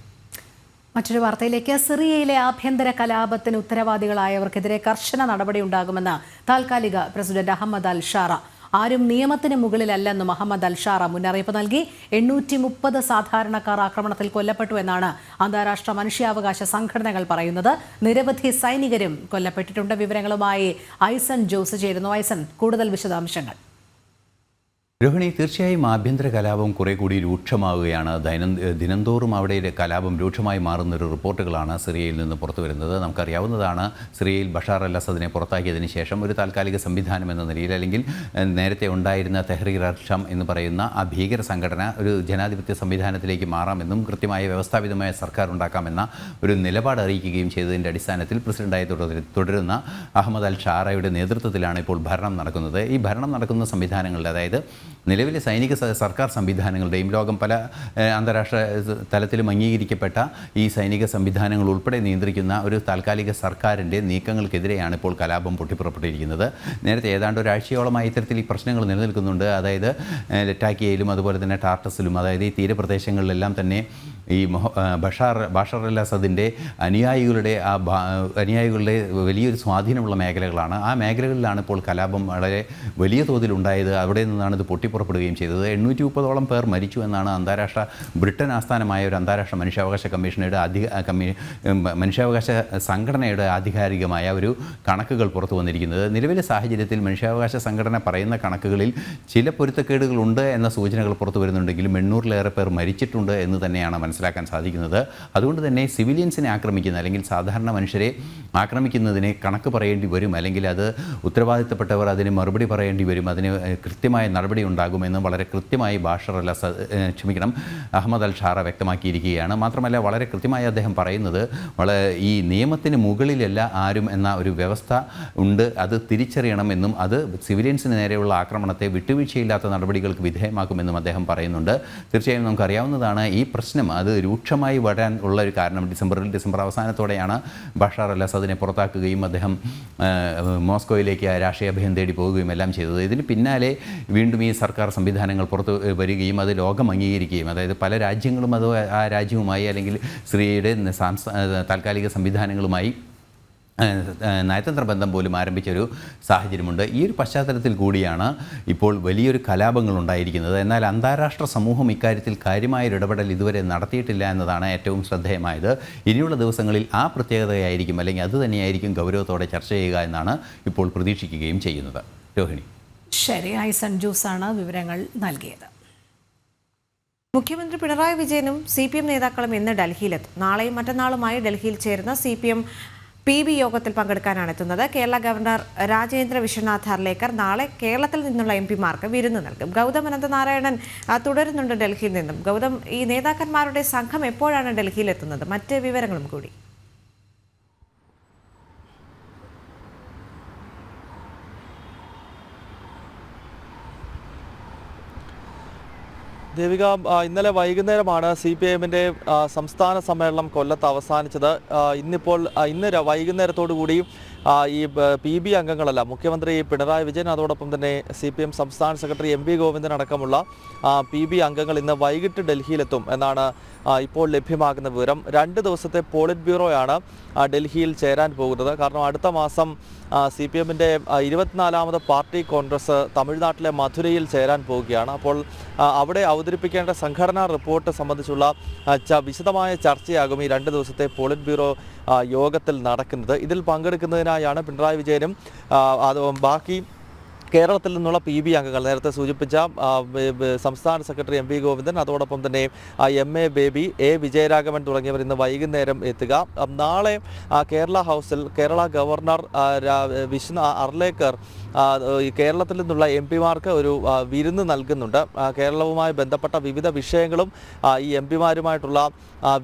മറ്റൊരു വാർത്തയിലേക്ക്. സിറിയയിലെ ആഭ്യന്തര കലാപത്തിന് ഉത്തരവാദികളായവർക്കെതിരെ കർശന നടപടിയുണ്ടാകുമെന്ന് താൽക്കാലിക പ്രസിഡന്റ് അഹമ്മദ് അൽ ഷാറ. ആരും നിയമത്തിന് മുകളിലല്ലെന്നും അഹമ്മദ് അൽ ഷാറ മുന്നറിയിപ്പ് നൽകി. 830 സാധാരണക്കാർ ആക്രമണത്തിൽ കൊല്ലപ്പെട്ടു എന്നാണ് അന്താരാഷ്ട്ര മനുഷ്യാവകാശ സംഘടനകൾ പറയുന്നത്. നിരവധി സൈനികരും കൊല്ലപ്പെട്ടിട്ടുണ്ട്. വിവരങ്ങളുമായി ഐസൻ ജോസ് ചേരുന്നു. ഐസൻ, കൂടുതൽ വിശദാംശങ്ങൾ. രോഹിണി, തീർച്ചയായും ആഭ്യന്തര കലാപം കുറെ കൂടി രൂക്ഷമാവുകയാണ്. ദിനംതോറും അവിടെ കലാപം രൂക്ഷമായി മാറുന്നൊരു റിപ്പോർട്ടുകളാണ് സിറിയയിൽ നിന്ന് പുറത്തു വരുന്നത്. നമുക്കറിയാവുന്നതാണ്, സിറിയയിൽ ബഷാർ അൽ അസദിനെ പുറത്താക്കിയതിന് ശേഷം ഒരു താൽക്കാലിക സംവിധാനം എന്ന നിലയിൽ, അല്ലെങ്കിൽ നേരത്തെ ഉണ്ടായിരുന്ന തെഹ്രീർ അൽ-ഷം എന്ന് പറയുന്ന ആ ഭീകര സംഘടന ഒരു ജനാധിപത്യ സംവിധാനത്തിലേക്ക് മാറാമെന്നും കൃത്യമായ വ്യവസ്ഥാപിതമായ സർക്കാർ ഉണ്ടാക്കാമെന്ന ഒരു നിലപാട് അറിയിക്കുകയും ചെയ്തതിൻ്റെ അടിസ്ഥാനത്തിൽ പ്രസിഡന്റായി തുടരുന്ന അഹമ്മദ് അൽ ഷാറയുടെ നേതൃത്വത്തിലാണ് ഇപ്പോൾ ഭരണം നടക്കുന്നത്. ഈ ഭരണം നടക്കുന്ന സംവിധാനങ്ങളുടെ, അതായത് നിലവിലെ സൈനിക സർക്കാർ സംവിധാനങ്ങളുടെയും ലോകം പല അന്താരാഷ്ട്ര തലത്തിലും അംഗീകരിക്കപ്പെട്ട ഈ സൈനിക സംവിധാനങ്ങൾ ഉൾപ്പെടെ നിയന്ത്രിക്കുന്ന ഒരു താൽക്കാലിക സർക്കാരിൻ്റെ നീക്കങ്ങൾക്കെതിരെയാണ് ഇപ്പോൾ കലാപം പൊട്ടിപ്പുറപ്പെട്ടിരിക്കുന്നത്. നേരത്തെ ഏതാണ്ട് ഒരാഴ്ചയോളമായി ഇത്തരത്തിൽ ഈ പ്രശ്നങ്ങൾ നിലനിൽക്കുന്നുണ്ട്. അതായത് ലറ്റാക്കിയയിലും അതുപോലെ തന്നെ ടാർട്ടസിലും, അതായത് ഈ തീരപ്രദേശങ്ങളിലെല്ലാം തന്നെ ഈ ബഷാർ അൽ അസദിൻ്റെ അനുയായികളുടെ വലിയൊരു സ്വാധീനമുള്ള മേഖലകളാണ്. ആ മേഖലകളിലാണ് ഇപ്പോൾ കലാപം വളരെ വലിയ തോതിൽ ഉണ്ടായത്. അവിടെ നിന്നാണ് ഇത് പൊട്ടിപ്പുറപ്പെടുകയും ചെയ്തത്. 830ഓളം പേർ മരിച്ചു എന്നാണ് ബ്രിട്ടൻ ആസ്ഥാനമായ ഒരു അന്താരാഷ്ട്ര മനുഷ്യാവകാശ കമ്മീഷനുടെ മനുഷ്യാവകാശ സംഘടനയുടെ ആധികാരികമായ ഒരു കണക്കുകൾ പുറത്തു വന്നിരിക്കുന്നത്. നിലവിലെ സാഹചര്യത്തിൽ മനുഷ്യാവകാശ സംഘടന പറയുന്ന കണക്കുകളിൽ ചില പൊരുത്തക്കേടുകളുണ്ട് എന്ന സൂചനകൾ പുറത്തു വരുന്നുണ്ടെങ്കിലും 800-ലേറെ പേർ മരിച്ചിട്ടുണ്ട് എന്ന് തന്നെയാണ് മനസ്സിലാക്കാൻ സാധിക്കുന്നത്. അതുകൊണ്ട് തന്നെ സിവിലിയൻസിനെ ആക്രമിക്കുന്ന, അല്ലെങ്കിൽ സാധാരണ മനുഷ്യരെ ആക്രമിക്കുന്നതിനെ കണക്ക് പറയേണ്ടി വരും, അല്ലെങ്കിൽ അത് ഉത്തരവാദിത്തപ്പെട്ടവർ അതിന് മറുപടി പറയേണ്ടി വരും, അതിന് കൃത്യമായ നടപടി ഉണ്ടാകുമെന്നും വളരെ കൃത്യമായി അഹമ്മദ് അൽ ഷാറ വ്യക്തമാക്കിയിരിക്കുകയാണ്. മാത്രമല്ല, വളരെ കൃത്യമായി അദ്ദേഹം പറയുന്നത് ഈ നിയമത്തിന് മുകളിലല്ല ആരും എന്ന ഒരു വ്യവസ്ഥ ഉണ്ട്, അത് തിരിച്ചറിയണമെന്നും അത് സിവിലിയൻസിന് നേരെയുള്ള ആക്രമണത്തെ വിട്ടുവീഴ്ചയില്ലാത്ത നടപടികൾക്ക് വിധേയമാക്കുമെന്നും അദ്ദേഹം പറയുന്നുണ്ട്. തീർച്ചയായും നമുക്കറിയാവുന്നതാണ്, ഈ പ്രശ്നം അത് രൂക്ഷമായി വരാൻ ഉള്ള ഒരു കാരണം ഡിസംബർ അവസാനത്തോടെയാണ് ബഷാർ അൽ അസദിനെ പുറത്താക്കുകയും അദ്ദേഹം മോസ്കോയിലേക്ക് രാഷ്ട്രീയ അഭയം തേടി പോവുകയും എല്ലാം ചെയ്തത്. ഇതിന് പിന്നാലെ വീണ്ടും ഈ സർക്കാർ സംവിധാനങ്ങൾ പുറത്തു വരികയും അത് ലോകം അംഗീകരിക്കുകയും, അതായത് പല രാജ്യങ്ങളും അത് ആ രാജ്യവുമായി, അല്ലെങ്കിൽ സിറിയയുടെ താൽക്കാലിക സംവിധാനങ്ങളുമായി നയതന്ത്ര ബന്ധം പോലും ആരംഭിച്ചൊരു സാഹചര്യമുണ്ട്. ഈ ഒരു പശ്ചാത്തലത്തിൽ കൂടിയാണ് ഇപ്പോൾ വലിയൊരു കലാപങ്ങൾ ഉണ്ടായിരിക്കുന്നത്. എന്നാൽ അന്താരാഷ്ട്ര സമൂഹം ഇക്കാര്യത്തിൽ കാര്യമായൊരു ഇടപെടൽ ഇതുവരെ നടത്തിയിട്ടില്ല എന്നതാണ് ഏറ്റവും ശ്രദ്ധേയമായത്. ഇനിയുള്ള ദിവസങ്ങളിൽ ആ പ്രത്യേകതയായിരിക്കും, അല്ലെങ്കിൽ അതുതന്നെയായിരിക്കും ഗൗരവത്തോടെ ചർച്ച ചെയ്യുക എന്നാണ് ഇപ്പോൾ പ്രതീക്ഷിക്കുകയും ചെയ്യുന്നത്. രോഹിണി. ശരി, ഐസൺ ജൂസാണ് വിവരങ്ങൾ നൽകിയത്. മുഖ്യമന്ത്രി പിണറായി വിജയനും CPM നേതാക്കളും ഇന്ന് ഡൽഹിയിലെത്തും. നാളെയും മറ്റന്നാളുമായി ഡൽഹിയിൽ ചേരുന്ന CPM PB യോഗത്തിൽ പങ്കെടുക്കാനാണ് എത്തുന്നത്. കേരള ഗവർണർ രാജേന്ദ്ര വിശ്വനാഥ് ഹർലേക്കർ നാളെ കേരളത്തിൽ നിന്നുള്ള MP-മാർക്ക് വിരുന്ന് നൽകും. ഗൗതം അനന്തനാരായണൻ തുടരുന്നുണ്ട് ഡൽഹിയിൽ നിന്നും. ഗൗതം, ഈ നേതാക്കന്മാരുടെ സംഘം എപ്പോഴാണ് ഡൽഹിയിലെത്തുന്നത്? മറ്റ് വിവരങ്ങളും കൂടി. ദേവിക, ഇന്നലെ വൈകുന്നേരമാണ് CPM-ന്റെ സംസ്ഥാന സമ്മേളനം കൊല്ലത്ത് അവസാനിച്ചത്. ഇന്ന് വൈകുന്നേരത്തോടു കൂടി ഈ PB അംഗങ്ങളല്ല, മുഖ്യമന്ത്രി പിണറായി വിജയൻ, അതോടൊപ്പം തന്നെ CPM സംസ്ഥാന സെക്രട്ടറി MV ഗോവിന്ദൻ അടക്കമുള്ള PB അംഗങ്ങൾ ഇന്ന് വൈകിട്ട് ഡൽഹിയിലെത്തും എന്നാണ് ഇപ്പോൾ ലഭ്യമാകുന്ന വിവരം. 2 ദിവസത്തെ പോളിറ്റ് ബ്യൂറോയാണ് ഡൽഹിയിൽ ചേരാൻ പോകുന്നത്. കാരണം അടുത്ത മാസം CPM-ന്റെ 24ാമത് പാർട്ടി കോൺഗ്രസ് തമിഴ്നാട്ടിലെ മധുരയിൽ ചേരാൻ പോവുകയാണ്. അപ്പോൾ അവിടെ അവതരിപ്പിക്കേണ്ട സംഘടനാ റിപ്പോർട്ട് സംബന്ധിച്ചുള്ള വിശദമായ ചർച്ചയാകും ഈ 2 ദിവസത്തെ പോളിറ്റ് ബ്യൂറോ യോഗത്തിൽ നടക്കുന്നത്. ഇതിൽ പങ്കെടുക്കുന്നതിനായാണ് പിണറായി വിജയനും ബാക്കി കേരളത്തിൽ നിന്നുള്ള PB അംഗങ്ങൾ, നേരത്തെ സൂചിപ്പിച്ച സംസ്ഥാന സെക്രട്ടറി MV ഗോവിന്ദൻ, അതോടൊപ്പം തന്നെ MA ബേബി, A വിജയരാഘവൻ തുടങ്ങിയവർ ഇന്ന് വൈകുന്നേരം എത്തുക. നാളെ കേരള ഹൗസിൽ കേരള ഗവർണർ ഹർലേക്കർ കേരളത്തിൽ നിന്നുള്ള MP-മാർക്ക് ഒരു വിരുന്ന് നൽകുന്നുണ്ട്. കേരളവുമായി ബന്ധപ്പെട്ട വിവിധ വിഷയങ്ങളും ഈ MP-മാരുമായിട്ടുള്ള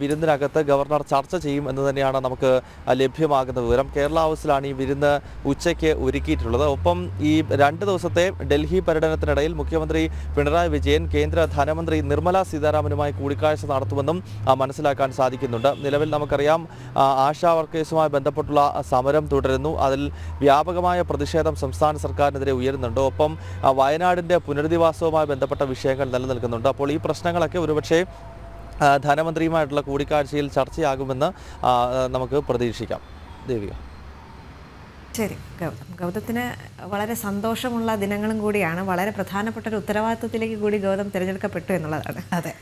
വിരുന്നിനകത്ത് ഗവർണർ ചർച്ച ചെയ്യും എന്ന് തന്നെയാണ് നമുക്ക് ലഭ്യമാകുന്ന വിവരം. കേരള ഹൗസിലാണ് ഈ വിരുന്ന് ഉച്ചയ്ക്ക് ഒരുക്കിയിട്ടുള്ളത്. ഒപ്പം ഈ 2 ദിവസത്തെ ഡൽഹി പര്യടനത്തിനിടയിൽ മുഖ്യമന്ത്രി പിണറായി വിജയൻ കേന്ദ്ര ധനമന്ത്രി നിർമ്മല സീതാരാമനുമായി കൂടിക്കാഴ്ച നടത്തുമെന്നും മനസ്സിലാക്കാൻ സാധിക്കുന്നുണ്ട്. നിലവിൽ നമുക്കറിയാം ആശാ വർക്കേഴ്സുമായി ബന്ധപ്പെട്ടുള്ള സമരം തുടരുന്നു. അതിൽ വ്യാപകമായ പ്രതിഷേധം സംസ്ഥാന സർക്കാരിനെതിരെ ഉയരുന്നുണ്ട്. ഒപ്പം വയനാടിൻ്റെ പുനരധിവാസവുമായി ബന്ധപ്പെട്ട വിഷയങ്ങൾ നിലനിൽക്കുന്നുണ്ട്. അപ്പോൾ ഈ പ്രശ്നങ്ങളൊക്കെ ഒരുപക്ഷെ ധനമന്ത്രിയുമായിട്ടുള്ള കൂടിക്കാഴ്ചയിൽ ചർച്ചയാകുമെന്ന് നമുക്ക് പ്രതീക്ഷിക്കാം. ദേവിക. ശരി, ഗൗതത്തിന് വളരെ സന്തോഷമുള്ള ദിനങ്ങളും കൂടിയാണ്. വളരെ പ്രധാനപ്പെട്ട ഒരു ഉത്തരവാദിത്വത്തിലേക്ക് കൂടി ഗൗതം തിരഞ്ഞെടുക്കപ്പെട്ടു എന്നുള്ളതാണ്. അതെ.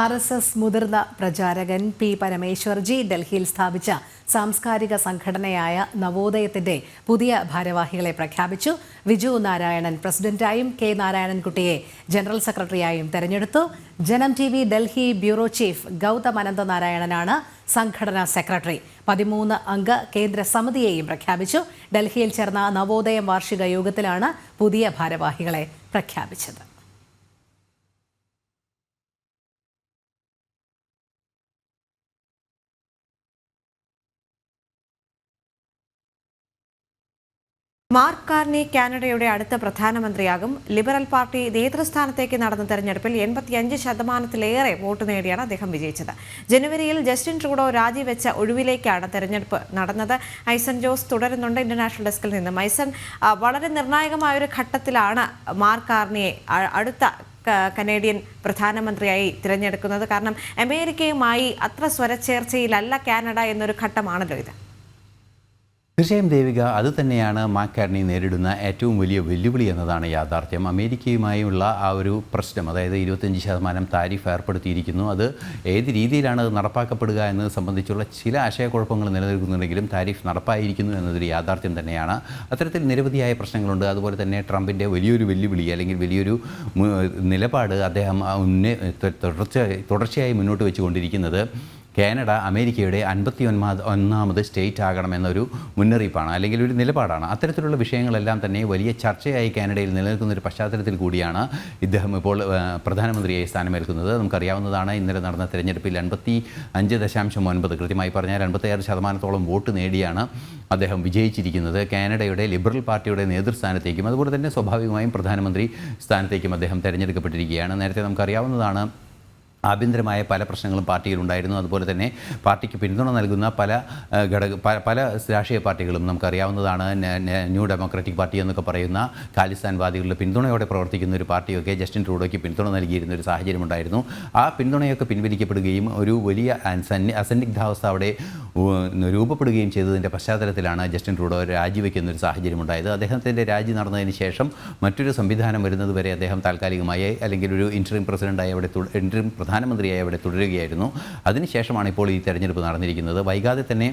RSS മുതിർന്ന പ്രചാരകൻ പി പരമേശ്വർജി ഡൽഹിയിൽ സ്ഥാപിച്ച സാംസ്കാരിക സംഘടനയായ നവോദയത്തിന്റെ പുതിയ ഭാരവാഹികളെ പ്രഖ്യാപിച്ചു. വിജു നാരായണൻ പ്രസിഡന്റായും കെ നാരായണൻകുട്ടിയെ ജനറൽ സെക്രട്ടറിയായും തെരഞ്ഞെടുത്തു. Janam TV Delhi bureau chief Gautham അനന്തനാരായണനാണ് സംഘടനാ സെക്രട്ടറി. 13 അംഗ കേന്ദ്ര സമിതിയെയും പ്രഖ്യാപിച്ചു. ഡൽഹിയിൽ ചേർന്ന നവോദയം വാർഷിക യോഗത്തിലാണ് പുതിയ ഭാരവാഹികളെ പ്രഖ്യാപിച്ചത്. മാർക്ക് കാർണി കാനഡയുടെ അടുത്ത പ്രധാനമന്ത്രിയാകും. ലിബറൽ പാർട്ടി നേതൃസ്ഥാനത്തേക്ക് നടന്ന തെരഞ്ഞെടുപ്പിൽ 85% വോട്ട് നേടിയാണ് അദ്ദേഹം വിജയിച്ചത്. ജനുവരിയിൽ ജസ്റ്റിൻ ട്രൂഡോ രാജിവെച്ച ഒഴിവിലേക്കാണ് തെരഞ്ഞെടുപ്പ് നടന്നത്. ഐസൻ ജോസ് തുടരുന്നുണ്ട് ഇന്റർനാഷണൽ ഡെസ്കിൽ നിന്ന്. ഐസൻ, വളരെ നിർണായകമായ ഒരു ഘട്ടത്തിലാണ് മാർക്ക് കാർണിയെ അടുത്ത കനേഡിയൻ പ്രധാനമന്ത്രിയായി തിരഞ്ഞെടുക്കുന്നത്. കാരണം അമേരിക്കയുമായി അത്ര സ്വരച്ചേർച്ചയിലല്ല കാനഡ എന്നൊരു ഘട്ടമാണല്ലോ ഇത്. തീർച്ചയായും ദേവിക, അതുതന്നെയാണ് മാർക്ക് കാർണി നേരിടുന്ന ഏറ്റവും വലിയ വെല്ലുവിളി എന്നതാണ് യാഥാർത്ഥ്യം. അമേരിക്കയുമായുള്ള ആ ഒരു പ്രശ്നം, അതായത് 25% താരിഫ് ഏർപ്പെടുത്തിയിരിക്കുന്നു. അത് ഏത് രീതിയിലാണ് അത് നടപ്പാക്കപ്പെടുക എന്നത് സംബന്ധിച്ചുള്ള ചില ആശയക്കുഴപ്പങ്ങൾ നിലനിൽക്കുന്നുണ്ടെങ്കിലും താരിഫ് നടപ്പായിരിക്കുന്നു എന്നതൊരു യാഥാർത്ഥ്യം തന്നെയാണ്. അത്തരത്തിൽ നിരവധിയായ പ്രശ്നങ്ങളുണ്ട്. അതുപോലെ തന്നെ ട്രംപിൻ്റെ വലിയൊരു വെല്ലുവിളി അല്ലെങ്കിൽ വലിയൊരു നിലപാട് അദ്ദേഹം തുടർച്ചയായി മുന്നോട്ട് വെച്ചുകൊണ്ടിരിക്കുന്നത് കാനഡ അമേരിക്കയുടെ 51ാമത് സ്റ്റേറ്റ് ആകണമെന്നൊരു മുന്നറിയിപ്പാണ്, അല്ലെങ്കിൽ ഒരു നിലപാടാണ്. അത്തരത്തിലുള്ള വിഷയങ്ങളെല്ലാം തന്നെ വലിയ ചർച്ചയായി കാനഡയിൽ നിലനിൽക്കുന്ന ഒരു പശ്ചാത്തലത്തിൽ കൂടിയാണ് ഇദ്ദേഹം ഇപ്പോൾ പ്രധാനമന്ത്രിയായി സ്ഥാനമേൽക്കുന്നത്. നമുക്കറിയാവുന്നതാണ്, ഇന്നലെ നടന്ന തെരഞ്ഞെടുപ്പിൽ 55.9, കൃത്യമായി പറഞ്ഞാൽ 56% വോട്ട് നേടിയാണ് അദ്ദേഹം വിജയിച്ചിരിക്കുന്നത്. കാനഡയുടെ ലിബറൽ പാർട്ടിയുടെ നേതൃസ്ഥാനത്തേക്കും അതുപോലെ തന്നെ സ്വാഭാവികമായും പ്രധാനമന്ത്രി സ്ഥാനത്തേക്കും അദ്ദേഹം തിരഞ്ഞെടുക്കപ്പെട്ടിരിക്കുകയാണ്. നേരത്തെ നമുക്കറിയാവുന്നതാണ്, ആഭ്യന്തരമായ പല പ്രശ്നങ്ങളും പാർട്ടിയിലുണ്ടായിരുന്നു. അതുപോലെ തന്നെ പാർട്ടിക്ക് പിന്തുണ നൽകുന്ന പല രാഷ്ട്രീയ പാർട്ടികളും നമുക്കറിയാവുന്നതാണ്. ന്യൂ ഡെമോക്രാറ്റിക് പാർട്ടി എന്നൊക്കെ പറയുന്ന ഖാലിസ്ഥാൻവാദികളുടെ പിന്തുണയോടെ പ്രവർത്തിക്കുന്ന ഒരു പാർട്ടിയൊക്കെ ജസ്റ്റിൻ ട്രൂഡോയ്ക്ക് പിന്തുണ നൽകിയിരുന്ന ഒരു സാഹചര്യമുണ്ടായിരുന്നു. ആ പിന്തുണയൊക്കെ പിൻവലിക്കപ്പെടുകയും ഒരു വലിയ അസന്നിഗ്ധാവസ്ഥ അവിടെ രൂപപ്പെടുകയും ചെയ്തതിൻ്റെ പശ്ചാത്തലത്തിലാണ് ജസ്റ്റിൻ ട്രൂഡോ രാജിവെക്കുന്ന ഒരു സാഹചര്യമുണ്ടായത്. അദ്ദേഹത്തിൻ്റെ രാജി നടന്നതിന് ശേഷം മറ്റൊരു സംവിധാനം വരുന്നത് വരെ അദ്ദേഹം താൽക്കാലികമായി അല്ലെങ്കിൽ ഒരു ഇൻറ്ററിം പ്രധാനമന്ത്രിയായി അവിടെ തുടരുകയായിരുന്നു. അതിനുശേഷമാണ് ഇപ്പോൾ ഈ തെരഞ്ഞെടുപ്പ് നടന്നിരിക്കുന്നത്. വൈകാതെ തന്നെ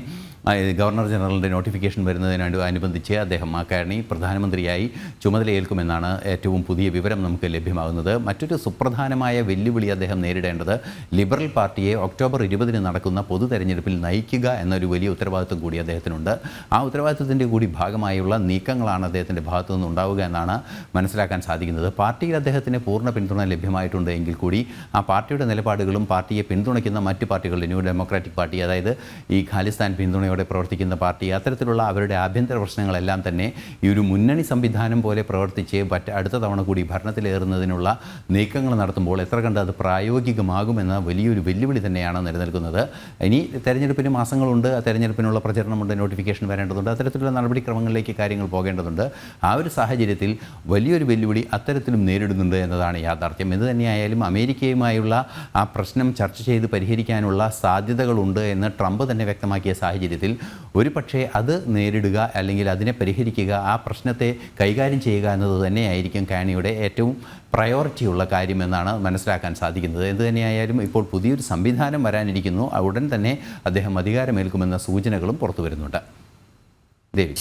ഗവർണർ ജനറലിൻ്റെ നോട്ടിഫിക്കേഷൻ വരുന്നതിനോടനുബന്ധിച്ച് അദ്ദേഹം മാർക്ക് കാർണി പ്രധാനമന്ത്രിയായി ചുമതലയേൽക്കുമെന്നാണ് ഏറ്റവും പുതിയ വിവരം നമുക്ക് ലഭ്യമാകുന്നത്. മറ്റൊരു സുപ്രധാനമായ വെല്ലുവിളി അദ്ദേഹം നേരിടേണ്ടത് ലിബറൽ പാർട്ടിയെ ഒക്ടോബർ 20 നടക്കുന്ന പൊതു തെരഞ്ഞെടുപ്പിൽ നയിക്കുക എന്നൊരു വലിയ ഉത്തരവാദിത്വം കൂടി അദ്ദേഹത്തിനുണ്ട്. ആ ഉത്തരവാദിത്വത്തിൻ്റെ കൂടി ഭാഗമായുള്ള നീക്കങ്ങളാണ് അദ്ദേഹത്തിൻ്റെ ഭാഗത്തു നിന്ന് ഉണ്ടാവുക എന്നാണ് മനസ്സിലാക്കാൻ സാധിക്കുന്നത്. പാർട്ടിയിൽ അദ്ദേഹത്തിന് പൂർണ്ണ പിന്തുണ ലഭ്യമായിട്ടുണ്ട് എങ്കിൽ കൂടി ആ പാർട്ടിയുടെ നിലപാടുകളും പാർട്ടിയെ പിന്തുണയ്ക്കുന്ന മറ്റ് പാർട്ടികളുടെ ന്യൂ ഡെമോക്രാറ്റിക് പാർട്ടി, അതായത് ഈ ഖാലിസ്ഥാൻ പിന്തുണയോടെ പ്രവർത്തിക്കുന്ന പാർട്ടി, അത്തരത്തിലുള്ള അവരുടെ ആഭ്യന്തര പ്രശ്നങ്ങളെല്ലാം തന്നെ ഈ ഒരു മുന്നണി സംവിധാനം പോലെ പ്രവർത്തിച്ച് അടുത്ത തവണ കൂടി ഭരണത്തിലേറുന്നതിനുള്ള നീക്കങ്ങൾ നടത്തുമ്പോൾ എത്ര കണ്ട് അത് പ്രായോഗികമാകുമെന്ന വലിയൊരു വെല്ലുവിളി തന്നെയാണ് നിലനിൽക്കുന്നത്. ഇനി തെരഞ്ഞെടുപ്പിന് മാസങ്ങളുണ്ട്, ആ തെരഞ്ഞെടുപ്പിനുള്ള പ്രചരണമുണ്ട്, നോട്ടിഫിക്കേഷൻ വരേണ്ടതുണ്ട്, അത്തരത്തിലുള്ള നടപടിക്രമങ്ങളിലേക്ക് കാര്യങ്ങൾ പോകേണ്ടതുണ്ട്. ആ ഒരു സാഹചര്യത്തിൽ വലിയൊരു വെല്ലുവിളി അത്തരത്തിലും നേരിടുന്നുണ്ട് എന്നതാണ് യാഥാർത്ഥ്യം. ഇത് തന്നെയായാലും അമേരിക്കയുമായുള്ള ആ പ്രശ്നം ചർച്ച ചെയ്ത് പരിഹരിക്കാനുള്ള സാധ്യതകളുണ്ട് എന്ന് ട്രംപ് തന്നെ വ്യക്തമാക്കിയ സാഹചര്യത്തിൽ ഒരു പക്ഷേ അത് നേരിടുക അല്ലെങ്കിൽ അതിനെ പരിഹരിക്കുക, ആ പ്രശ്നത്തെ കൈകാര്യം ചെയ്യുക എന്നത് തന്നെയായിരിക്കും കാർണിയുടെ ഏറ്റവും പ്രയോറിറ്റിയുള്ള കാര്യമെന്നാണ് മനസ്സിലാക്കാൻ സാധിക്കുന്നത്. എന്ത് തന്നെയായാലും ഇപ്പോൾ പുതിയൊരു സംവിധാനം വരാനിരിക്കുന്നു. ഉടൻ തന്നെ അദ്ദേഹം അധികാരമേൽക്കുമെന്ന സൂചനകളും പുറത്തു വരുന്നുണ്ട്.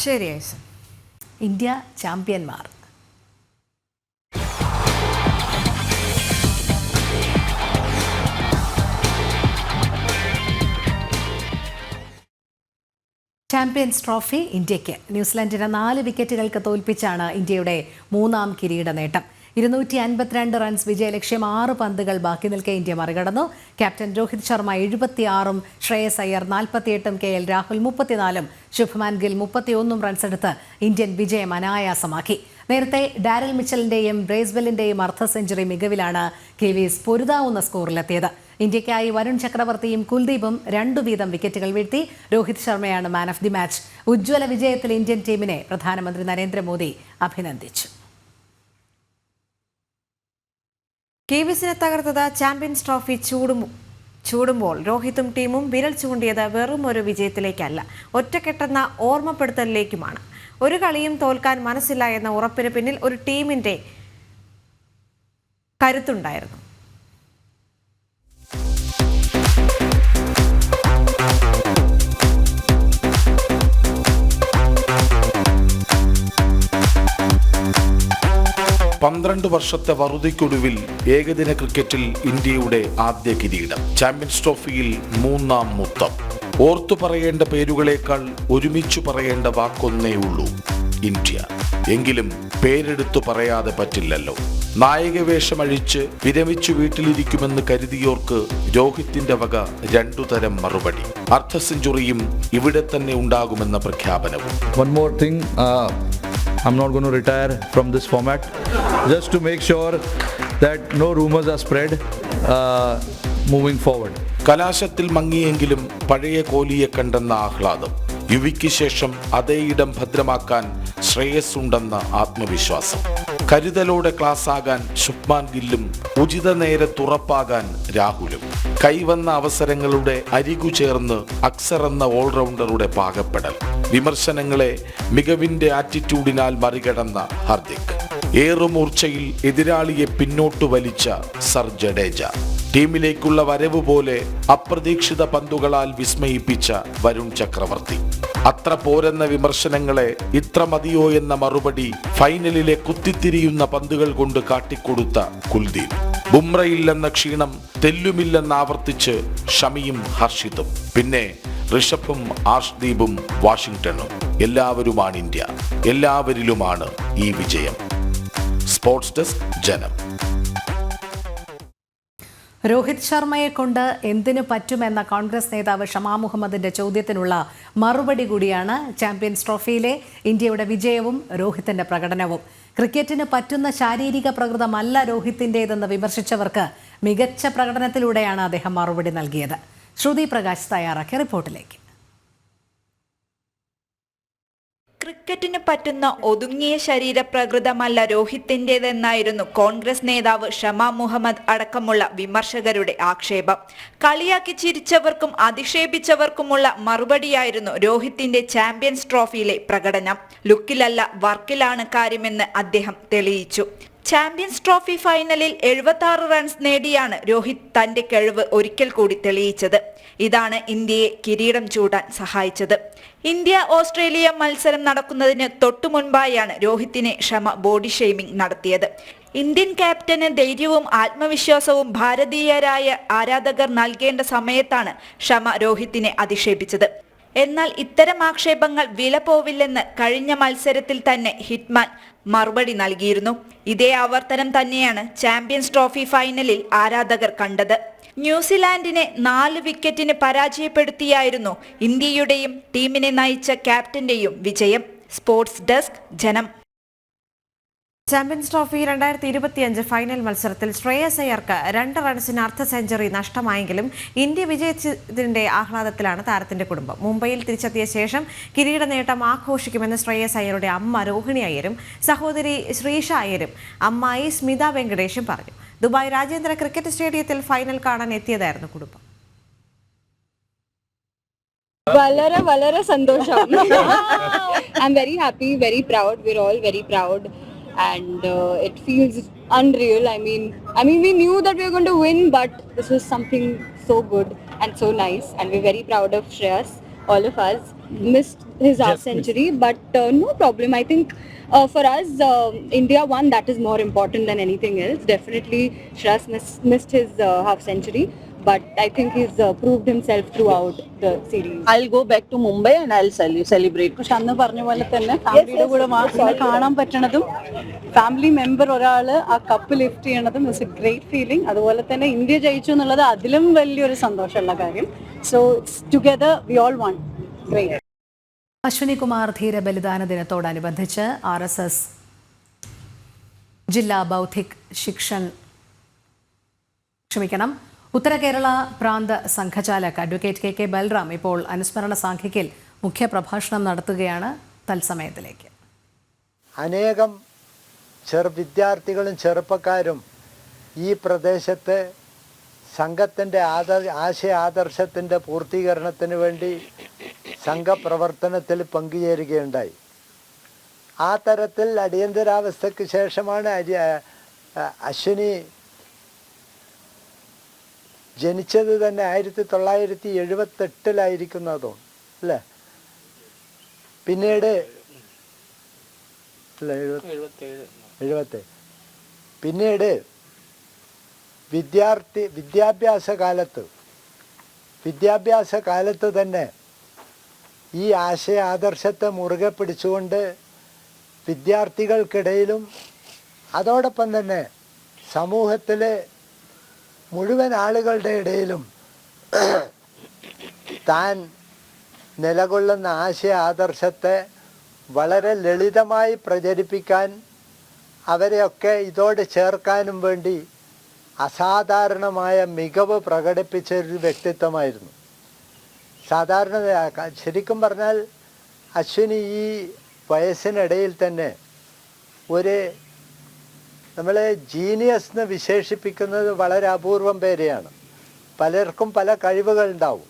ശരി, ഇന്ത്യ ചാമ്പ്യന്മാർ. ചാമ്പ്യൻസ് ട്രോഫി ഇന്ത്യയ്ക്ക്. ന്യൂസിലൻഡിനെ 4 വിക്കറ്റുകൾക്ക് തോൽപ്പിച്ചാണ് ഇന്ത്യയുടെ 3ാം കിരീട നേട്ടം. 252 റൺസ് വിജയലക്ഷ്യം 6 പന്തുകൾ ബാക്കി നിൽക്കെ ഇന്ത്യ മറികടന്നു. Captain Rohit Sharma 76 Shreyas Iyer 48 KL Rahul 34 Shubman Gill 31 runs എടുത്ത് ഇന്ത്യൻ വിജയം അനായാസമാക്കി. നേരത്തെ ഡാരൽ മിച്ചലിന്റെയും ബ്രേസ്വെല്ലിന്റെയും അർദ്ധ സെഞ്ചുറി മികവിലാണ് കിവീസ് പൊരുതാവുന്ന സ്കോറിലെത്തിയത്. ഇന്ത്യയ്ക്കായി വരുൺ ചക്രവർത്തിയും കുൽദീപും 2 വീതം വിക്കറ്റുകൾ വീഴ്ത്തി. രോഹിത് ശർമ്മയാണ് മാൻ ഓഫ് ദി മാച്ച്. ഉജ്ജ്വല വിജയത്തിൽ ഇന്ത്യൻ ടീമിനെ പ്രധാനമന്ത്രി നരേന്ദ്രമോദി അഭിനന്ദിച്ചു. കിവീസിനെ തകർത്തത് ചാമ്പ്യൻസ് ട്രോഫി ചൂടുമ്പോൾ രോഹിത്തും ടീമും വിരൽ ചൂണ്ടിയത് വെറും ഒരു വിജയത്തിലേക്കല്ല, ഒറ്റക്കെട്ടെന്ന ഓർമ്മപ്പെടുത്തലിലേക്കുമാണ്. ഒരു കളിയും തോൽക്കാൻ മനസ്സില്ല എന്ന ഉറപ്പിന് പിന്നിൽ ഒരു ടീമിന്റെ കരുത്തുണ്ടായിരുന്നു. പന്ത്രണ്ട് വർഷത്തെ വറുതിക്കൊടുവിൽ ഏകദിന ക്രിക്കറ്റിൽ ഇന്ത്യയുടെ ആദ്യ കിരീടം. ചാമ്പ്യൻസ് ട്രോഫിയിൽ 3ാം മുത്തം. ഓർത്തു പറയേണ്ട പേരുകളേക്കാൾ ഒരുമിച്ചു പറയേണ്ട വാക്കൊന്നേ ഉള്ളൂ, ഇന്ത്യ. എങ്കിലും പേരെടുത്തു പറയാതെ പറ്റില്ലല്ലോ. നായകവേഷമഴിച്ച് വിരമിച്ചു വീട്ടിലിരിക്കുമെന്ന് കരുതിയോർക്ക് രോഹിത്തിന്റെ വക 2 തരം മറുപടി. അർദ്ധ സെഞ്ചുറിയും ഇവിടെ തന്നെ ഉണ്ടാകുമെന്ന പ്രഖ്യാപനവും. One more thing, I'm not going to retire from this format, just to make sure that no rumors are spread moving forward. കലാശത്തിൽ മങ്ങിയെങ്കിലും പഴയ കോഹ്ലിയെ കണ്ടെന്ന ആഹ്ലാദം. യുവിക്ക് ശേഷം അതേ ഇടം ഭദ്രമാക്കാൻ ശ്രേയസ്സുണ്ടെന്ന ആത്മവിശ്വാസം. കരുതലോടെ ക്ലാസ്സാകാൻ ശുഭ്മാൻ ഗില്ലും ഉചിത നേരത്തുറപ്പാകാൻ രാഹുലും. കൈവന്ന അവസരങ്ങളുടെ അരികു ചേർന്ന് അക്സർ എന്ന ഓൾറൗണ്ടറുടെ പാകപ്പെടൽ. വിമർശനങ്ങളെ മികവിന്റെ ആറ്റിറ്റ്യൂഡിനാൽ മറികടന്ന ഹാർദിക്. ഏറുമൂർച്ചയിൽ എതിരാളിയെ പിന്നോട്ടു വലിച്ച സർ ജഡേജ. ടീമിലേക്കുള്ള വരവ് പോലെ അപ്രതീക്ഷിത പന്തുകളാൽ വിസ്മയിപ്പിച്ച വരുൺ ചക്രവർത്തി. അത്ര പോരെന്ന വിമർശനങ്ങളെ ഇത്ര മതിയോ എന്ന മറുപടി ഫൈനലിലെ കുത്തിത്തിരിയുന്ന പന്തുകൾ കൊണ്ട് കാട്ടിക്കൊടുത്ത കുൽദീപ്. ബുംറയില്ലെന്ന ക്ഷീണം തെല്ലുമില്ലെന്നാവർത്തിച്ച് ഷമിയും ഹർഷിതും. പിന്നെ ഋഷഭും ആർഷ്ദീപും വാഷിംഗ്ടണും. എല്ലാവരുമാണ് ഇന്ത്യ, എല്ലാവരിലുമാണ് ഈ വിജയം. സ്പോർട്സ് ഡെസ്ക്, ജനം. രോഹിത് ശർമ്മയെ കൊണ്ട് എന്തിനു പറ്റുമെന്ന കോൺഗ്രസ് നേതാവ് ഷമാ മുഹമ്മദിന്റെ ചോദ്യത്തിനുള്ള മറുപടി കൂടിയാണ് ചാമ്പ്യൻസ് ട്രോഫിയിലെ ഇന്ത്യയുടെ വിജയവും രോഹിത്തിന്റെ പ്രകടനവും. ക്രിക്കറ്റിന് പറ്റുന്ന ശാരീരിക പ്രകൃതമല്ല രോഹിത്തിൻ്റേതെന്ന് വിമർശിച്ചവർക്ക് മികച്ച പ്രകടനത്തിലൂടെയാണ് അദ്ദേഹം മറുപടി നൽകിയത്. ശ്രുതി പ്രകാശ് തയ്യാറാക്കിയ റിപ്പോർട്ടിലേക്ക്. ക്രിക്കറ്റിന് പറ്റുന്ന ഒതുങ്ങിയ ശരീരപ്രകൃതമല്ല രോഹിത്തിൻ്റെതെന്നായിരുന്നു കോൺഗ്രസ് നേതാവ് ഷമാ മുഹമ്മദ് അടക്കമുള്ള വിമർശകരുടെ ആക്ഷേപം. കളിയാക്കി ചിരിച്ചവർക്കും അധിക്ഷേപിച്ചവർക്കുമുള്ള മറുപടിയായിരുന്നു രോഹിത്തിന്റെ ചാമ്പ്യൻസ് ട്രോഫിയിലെ പ്രകടനം. ലുക്കിലല്ല വർക്കിലാണ് കാര്യമെന്ന് അദ്ദേഹം തെളിയിച്ചു. ചാമ്പ്യൻസ് ട്രോഫി ഫൈനലിൽ 76 റൺസ് നേടിയാണ് രോഹിത് തന്റെ കഴിവ് ഒരിക്കൽ കൂടി തെളിയിച്ചത്. ഇതാണ് ഇന്ത്യയെ കിരീടം ചൂടാൻ സഹായിച്ചത്. ഇന്ത്യ ഓസ്ട്രേലിയ മത്സരം നടക്കുന്നതിന് തൊട്ടു മുൻപായാണ് രോഹിത്തിനെ ഷമ ബോഡി ഷെയ്മിംഗ് നടത്തിയത്. ഇന്ത്യൻ ക്യാപ്റ്റന് ധൈര്യവും ആത്മവിശ്വാസവും ഭാരതീയരായ ആരാധകർ നൽകേണ്ട സമയത്താണ് ഷമ രോഹിത്തിനെ അധിക്ഷേപിച്ചത്. എന്നാൽ ഇത്തരം ആക്ഷേപങ്ങൾ വില പോവില്ലെന്ന് കഴിഞ്ഞ മത്സരത്തിൽ തന്നെ ഹിറ്റ്മാൻ മറുപടി നൽകിയിരുന്നു. ഇതേ ആവർത്തനം തന്നെയാണ് ചാമ്പ്യൻസ് ട്രോഫി ഫൈനലിൽ ആരാധകർ കണ്ടത്. ന്യൂസിലാൻഡിനെ 4 വിക്കറ്റിന് പരാജയപ്പെടുത്തിയായിരുന്നു ഇന്ത്യയുടെയും ടീമിനെ നയിച്ച ക്യാപ്റ്റന്റെയും വിജയം. സ്പോർട്സ് ഡെസ്ക്, ജനം. ചാമ്പ്യൻസ് ട്രോഫി 2025 ഫൈനൽ മത്സരത്തിൽ ശ്രേയസ് അയ്യർക്ക് 2 റൺസിന് അർദ്ധ സെഞ്ചുറി നഷ്ടമായെങ്കിലും ഇന്ത്യ വിജയിച്ചതിന്റെ ആഹ്ലാദത്തിലാണ് താരത്തിന്റെ കുടുംബം. മുംബൈയിൽ തിരിച്ചെത്തിയ ശേഷം കിരീട നേട്ടം ആഘോഷിക്കുമെന്ന് ശ്രേയസ് അയ്യരുടെ അമ്മ രോഹിണി അയ്യരും സഹോദരി ശ്രീഷ അയ്യരും അമ്മായി സ്മിത വെങ്കടേഷും പറഞ്ഞു. ദുബായ് രാജ്യാന്തര ക്രിക്കറ്റ് സ്റ്റേഡിയത്തിൽ ഫൈനൽ കാണാൻ എത്തിയതായിരുന്നു കുടുംബം. വളരെ വളരെ സന്തോഷം. I'm very happy, very proud. We're all very proud. And it feels unreal. I mean we knew that we were going to win, but this was something so good and so nice, and we're very proud of Shreyas. All of us missed his half century, but no problem. I think for us, India won. That is more important than anything else. Definitely Shreyas missed his half century, but I think he's proved himself throughout the series. I'll go back to Mumbai and I'll celebrate. പക്ഷെ അന്ന് പറഞ്ഞ പോലെ തന്നെ ഫാമിലിയുടെ കൂടെ കാണാൻ പറ്റണതും ഫാമിലി മെമ്പർ ഒരാൾ ആ കപ്പ് ലിഫ്റ്റ് ചെയ്യണതും ഇസ് എ ഗ്രേറ്റ് ഫീലിംഗ്. അതുപോലെ തന്നെ ഇന്ത്യ ജയിച്ചു എന്നുള്ളത് അതിലും വലിയൊരു സന്തോഷമുള്ള കാര്യം. So it's together we all one. Great. Ashwini Kumar ധീര ബലിദാന ദിനത്തോടനുബന്ധിച്ച് RSS ജില്ലാ ബൗദ്ധിക് ഉത്തര കേരള പ്രാന്ത സംഘചാലക് അഡ്വക്കേറ്റ് KK ബൽറാം ഇപ്പോൾ അനുസ്മരണ സാഖ്യത്തിൽ മുഖ്യപ്രഭാഷണം നടത്തുകയാണ്. തത്സമയത്തിലേക്ക്. അനേകം വിദ്യാർത്ഥികളും ചെറുപ്പക്കാരും ഈ പ്രദേശത്ത് സംഘത്തിൻ്റെ ആശയ ആദർശത്തിൻ്റെ പൂർത്തീകരണത്തിന് വേണ്ടി സംഘപ്രവർത്തനത്തിൽ പങ്കുചേരുകയുണ്ടായി. ആ തരത്തിൽ അടിയന്തരാവസ്ഥയ്ക്ക് ശേഷമാണ് അശ്വിനി ജനിച്ചത് തന്നെ 1978 അല്ലേ? പിന്നീട് 77 പിന്നീട് വിദ്യാഭ്യാസ കാലത്ത് തന്നെ ഈ ആശയ ആദർശത്തെ മുറുകെ പിടിച്ചുകൊണ്ട് വിദ്യാർത്ഥികൾക്കിടയിലും അതോടൊപ്പം തന്നെ സമൂഹത്തിലെ മുഴുവൻ ആളുകളുടെ ഇടയിലും താൻ നിലകൊള്ളുന്ന ആശയ ആദർശത്തെ വളരെ ലളിതമായി പ്രചരിപ്പിക്കാൻ അവരെയൊക്കെ ഇതോട് ചേർക്കാനും വേണ്ടി അസാധാരണമായ മികവ് പ്രകടിപ്പിച്ച ഒരു വ്യക്തിത്വമായിരുന്നു. ശരിക്കും പറഞ്ഞാൽ അശ്വിനി ഈ വയസ്സിനിടയിൽ തന്നെ നമ്മളെ ജീനിയസ് എന്ന് വിശേഷിപ്പിക്കുന്നത് വളരെ അപൂർവം പേരെയാണ്. പലർക്കും പല കഴിവുകളുണ്ടാവും.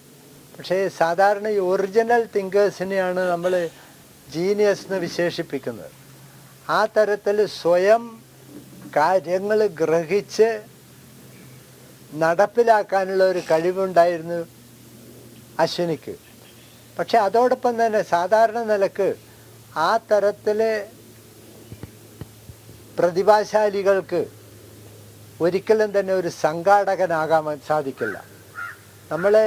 പക്ഷേ സാധാരണ ഈ ഒറിജിനൽ തിങ്കേഴ്സിനെയാണ് നമ്മൾ ജീനിയസ് എന്ന് വിശേഷിപ്പിക്കുന്നത്. ആ തരത്തിൽ സ്വയം കാര്യങ്ങൾ ഗ്രഹിച്ച് നടപ്പിലാക്കാനുള്ള ഒരു കഴിവുണ്ടായിരുന്നു അശ്വിനിക്ക്. പക്ഷെ അതോടൊപ്പം തന്നെ സാധാരണ നിലക്ക് ആ തരത്തിലെ പ്രതിഭാശാലികൾക്ക് ഒരിക്കലും തന്നെ ഒരു സംഘാടകനാകാൻ സാധിക്കില്ല. നമ്മളെ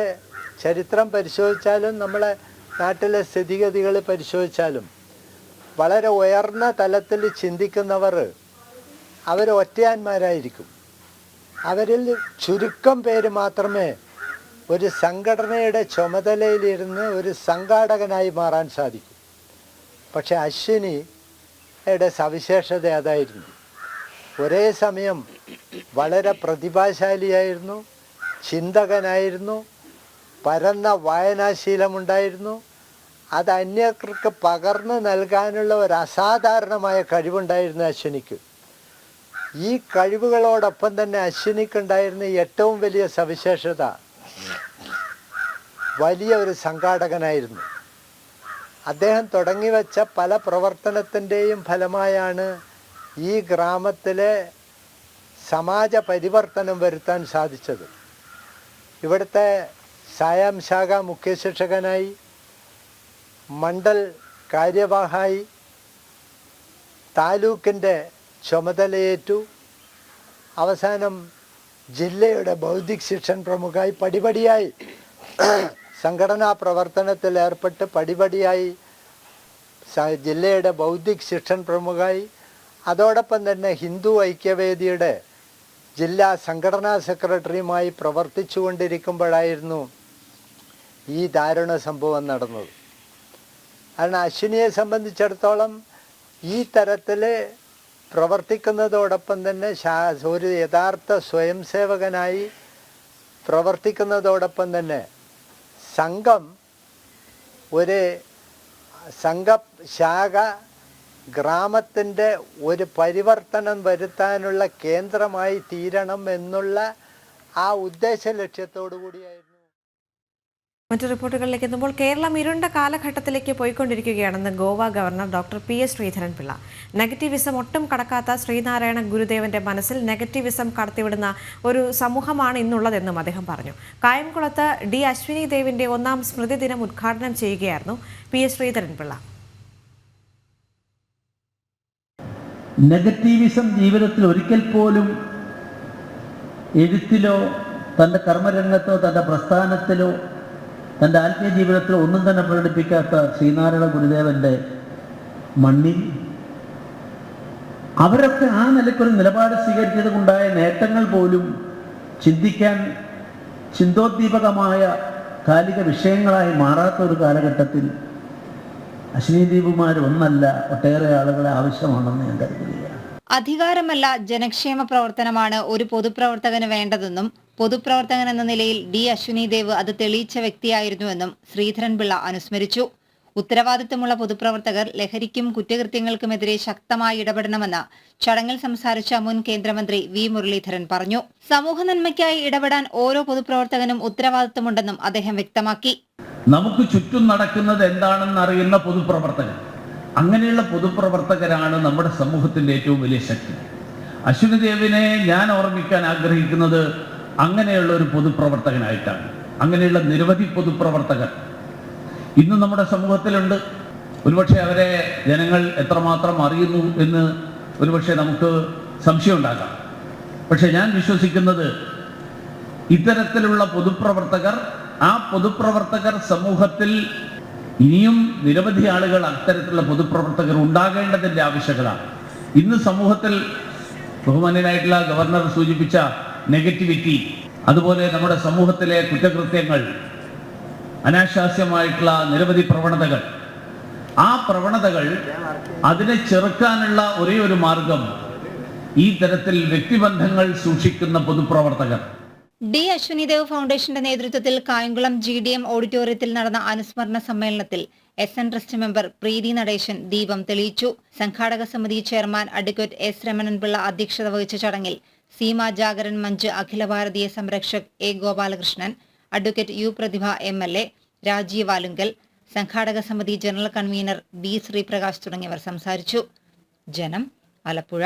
ചരിത്രം പരിശോധിച്ചാലും നമ്മളെ നാട്ടിലെ സ്ഥിതിഗതികൾ പരിശോധിച്ചാലും വളരെ ഉയർന്ന തലത്തിൽ ചിന്തിക്കുന്നവർ അവർ ഒറ്റയാന്മാരായിരിക്കും. അവരിൽ ചുരുക്കം പേര് മാത്രമേ ഒരു സംഘടനയുടെ ചുമതലയിലിരുന്ന് ഒരു സംഘാടകനായി മാറാൻ സാധിക്കും. പക്ഷെ അശ്വിനിയുടെ സവിശേഷത അതായിരുന്നു. ഒരേ സമയം വളരെ പ്രതിഭാശാലിയായിരുന്നു, ചിന്തകനായിരുന്നു, പരന്ന വായനാശീലമുണ്ടായിരുന്നു. അത് അന്യർക്ക് പകർന്നു നൽകാനുള്ള ഒരു അസാധാരണമായ കഴിവുണ്ടായിരുന്നു അശ്വിനിക്ക്. ഈ കഴിവുകളോടൊപ്പം തന്നെ അശ്വിനിക്കുണ്ടായിരുന്ന ഏറ്റവും വലിയ സവിശേഷത വലിയ ഒരു സംഘാടകനായിരുന്നു. അദ്ദേഹം തുടങ്ങിവെച്ച പല പ്രവർത്തനത്തിൻ്റെയും ഫലമായാണ് ഈ ഗ്രാമത്തിലെ സമാജ പരിവർത്തനം വരുത്താൻ സാധിച്ചത്. ഇവിടുത്തെ സായാം ശാഖ മുഖ്യ ശിക്ഷകനായി, മണ്ഡൽ കാര്യവാഹായി, താലൂക്കിൻ്റെ ചുമതലയേറ്റു. അവസാനം ജില്ലയുടെ ബൗദ്ധിക് ശിക്ഷൺ പ്രമുഖായി പടിപടിയായി സംഘടനാ പ്രവർത്തനത്തിൽ ഏർപ്പെട്ട് പടിപടിയായി ജില്ലയുടെ ബൗദ്ധിക് ശിക്ഷൺ പ്രമുഖായി. അതോടൊപ്പം തന്നെ ഹിന്ദു ഐക്യവേദിയുടെ ജില്ലാ സംഘടനാ സെക്രട്ടറിയുമായി പ്രവർത്തിച്ചു കൊണ്ടിരിക്കുമ്പോഴായിരുന്നു ഈ ദാരുണ സംഭവം നടന്നത്. കാരണം അശ്വിനിയെ സംബന്ധിച്ചിടത്തോളം ഈ തരത്തിൽ പ്രവർത്തിക്കുന്നതോടൊപ്പം തന്നെ ഒരു യഥാർത്ഥ സ്വയം സേവകനായി പ്രവർത്തിക്കുന്നതോടൊപ്പം തന്നെ ഒരു സംഘശാഖ ഗ്രാമത്തിൻ്റെ ഒരു പരിവർത്തനം വരുത്താനുള്ള കേന്ദ്രമായി തീരണം എന്നുള്ള ആ ഉദ്ദേശ ലക്ഷ്യത്തോടു കൂടിയായിരുന്നു. മറ്റു റിപ്പോർട്ടുകളിലേക്ക് എത്തുമ്പോൾ കേരളം ഇരുണ്ട കാലഘട്ടത്തിലേക്ക് പോയിക്കൊണ്ടിരിക്കുകയാണെന്ന് Goa governor doctor PS Sreedharan Pillai. Negativism ഒട്ടും കടക്കാത്ത ശ്രീനാരായണ ഗുരുദേവന്റെ മനസ്സിൽ നെഗറ്റീവിസം കടത്തിവിടുന്ന ഒരു സമൂഹമാണ് ഇന്നുള്ളതെന്നും അദ്ദേഹം പറഞ്ഞു. കായംകുളത്ത് D. അശ്വിനി ദേവിന്റെ 1ാം സ്മൃതി ദിനം ഉദ്ഘാടനം ചെയ്യുകയായിരുന്നു PS ശ്രീധരൻപിള്ള. നെഗറ്റീവിസം ജീവിതത്തിൽ ഒരിക്കൽ പോലും എഴുത്തിലോ തൻ്റെ കർമ്മരംഗത്തോ തൻ്റെ പ്രസ്ഥാനത്തിലോ തൻ്റെ ആത്മീയ ജീവിതത്തിലോ ഒന്നും തന്നെ പ്രകടിപ്പിക്കാത്ത ശ്രീനാരായണ ഗുരുദേവൻ്റെ മണ്ണിൽ അവരൊക്കെ ആ നിലയ്ക്കൊരു നിലപാട് സ്വീകരിച്ചത് കൊണ്ടായ നേട്ടങ്ങൾ പോലും ചിന്തിക്കാൻ ചിന്തോദ്ദീപകമായ കാലിക വിഷയങ്ങളായി മാറാത്ത ഒരു കാലഘട്ടത്തിൽ അശ്വിനി ദ്വീപുമാർ ഒന്നല്ല, ഒട്ടേറെ ആളുകളെ ആവശ്യമാണെന്ന് ഞാൻ കരുതുകയാണ്. അധികാരമല്ല ജനക്ഷേമ പ്രവർത്തനമാണ് ഒരു പൊതുപ്രവർത്തകന് വേണ്ടതെന്നും പൊതുപ്രവർത്തകൻ എന്ന നിലയിൽ ഡി അശ്വിനി ദേവ് അത് തെളിയിച്ച വ്യക്തിയായിരുന്നുവെന്നും ശ്രീധരൻപിള്ള അനുസ്മരിച്ചു. ഉത്തരവാദിത്തമുള്ള പൊതുപ്രവർത്തകർ ലഹരിക്കും കുറ്റകൃത്യങ്ങൾക്കുമെതിരെ ശക്തമായി ഇടപെടണമെന്ന് ചടങ്ങിൽ സംസാരിച്ച മുൻ കേന്ദ്രമന്ത്രി വി മുരളീധരൻ പറഞ്ഞു. സമൂഹ നന്മയ്ക്കായി ഇടപെടാൻ ഓരോ പൊതുപ്രവർത്തകനും ഉത്തരവാദിത്തമുണ്ടെന്നും അദ്ദേഹം വ്യക്തമാക്കി. നമുക്ക് ചുറ്റും നടക്കുന്നത് എന്താണെന്ന് അറിയുന്ന പൊതുപ്രവർത്തകർ, അങ്ങനെയുള്ള പൊതുപ്രവർത്തകരാണ് നമ്മുടെ സമൂഹത്തിന്റെ ഏറ്റവും വലിയ ശക്തി. അശ്വിനി ദേവിനെ ഞാൻ ഓർമ്മിക്കാൻ ആഗ്രഹിക്കുന്നത് അങ്ങനെയുള്ള ഒരു പൊതുപ്രവർത്തകനായിട്ടാണ്. അങ്ങനെയുള്ള നിരവധി പൊതുപ്രവർത്തകർ ഇന്ന് നമ്മുടെ സമൂഹത്തിലുണ്ട്. ഒരുപക്ഷെ അവരെ ജനങ്ങൾ എത്രമാത്രം അറിയുന്നു എന്ന് ഒരുപക്ഷെ നമുക്ക് സംശയം ഉണ്ടാകാം. പക്ഷെ ഞാൻ വിശ്വസിക്കുന്നത് ഇത്തരത്തിലുള്ള പൊതുപ്രവർത്തകർ, ആ പൊതുപ്രവർത്തകർ സമൂഹത്തിൽ ഇനിയും നിരവധി ആളുകൾ അത്തരത്തിലുള്ള പൊതുപ്രവർത്തകർ ഉണ്ടാകേണ്ടതിൻ്റെ ആവശ്യകതയാണ്. ഇന്ന് സമൂഹത്തിൽ ബഹുമാന്യനായിട്ടുള്ള ഗവർണർ സൂചിപ്പിച്ച നെഗറ്റിവിറ്റി, അതുപോലെ നമ്മുടെ സമൂഹത്തിലെ കുറ്റകൃത്യങ്ങൾ, അനാശാസ്യമായിട്ടുള്ള നിരവധി പ്രവണതകൾ, ആ പ്രവണതകൾ അതിനെ ചെറുക്കാനുള്ള ഒരേ ഒരു മാർഗം ഈ തരത്തിൽ വ്യക്തിബന്ധങ്ങൾ സൂക്ഷിക്കുന്ന പൊതുപ്രവർത്തകർ. ഡി അശ്വിനിദേവ് ഫൗണ്ടേഷന്റെ നേതൃത്വത്തിൽ കായംകുളം GDM ഓഡിറ്റോറിയത്തിൽ നടന്ന അനുസ്മരണ സമ്മേളനത്തിൽ SN ട്രസ്റ്റ് മെമ്പർ പ്രീതി നടേശൻ ദീപം തെളിയിച്ചു. സംഘാടക സമിതി ചെയർമാൻ അഡ്വക്കേറ്റ് S രമണൻപിള്ള അധ്യക്ഷത വഹിച്ച ചടങ്ങിൽ സീമ ജാഗരൻ മഞ്ച് അഖില ഭാരതീയ സംരക്ഷക് A Gopalakrishnan, advocate U Prathibha MLA, Rajeev Alunkal, സംഘാടക സമിതി ജനറൽ കൺവീനർ B ശ്രീപ്രകാശ് തുടങ്ങിയവർ സംസാരിച്ചു. ജനം, ആലപ്പുഴ.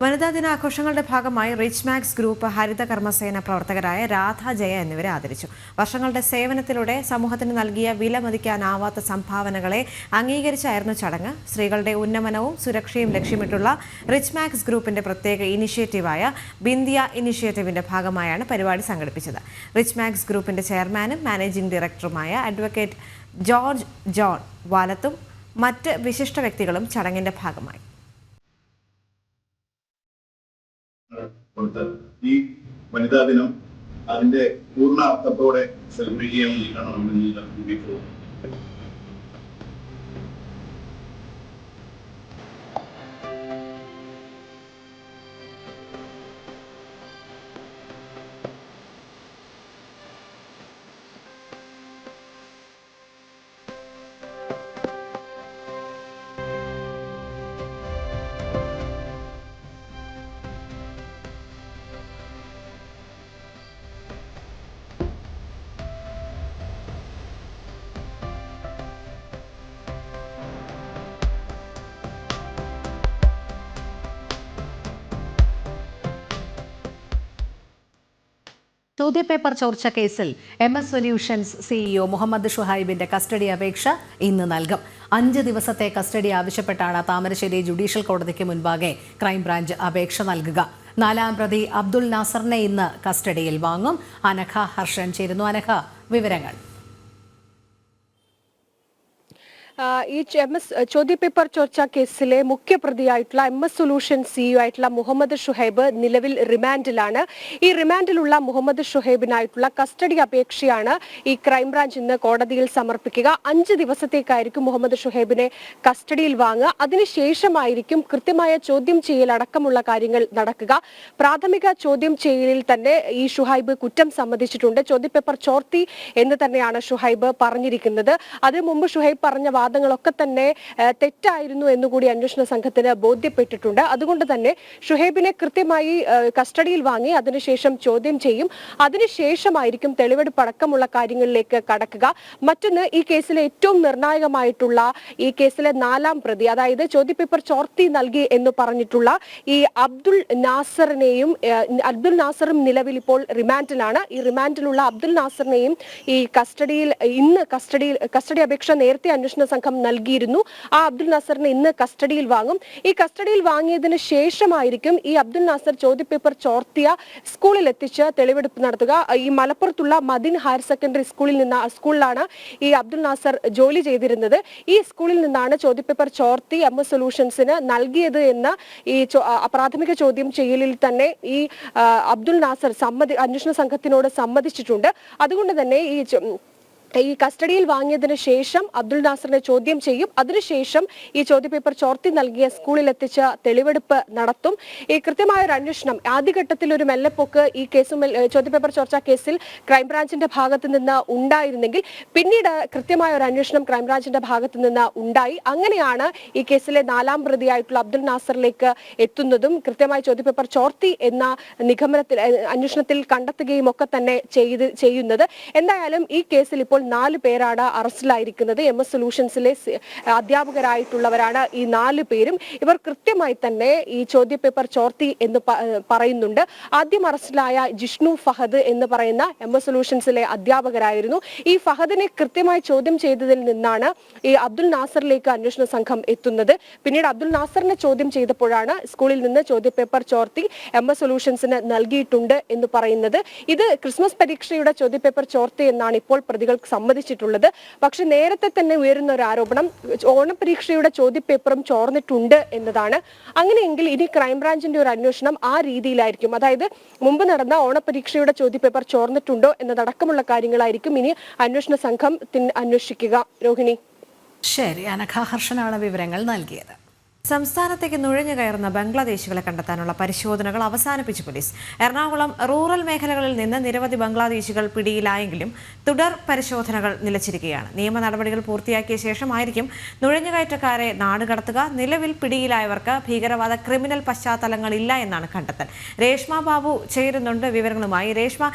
വനിതാ ദിനാഘോഷങ്ങളുടെ ഭാഗമായി rich max group Haritha Karmasena പ്രവർത്തകരായ രാധ ജയ എന്നിവരെ ആദരിച്ചു. വർഷങ്ങളുടെ സേവനത്തിലൂടെ സമൂഹത്തിന് നൽകിയ വിലമതിക്കാനാവാത്ത സംഭാവനകളെ അംഗീകരിച്ചായിരുന്നു ചടങ്ങ്. സ്ത്രീകളുടെ ഉന്നമനവും സുരക്ഷയും ലക്ഷ്യമിട്ടുള്ള റിച്ച് മാക്സ് ഗ്രൂപ്പിന്റെ പ്രത്യേക ഇനിഷ്യേറ്റീവായ ബിന്ദിയ ഇനിഷ്യേറ്റീവിന്റെ ഭാഗമായാണ് പരിപാടി സംഘടിപ്പിച്ചത്. റിച്ച് മാക്സ് ഗ്രൂപ്പിന്റെ ചെയർമാനും മാനേജിംഗ് ഡയറക്ടറുമായ അഡ്വക്കേറ്റ് ജോർജ് ജോൺ വാലത്തും മറ്റ് വിശിഷ്ട വ്യക്തികളും ചടങ്ങിന്റെ ഭാഗമായി. ഈ വനിതാ ദിനം അതിന്റെ പൂർണ്ണ അർത്ഥത്തോടെ സെലിബ്രേറ്റ് ചെയ്യാൻ വേണ്ടിയിട്ടാണ് നമ്മൾ ഈ പോകുന്നത്. ചോദ്യപേപ്പർ ചോർച്ച കേസിൽ MS സൊല്യൂഷൻസ് CEO മുഹമ്മദ് ഷുഹൈബിന്റെ കസ്റ്റഡി അപേക്ഷ ഇന്ന് നൽകും. 5 ദിവസത്തെ കസ്റ്റഡി ആവശ്യപ്പെട്ടാണ് താമരശ്ശേരി ജുഡീഷ്യൽ കോടതിക്ക് മുൻപാകെ ക്രൈംബ്രാഞ്ച് അപേക്ഷ നൽകുക. 4-ാം പ്രതി അബ്ദുൽ നാസറിനെ ഇന്ന് കസ്റ്റഡിയിൽ വാങ്ങും. അനഘ ഹർഷൻ ചേരുന്നു. അനഘ, വിവരങ്ങൾ. ഈ ചോദ്യപേപ്പർ ചോർച്ച കേസിലെ മുഖ്യപ്രതിയായിട്ടുള്ള MS സൊല്യൂഷൻസ് CEO ആയിട്ടുള്ള മുഹമ്മദ് ഷുഹൈബ് നിലവിൽ റിമാൻഡിലാണ്. ഈ റിമാൻഡിലുള്ള മുഹമ്മദ് ഷുഹൈബിനായിട്ടുള്ള കസ്റ്റഡി അപേക്ഷയാണ് ഈ ക്രൈംബ്രാഞ്ച് ഇന്ന് കോടതിയിൽ സമർപ്പിക്കുക. 5 ദിവസത്തേക്കായിരിക്കും മുഹമ്മദ് ഷുഹൈബിനെ കസ്റ്റഡിയിൽ വാങ്ങുക. അതിനുശേഷമായിരിക്കും കൃത്യമായ ചോദ്യം ചെയ്യൽ അടക്കമുള്ള കാര്യങ്ങൾ നടക്കുക. പ്രാഥമിക ചോദ്യം ചെയ്യലിൽ തന്നെ ഈ ഷുഹൈബ് കുറ്റം സമ്മതിച്ചിട്ടുണ്ട്. ചോദ്യപേപ്പർ ചോർത്തി എന്ന് തന്നെയാണ് ഷുഹൈബ് പറഞ്ഞിരിക്കുന്നത്. അതിനു മുമ്പ് ഷുഹൈബ് പറഞ്ഞ വാദങ്ങളൊക്കെ തന്നെ തെറ്റായിരുന്നു എന്നുകൂടി അന്വേഷണ സംഘത്തിന് ബോധ്യപ്പെട്ടിട്ടുണ്ട്. അതുകൊണ്ട് തന്നെ ഷുഹൈബിനെ കൃത്യമായി കസ്റ്റഡിയിൽ വാങ്ങി അതിനുശേഷം ചോദ്യം ചെയ്യും. അതിനുശേഷമായിരിക്കും തെളിവെടുപ്പ് അടക്കമുള്ള കാര്യങ്ങളിലേക്ക് കടക്കുക. മറ്റൊന്ന്, ഈ കേസിലെ ഏറ്റവും നിർണായകമായിട്ടുള്ള ഈ കേസിലെ 4-ാം പ്രതി, അതായത് ചോദ്യപേപ്പർ ചോർത്തി നൽകി എന്ന് പറഞ്ഞിട്ടുള്ള ഈ അബ്ദുൽ നാസറും നിലവിൽ ഇപ്പോൾ റിമാൻഡിലാണ്. ഈ റിമാൻഡിലുള്ള അബ്ദുൽ നാസറിനെയും ഈ കസ്റ്റഡിയിൽ ഇന്ന് കസ്റ്റഡി അപേക്ഷ നേരത്തെ അന്വേഷണ സംഘം നൽകിയിരുന്നു. ആ അബ്ദുൽ നാസറിനെ ഇന്ന് കസ്റ്റഡിയിൽ വാങ്ങും. ഈ കസ്റ്റഡിയിൽ വാങ്ങിയതിന് ശേഷമായിരിക്കും ഈ അബ്ദുൽ നാസർ ചോദ്യപേപ്പർ ചോർത്തിയ സ്കൂളിൽ എത്തിച്ച് തെളിവെടുപ്പ് നടത്തുക. ഈ മലപ്പുറത്തുള്ള മദിൻ ഹയർ സെക്കൻഡറി സ്കൂളിലാണ് ഈ അബ്ദുൽ നാസർ ജോലി ചെയ്തിരുന്നത്. ഈ സ്കൂളിൽ നിന്നാണ് ചോദ്യപേപ്പർ ചോർത്തി MS സൊല്യൂഷൻസിന് നൽകിയത് എന്ന് ഈ പ്രാഥമിക ചോദ്യം ചെയ്യലിൽ തന്നെ ഈ അബ്ദുൽ നാസർ അന്വേഷണ സംഘത്തിനോട് സമ്മതിച്ചിട്ടുണ്ട്. അതുകൊണ്ട് തന്നെ ഈ കസ്റ്റഡിയിൽ വാങ്ങിയതിനു ശേഷം അബ്ദുൽ നാസറിനെ ചോദ്യം ചെയ്യും. അതിനുശേഷം ഈ ചോദ്യപേപ്പർ ചോർത്തി നൽകിയ സ്കൂളിൽ എത്തിച്ച് തെളിവെടുപ്പ് നടത്തും. ഈ കൃത്യമായ ഒരു അന്വേഷണം ആദ്യഘട്ടത്തിൽ ഒരു മെല്ലെപ്പൊക്ക് ഈ കേസും ചോദ്യപേപ്പർ ചോർച്ച കേസിൽ ക്രൈംബ്രാഞ്ചിന്റെ ഭാഗത്ത് നിന്ന് ഉണ്ടായിരുന്നെങ്കിൽ പിന്നീട് കൃത്യമായ ഒരു അന്വേഷണം ക്രൈംബ്രാഞ്ചിന്റെ ഭാഗത്ത് നിന്ന് ഉണ്ടായി. അങ്ങനെയാണ് ഈ കേസിലെ 4ാം പ്രതിയായിട്ടുള്ള അബ്ദുൽ നാസറിലേക്ക് എത്തുന്നതും കൃത്യമായ ചോദ്യപേപ്പർ ചോർത്തി എന്ന നിഗമനത്തിൽ അന്വേഷണത്തിൽ കണ്ടെത്തുകയും ഒക്കെ തന്നെ ചെയ്യുന്നത്. എന്തായാലും ഈ കേസിൽ ഇപ്പോൾ 4 പേരാണ് അറസ്റ്റിലായിരിക്കുന്നത്. MS സൊല്യൂഷൻസിലെ അധ്യാപകരായിട്ടുള്ളവരാണ് ഈ 4 പേരും. ഇവർ കൃത്യമായി തന്നെ ഈ ചോദ്യപേപ്പർ ചോർത്തി എന്ന് പറയുന്നുണ്ട്. ആദ്യം അറസ്റ്റിലായ ജിഷ്ണു ഫഹദ് എന്ന് പറയുന്ന MS സൊല്യൂഷൻസിലെ അധ്യാപകരായിരുന്നു. ഈ ഫഹദിനെ കൃത്യമായി ചോദ്യം ചെയ്തതിൽ നിന്നാണ് ഈ അബ്ദുൽ നാസറിലേക്ക് അന്വേഷണ സംഘം എത്തുന്നത്. പിന്നീട് അബ്ദുൽ നാസറിനെ ചോദ്യം ചെയ്തപ്പോഴാണ് സ്കൂളിൽ നിന്ന് ചോദ്യപേപ്പർ ചോർത്തി MS സൊല്യൂഷൻസിന് നൽകിയിട്ടുണ്ട് എന്ന് പറയുന്നത്. ഇത് ക്രിസ്മസ് പരീക്ഷയുടെ ചോദ്യപേപ്പർ ചോർത്തി എന്നാണ് ഇപ്പോൾ പ്രതികൾ സമ്മതിച്ചിട്ടുള്ളത്. പക്ഷെ നേരത്തെ തന്നെ ഉയരുന്ന ഒരു ആരോപണം ഓണപരീക്ഷയുടെ ചോദ്യപേപ്പറും ചോർന്നിട്ടുണ്ട് എന്നതാണ്. അങ്ങനെയെങ്കിൽ ഇനി ക്രൈംബ്രാഞ്ചിന്റെ ഒരു അന്വേഷണം ആ രീതിയിലായിരിക്കും. അതായത് മുമ്പ് നടന്ന ഓണപരീക്ഷയുടെ ചോദ്യപേപ്പർ ചോർന്നിട്ടുണ്ടോ എന്നതടക്കമുള്ള കാര്യങ്ങളായിരിക്കും ഇനി അന്വേഷണ സംഘം അന്വേഷിക്കുക. രോഹിണി. ശരി, അനഘ ഹർഷനാണ് വിവരങ്ങൾ നൽകിയത്. സംസ്ഥാനത്തേക്ക് നുഴഞ്ഞു കയറുന്ന ബംഗ്ലാദേശികളെ കണ്ടെത്താനുള്ള പരിശോധനകൾ അവസാനിപ്പിച്ചു പോലീസ്. എറണാകുളം റൂറൽ മേഖലകളിൽ നിന്ന് നിരവധി ബംഗ്ലാദേശികൾ പിടിയിലായെങ്കിലും തുടർ പരിശോധനകൾ നിലച്ചിരിക്കുകയാണ്. നിയമ നടപടികൾ പൂർത്തിയാക്കിയ ശേഷമായിരിക്കും നുഴഞ്ഞുകയറ്റക്കാരെ നാടുകടത്തുക. നിലവിൽ പിടിയിലായവർക്ക് ഭീകരവാദ ക്രിമിനൽ പശ്ചാത്തലങ്ങളില്ല എന്നാണ് കണ്ടെത്തൽ. രേഷ്മ ബാബു ചേരുന്നുണ്ട് വിവരങ്ങളുമായി. രേഷ്മ,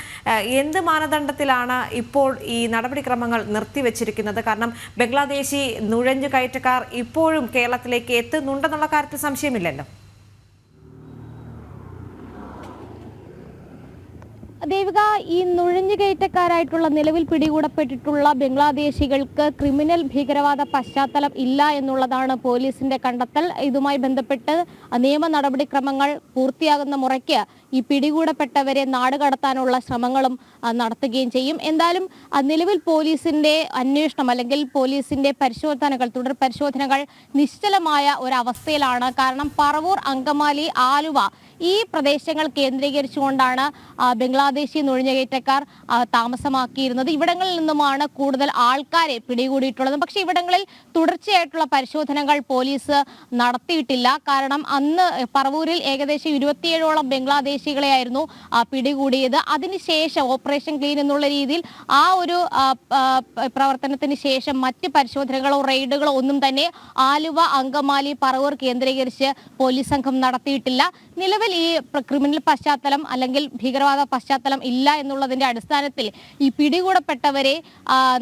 എന്ത് മാനദണ്ഡത്തിലാണ് ഇപ്പോൾ ഈ നടപടിക്രമങ്ങൾ നിർത്തിവെച്ചിരിക്കുന്നത്? കാരണം ബംഗ്ലാദേശി നുഴഞ്ഞുകയറ്റക്കാർ ഇപ്പോഴും കേരളത്തിലേക്ക് എത്തുന്നുണ്ടെന്നുള്ള കാര്യത്തിൽ സംശയമില്ലല്ലോ. ദേവിക, ഈ നുഴഞ്ഞുകയറ്റക്കാരായിട്ടുള്ള നിലവിൽ പിടികൂടപ്പെട്ടിട്ടുള്ള ബംഗ്ലാദേശികൾക്ക് ക്രിമിനൽ ഭീകരവാദ പശ്ചാത്തലം ഇല്ല എന്നുള്ളതാണ് പോലീസിന്റെ കണ്ടെത്തൽ. ഇതുമായി ബന്ധപ്പെട്ട് നിയമ നടപടിക്രമങ്ങൾ പൂർത്തിയാകുന്ന മുറയ്ക്ക് ഈ പിടികൂടപ്പെട്ടവരെ നാടുകടത്താനുള്ള ശ്രമങ്ങളും നടത്തുകയും ചെയ്യും. എന്തായാലും നിലവിൽ പോലീസിന്റെ അന്വേഷണം അല്ലെങ്കിൽ പോലീസിന്റെ പരിശോധനകൾ, തുടർ പരിശോധനകൾ നിശ്ചലമായ ഒരവസ്ഥയിലാണ്. കാരണം പറവൂർ, അങ്കമാലി, ആലുവ ഈ പ്രദേശങ്ങൾ കേന്ദ്രീകരിച്ചുകൊണ്ടാണ് ബംഗ്ലാദേശി നുഴഞ്ഞുകയറ്റക്കാർ താമസമാക്കിയിരുന്നത്. ഇവിടങ്ങളിൽ നിന്നുമാണ് കൂടുതൽ ആൾക്കാരെ പിടികൂടിയിട്ടുള്ളത്. പക്ഷേ ഇവിടങ്ങളിൽ തുടർച്ചയായിട്ടുള്ള പരിശോധനകൾ പോലീസ് നടത്തിയിട്ടില്ല. കാരണം അന്ന് പറവൂരിൽ ഏകദേശം 27ഓളം ബംഗ്ലാദേശികളെയായിരുന്നു പിടികൂടിയത്. അതിനുശേഷം ഓപ്പറേഷൻ ക്ലീൻ എന്നുള്ള രീതിയിൽ ആ ഒരു പ്രവർത്തനത്തിന് ശേഷം മറ്റ് പരിശോധനകളോ റെയ്ഡുകളോ ഒന്നും തന്നെ ആലുവ, അങ്കമാലി, പറവൂർ കേന്ദ്രീകരിച്ച് പോലീസ് സംഘം നടത്തിയിട്ടില്ല. നിലവിൽ ഈ ക്രിമിനൽ പശ്ചാത്തലം അല്ലെങ്കിൽ ഭീകരവാദ പശ്ചാത്തലം ഇല്ല എന്നുള്ളതിന്റെ അടിസ്ഥാനത്തിൽ ഈ പിടികൂടപ്പെട്ടവരെ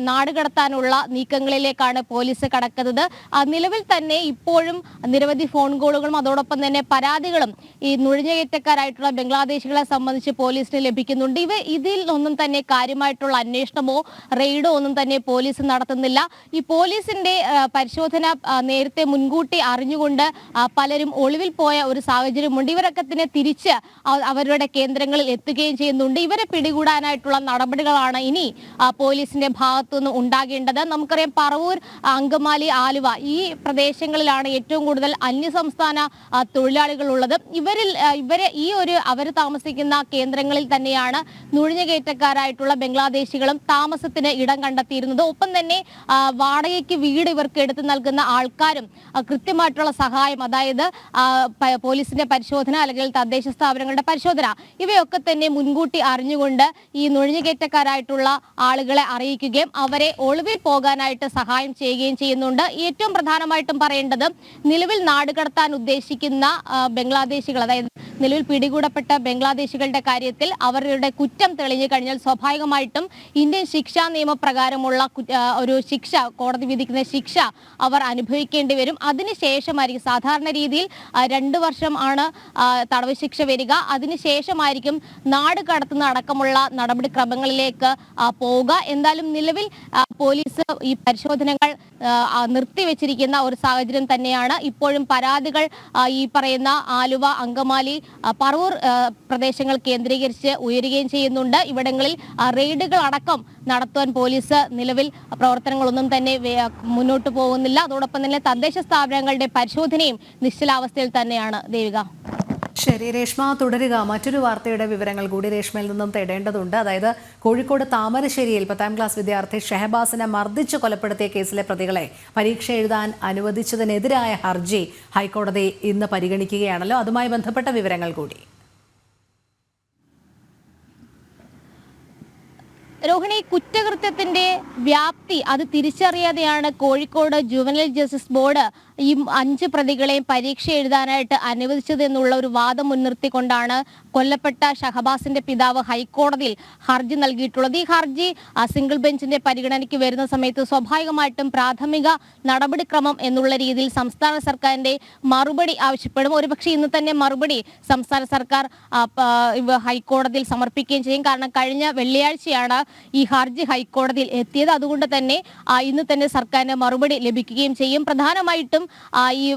നാടുകടത്താനുള്ള നീക്കങ്ങളിലേക്കാണ് പോലീസ് കടക്കുന്നത്. നിലവിൽ തന്നെ ഇപ്പോഴും നിരവധി ഫോൺ കോളുകളും അതോടൊപ്പം തന്നെ പരാതികളും ഈ നുഴഞ്ഞുകയറ്റക്കാരായിട്ടുള്ള ബംഗ്ലാദേശികളെ സംബന്ധിച്ച് പോലീസിന് ലഭിക്കുന്നുണ്ട്. ഇതിൽ ഒന്നും തന്നെ കാര്യമായിട്ടുള്ള അന്വേഷണമോ റെയ്ഡോ ഒന്നും തന്നെ പോലീസ് നടത്തുന്നില്ല. ഈ പോലീസിന്റെ പരിശോധന നേരത്തെ മുൻകൂട്ടി അറിഞ്ഞുകൊണ്ട് പലരും ഒളിവിൽ പോയ ഒരു സാഹചര്യമുണ്ട്. ഇവരൊക്കെ തന്നെ തിരിച്ച് അവരുടെ കേന്ദ്രങ്ങളിൽ എത്തുകയും ചെയ്യുന്നുണ്ട്. ഇവരെ പിടികൂടാനായിട്ടുള്ള നടപടികളാണ് ഇനി പോലീസിന്റെ ഭാഗത്തുനിന്ന് ഉണ്ടാകേണ്ടത്. നമുക്കറിയാം പറവൂർ, അങ്കമാലി, ആലുവ ഈ പ്രദേശങ്ങളിലാണ് ഏറ്റവും കൂടുതൽ അന്യസംസ്ഥാന തൊഴിലാളികൾ ഉള്ളത്. അവർ താമസിക്കുന്ന കേന്ദ്രങ്ങളിൽ തന്നെയാണ് നുഴഞ്ഞുകയറ്റക്കാരായിട്ടുള്ള ബംഗ്ലാദേശികളും താമസത്തിന് ഇടം കണ്ടെത്തിയിരുന്നത്. ഒപ്പം തന്നെ വാടകയ്ക്ക് വീട് ഇവർക്ക് എടുത്തു നൽകുന്ന ആൾക്കാരും കൃത്യമായിട്ടുള്ള സഹായം, അതായത് പോലീസിന്റെ പരിശോധന അല്ലെങ്കിൽ തദ്ദേശ സ്ഥാപനങ്ങളുടെ പരിശോധന ഇവയൊക്കെ തന്നെ മുൻകൂട്ടി അറിഞ്ഞുകൊണ്ട് ഈ നുഴഞ്ഞുകയറ്റക്കാരായിട്ടുള്ള ആളുകളെ അറിയിക്കുകയും അവരെ ഒളിവിൽ പോകാനായിട്ട് സഹായം ചെയ്യുകയും ചെയ്യുന്നുണ്ട്. ഏറ്റവും പ്രധാനമായിട്ടും പറയേണ്ടത് നിലവിൽ നാടുകടത്താൻ ഉദ്ദേശിക്കുന്ന ബംഗ്ലാദേശികൾ, അതായത് നിലവിൽ പിടികൂടപ്പെട്ട ബംഗ്ലാദേശികളുടെ കാര്യത്തിൽ അവരുടെ കുറ്റം തെളിഞ്ഞു കഴിഞ്ഞാൽ സ്വാഭാവികമായിട്ടും ഇന്ത്യൻ ശിക്ഷാ നിയമപ്രകാരമുള്ള ഒരു ശിക്ഷ, കോടതി വിധിക്കുന്ന ശിക്ഷ അവർ അനുഭവിക്കേണ്ടി വരും. അതിനുശേഷമായിരിക്കും സാധാരണ രീതിയിൽ 2 വർഷം ആണ് തടവ് ശിക്ഷ വരിക. അതിനുശേഷമായിരിക്കും നാട് കടത്തുന്ന അടക്കമുള്ള നടപടിക്രമങ്ങളിലേക്ക് പോവുക. എന്തായാലും നിലവിൽ പോലീസ് ഈ പരിശോധനകൾ നിർത്തിവെച്ചിരിക്കുന്ന ഒരു സാഹചര്യം തന്നെയാണ്. ഇപ്പോഴും പരാതികൾ ഈ പറയുന്ന ആലുവ, അങ്കമാലി, പറവൂർ പ്രദേശങ്ങൾ കേന്ദ്രീകരിച്ച് ഉയരുകയും ചെയ്യുന്നുണ്ട്. ഇവിടങ്ങളിൽ റെയ്ഡുകൾ അടക്കം നടത്തുവാൻ പോലീസ് നിലവിൽ പ്രവർത്തനങ്ങളൊന്നും തന്നെ മുന്നോട്ട് പോകുന്നില്ല. അതോടൊപ്പം തന്നെ തദ്ദേശ സ്ഥാപനങ്ങളുടെ പരിശോധനയും നിശ്ചലാവസ്ഥയിൽ തന്നെയാണ്. ദേവിക. ശരി രേഷ്മ, തുടരുക. മറ്റൊരു വാർത്തയുടെ വിവരങ്ങൾ കൂടി രേഷ്മയിൽ നിന്നും തേടേണ്ടതുണ്ട്. അതായത് കോഴിക്കോട് താമരശ്ശേരിയിൽ 10ാം ക്ലാസ് വിദ്യാർത്ഥി ഷെഹബാസിനെ മർദ്ദിച്ച് കൊലപ്പെടുത്തിയ കേസിലെ പ്രതികളെ പരീക്ഷ എഴുതാൻ അനുവദിച്ചതിനെതിരായ ഹർജി ഹൈക്കോടതി ഇന്ന് പരിഗണിക്കുകയാണല്ലോ. അതുമായി ബന്ധപ്പെട്ട വിവരങ്ങൾ കൂടി. രോഹിണി, കുറ്റകൃത്യത്തിന്റെ വ്യാപ്തി അത് തിരിച്ചറിയാതെയാണ് കോഴിക്കോട് ജുവനൈൽ ജസ്റ്റിസ് ബോർഡ് ഈ 5 പ്രതികളെയും പരീക്ഷ എഴുതാനായിട്ട് അനുവദിച്ചതെന്നുള്ള ഒരു വാദം മുൻനിർത്തിക്കൊണ്ടാണ് കൊല്ലപ്പെട്ട ഷഹബാസിന്റെ പിതാവ് ഹൈക്കോടതിയിൽ ഹർജി നൽകിയിട്ടുള്ളത്. ഈ ഹർജി സിംഗിൾ ബെഞ്ചിന്റെ പരിഗണനയ്ക്ക് വരുന്ന സമയത്ത് സ്വാഭാവികമായിട്ടും പ്രാഥമിക നടപടിക്രമം എന്നുള്ള രീതിയിൽ സംസ്ഥാന സർക്കാരിന്റെ മറുപടി ആവശ്യപ്പെടും. ഒരുപക്ഷെ ഇന്ന് തന്നെ മറുപടി സംസ്ഥാന സർക്കാർ ഹൈക്കോടതിയിൽ സമർപ്പിക്കുകയും ചെയ്യും. കാരണം കഴിഞ്ഞ വെള്ളിയാഴ്ചയാണ് ഈ ഹർജി ഹൈക്കോടതിയിൽ എത്തിയത്. അതുകൊണ്ട് തന്നെ ഇന്ന് തന്നെ സർക്കാരിന് മറുപടി ലഭിക്കുകയും ചെയ്യും. പ്രധാനമായിട്ടും ഈ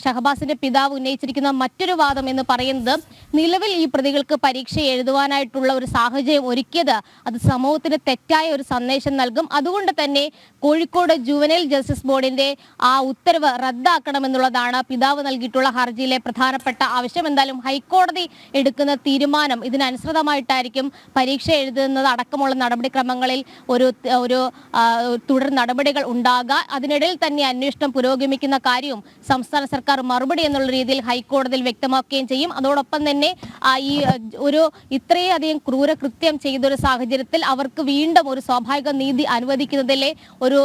ഷഹബാസിന്റെ പിതാവ് ഉന്നയിച്ചിരിക്കുന്ന മറ്റൊരു വാദം എന്ന് പറയുന്നത് നിലവിൽ ഈ പ്രതികൾക്ക് പരീക്ഷ എഴുതുവാനായിട്ടുള്ള ഒരു സാഹചര്യം ഒരുക്കിയത് അത് സമൂഹത്തിന് തെറ്റായ ഒരു സന്ദേശം നൽകും. അതുകൊണ്ട് തന്നെ കോഴിക്കോട് ജുവനൈൽ ജസ്റ്റിസ് ബോർഡിന്റെ ആ ഉത്തരവ് റദ്ദാക്കണമെന്നുള്ളതാണ് പിതാവ് നൽകിയിട്ടുള്ള ഹർജിയിലെ പ്രധാനപ്പെട്ട ആവശ്യം. എന്തായാലും ഹൈക്കോടതി എടുക്കുന്ന തീരുമാനം ഇതിനനുസൃതമായിട്ടായിരിക്കും പരീക്ഷ എഴുതുന്നത് അടക്കമുള്ള നടപടിക്രമങ്ങളിൽ ഒരു തുടർ നടപടികൾ ഉണ്ടാകുക. അതിനിടയിൽ തന്നെ അന്വേഷണം പുരോഗമിക്കുന്ന കാര്യവും സംസ്ഥാന സർക്കാർ മറുപടി എന്നുള്ള രീതിയിൽ ഹൈക്കോടതിയിൽ വ്യക്തമാക്കുകയും ചെയ്യും. അതോടൊപ്പം തന്നെ ഈ ഒരു ഇത്രയധികം ക്രൂരകൃത്യം ചെയ്തൊരു സാഹചര്യത്തിൽ അവർക്ക് വീണ്ടും ഒരു സ്വാഭാവിക നീതി അനുവദിക്കുന്നതിലെ ഒരു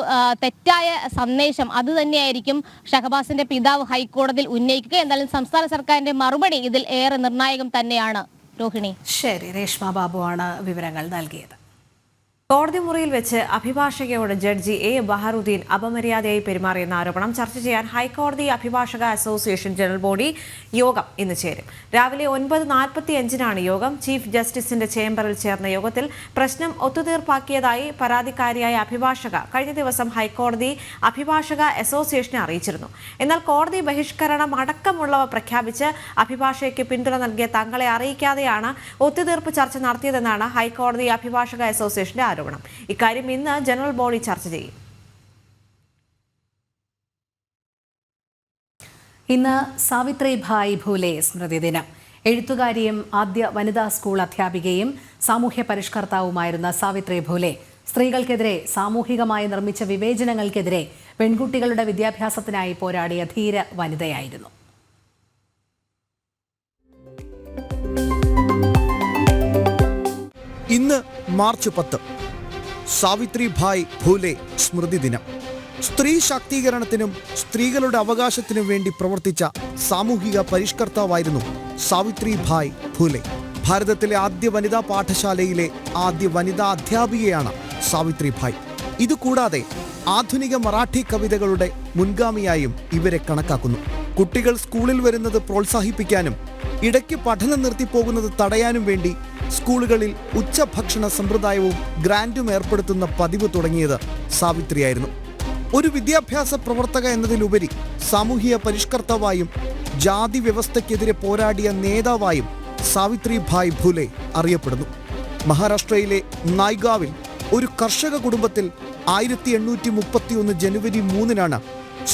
തെറ്റായ സന്ദേശം അത് തന്നെയായിരിക്കും ഷഹബാസിന്റെ പിതാവ് ഹൈക്കോടതിയിൽ ഉന്നയിക്കുക. എന്തായാലും സംസ്ഥാന സർക്കാരിന്റെ മറുപടി ഇതിൽ ഏറെ നിർണായകം തന്നെയാണ്. രോഹിണി. ശരി, രേഷ്മ ബാബുവാണ് വിവരങ്ങൾ നൽകിയത്. കോടതി മുറിയിൽ വെച്ച് അഭിഭാഷകയോട് ജഡ്ജി എ ബഹറുദ്ദീൻ അപമര്യാദയായി പെരുമാറിയെന്ന ആരോപണം ചർച്ച ചെയ്യാൻ ഹൈക്കോടതി അഭിഭാഷക അസോസിയേഷൻ ജനറൽ ബോഡി യോഗം ഇന്ന് ചേരും. രാവിലെ 9:45 യോഗം. ചീഫ് ജസ്റ്റിസിന്റെ ചേംബറിൽ ചേർന്ന യോഗത്തിൽ പ്രശ്നം ഒത്തുതീർപ്പാക്കിയതായി പരാതിക്കാരിയായ അഭിഭാഷക കഴിഞ്ഞ ദിവസം ഹൈക്കോടതി അഭിഭാഷക അസോസിയേഷനെ അറിയിച്ചിരുന്നു. എന്നാൽ കോടതി ബഹിഷ്കരണം അടക്കമുള്ളവ പ്രഖ്യാപിച്ച് അഭിഭാഷകയ്ക്ക് പിന്തുണ നൽകിയ തങ്ങളെ അറിയിക്കാതെയാണ് ഒത്തുതീർപ്പ് ചർച്ച നടത്തിയതെന്നാണ് ഹൈക്കോടതി അഭിഭാഷക അസോസിയേഷന്റെ ആരോപണം. ഇക്കാര്യം ഇന്ന് ജനറൽ ബോഡി ചർച്ച ചെയ്യും. ഇന്ന് സാവിത്രിഭായ് ഫൂലെ സ്മൃതി ദിനം. എഴുത്തുകാരിയും ആദ്യ വനിതാ സ്കൂൾ അധ്യാപികയും സാമൂഹ്യ പരിഷ്കർത്താവുമായിരുന്ന സാവിത്രി ഫൂലെ സ്ത്രീകൾക്കെതിരെ സാമൂഹികമായി നിർമ്മിച്ച വിവേചനങ്ങൾക്കെതിരെ പെൺകുട്ടികളുടെ വിദ്യാഭ്യാസത്തിനായി പോരാടിയ ധീര വനിതയായിരുന്നു. ഇന്ന് മാർച്ച് 10 സാവിത്രിഭായ് ഫൂലെ സ്മൃതി ദിനം. സ്ത്രീ ശാക്തീകരണത്തിനും സ്ത്രീകളുടെ അവകാശത്തിനും വേണ്ടി പ്രവർത്തിച്ച സാമൂഹിക പരിഷ്കർത്താവായിരുന്നു സാവിത്രിഭായ് ഫൂലെ. ഭാരതത്തിലെ ആദ്യ വനിതാ പാഠശാലയിലെ ആദ്യ വനിതാ അധ്യാപികയാണ് സാവിത്രിഭായ്. ഇതുകൂടാതെ ആധുനിക മറാഠി കവിതകളുടെ മുൻഗാമിയായും ഇവരെ കണക്കാക്കുന്നു. കുട്ടികൾ സ്കൂളിൽ വരുന്നത് പ്രോത്സാഹിപ്പിക്കാനും ഇടയ്ക്ക് പഠനം നിർത്തിപ്പോകുന്നത് തടയാനും വേണ്ടി സ്കൂളുകളിൽ ഉച്ചഭക്ഷണ സമ്പ്രദായവും ഗ്രാൻഡും ഏർപ്പെടുത്തുന്ന പതിവ് തുടങ്ങിയത് സാവിത്രിയായിരുന്നു. ഒരു വിദ്യാഭ്യാസ പ്രവർത്തക എന്നതിലുപരി സാമൂഹിക പരിഷ്കർത്താവായും ജാതി വ്യവസ്ഥയ്ക്കെതിരെ പോരാടിയ നേതാവായും സാവിത്രിഭായ് ഫൂലെ അറിയപ്പെടുന്നു. മഹാരാഷ്ട്രയിലെ നായ്ഗാവിൽ ഒരു കർഷക കുടുംബത്തിൽ 1831 ജനുവരി 3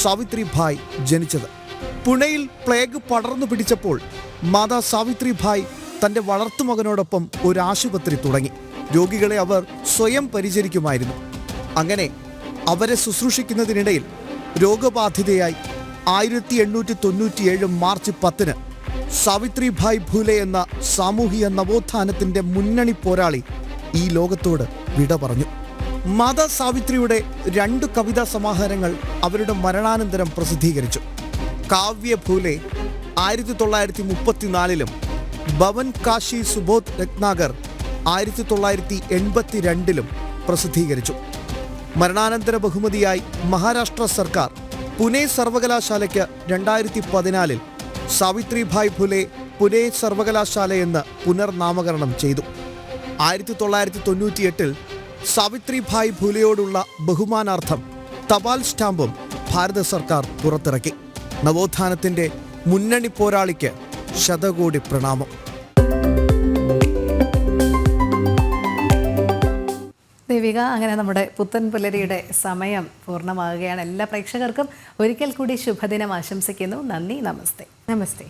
സാവിത്രിഭായ് ജനിച്ചത്. പുണെയിൽ പ്ലേഗ് പടർന്നു പിടിച്ചപ്പോൾ മാതാ സാവിത്രിഭായ് തൻ്റെ വളർത്തുമകനോടൊപ്പം ഒരു ആശുപത്രി തുടങ്ങി. രോഗികളെ അവർ സ്വയം പരിചരിക്കുമായിരുന്നു. അങ്ങനെ അവരെ ശുശ്രൂഷിക്കുന്നതിനിടയിൽ രോഗബാധിതയായി 1897 മാർച്ച് 10 സാവിത്രിഭായ് ഫൂലെ എന്ന സാമൂഹിക നവോത്ഥാനത്തിൻ്റെ മുന്നണി പോരാളി ഈ ലോകത്തോട് വിട പറഞ്ഞു. മാതാ സാവിത്രിയുടെ 2 കവിതാ സമാഹാരങ്ങൾ അവരുടെ മരണാനന്തരം പ്രസിദ്ധീകരിച്ചു. കാവ്യ ഫൂലെ 1934 ഭവൻ കാശി സുബോധ് രത്നാകർ 1982 പ്രസിദ്ധീകരിച്ചു. മരണാനന്തര ബഹുമതിയായി മഹാരാഷ്ട്ര സർക്കാർ പുനെ സർവകലാശാലയ്ക്ക് 2014 സാവിത്രിഭായ് ഫൂലെ പുനെ സർവകലാശാല എന്ന് പുനർനാമകരണം ചെയ്തു. 1998 സാവിത്രിഭായ് ഫുലെയോടുള്ള ബഹുമാനാർത്ഥം തപാൽ സ്റ്റാമ്പും ഭാരത സർക്കാർ പുറത്തിറക്കി. നവോത്ഥാനത്തിന്റെ മുന്നണി പോരാളിക്ക് ശതകോടി പ്രണാമം. ദേവിക, അങ്ങനെ നമ്മുടെ പുത്തൻ പുലരിയുടെ സമയം പൂർണ്ണമാകുകയാണ്. എല്ലാ പ്രേക്ഷകർക്കും ഒരിക്കൽ കൂടി ശുഭദിനം ആശംസിക്കുന്നു. നന്ദി, നമസ്തേ. നമസ്തേ.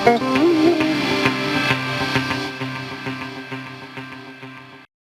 Thank you.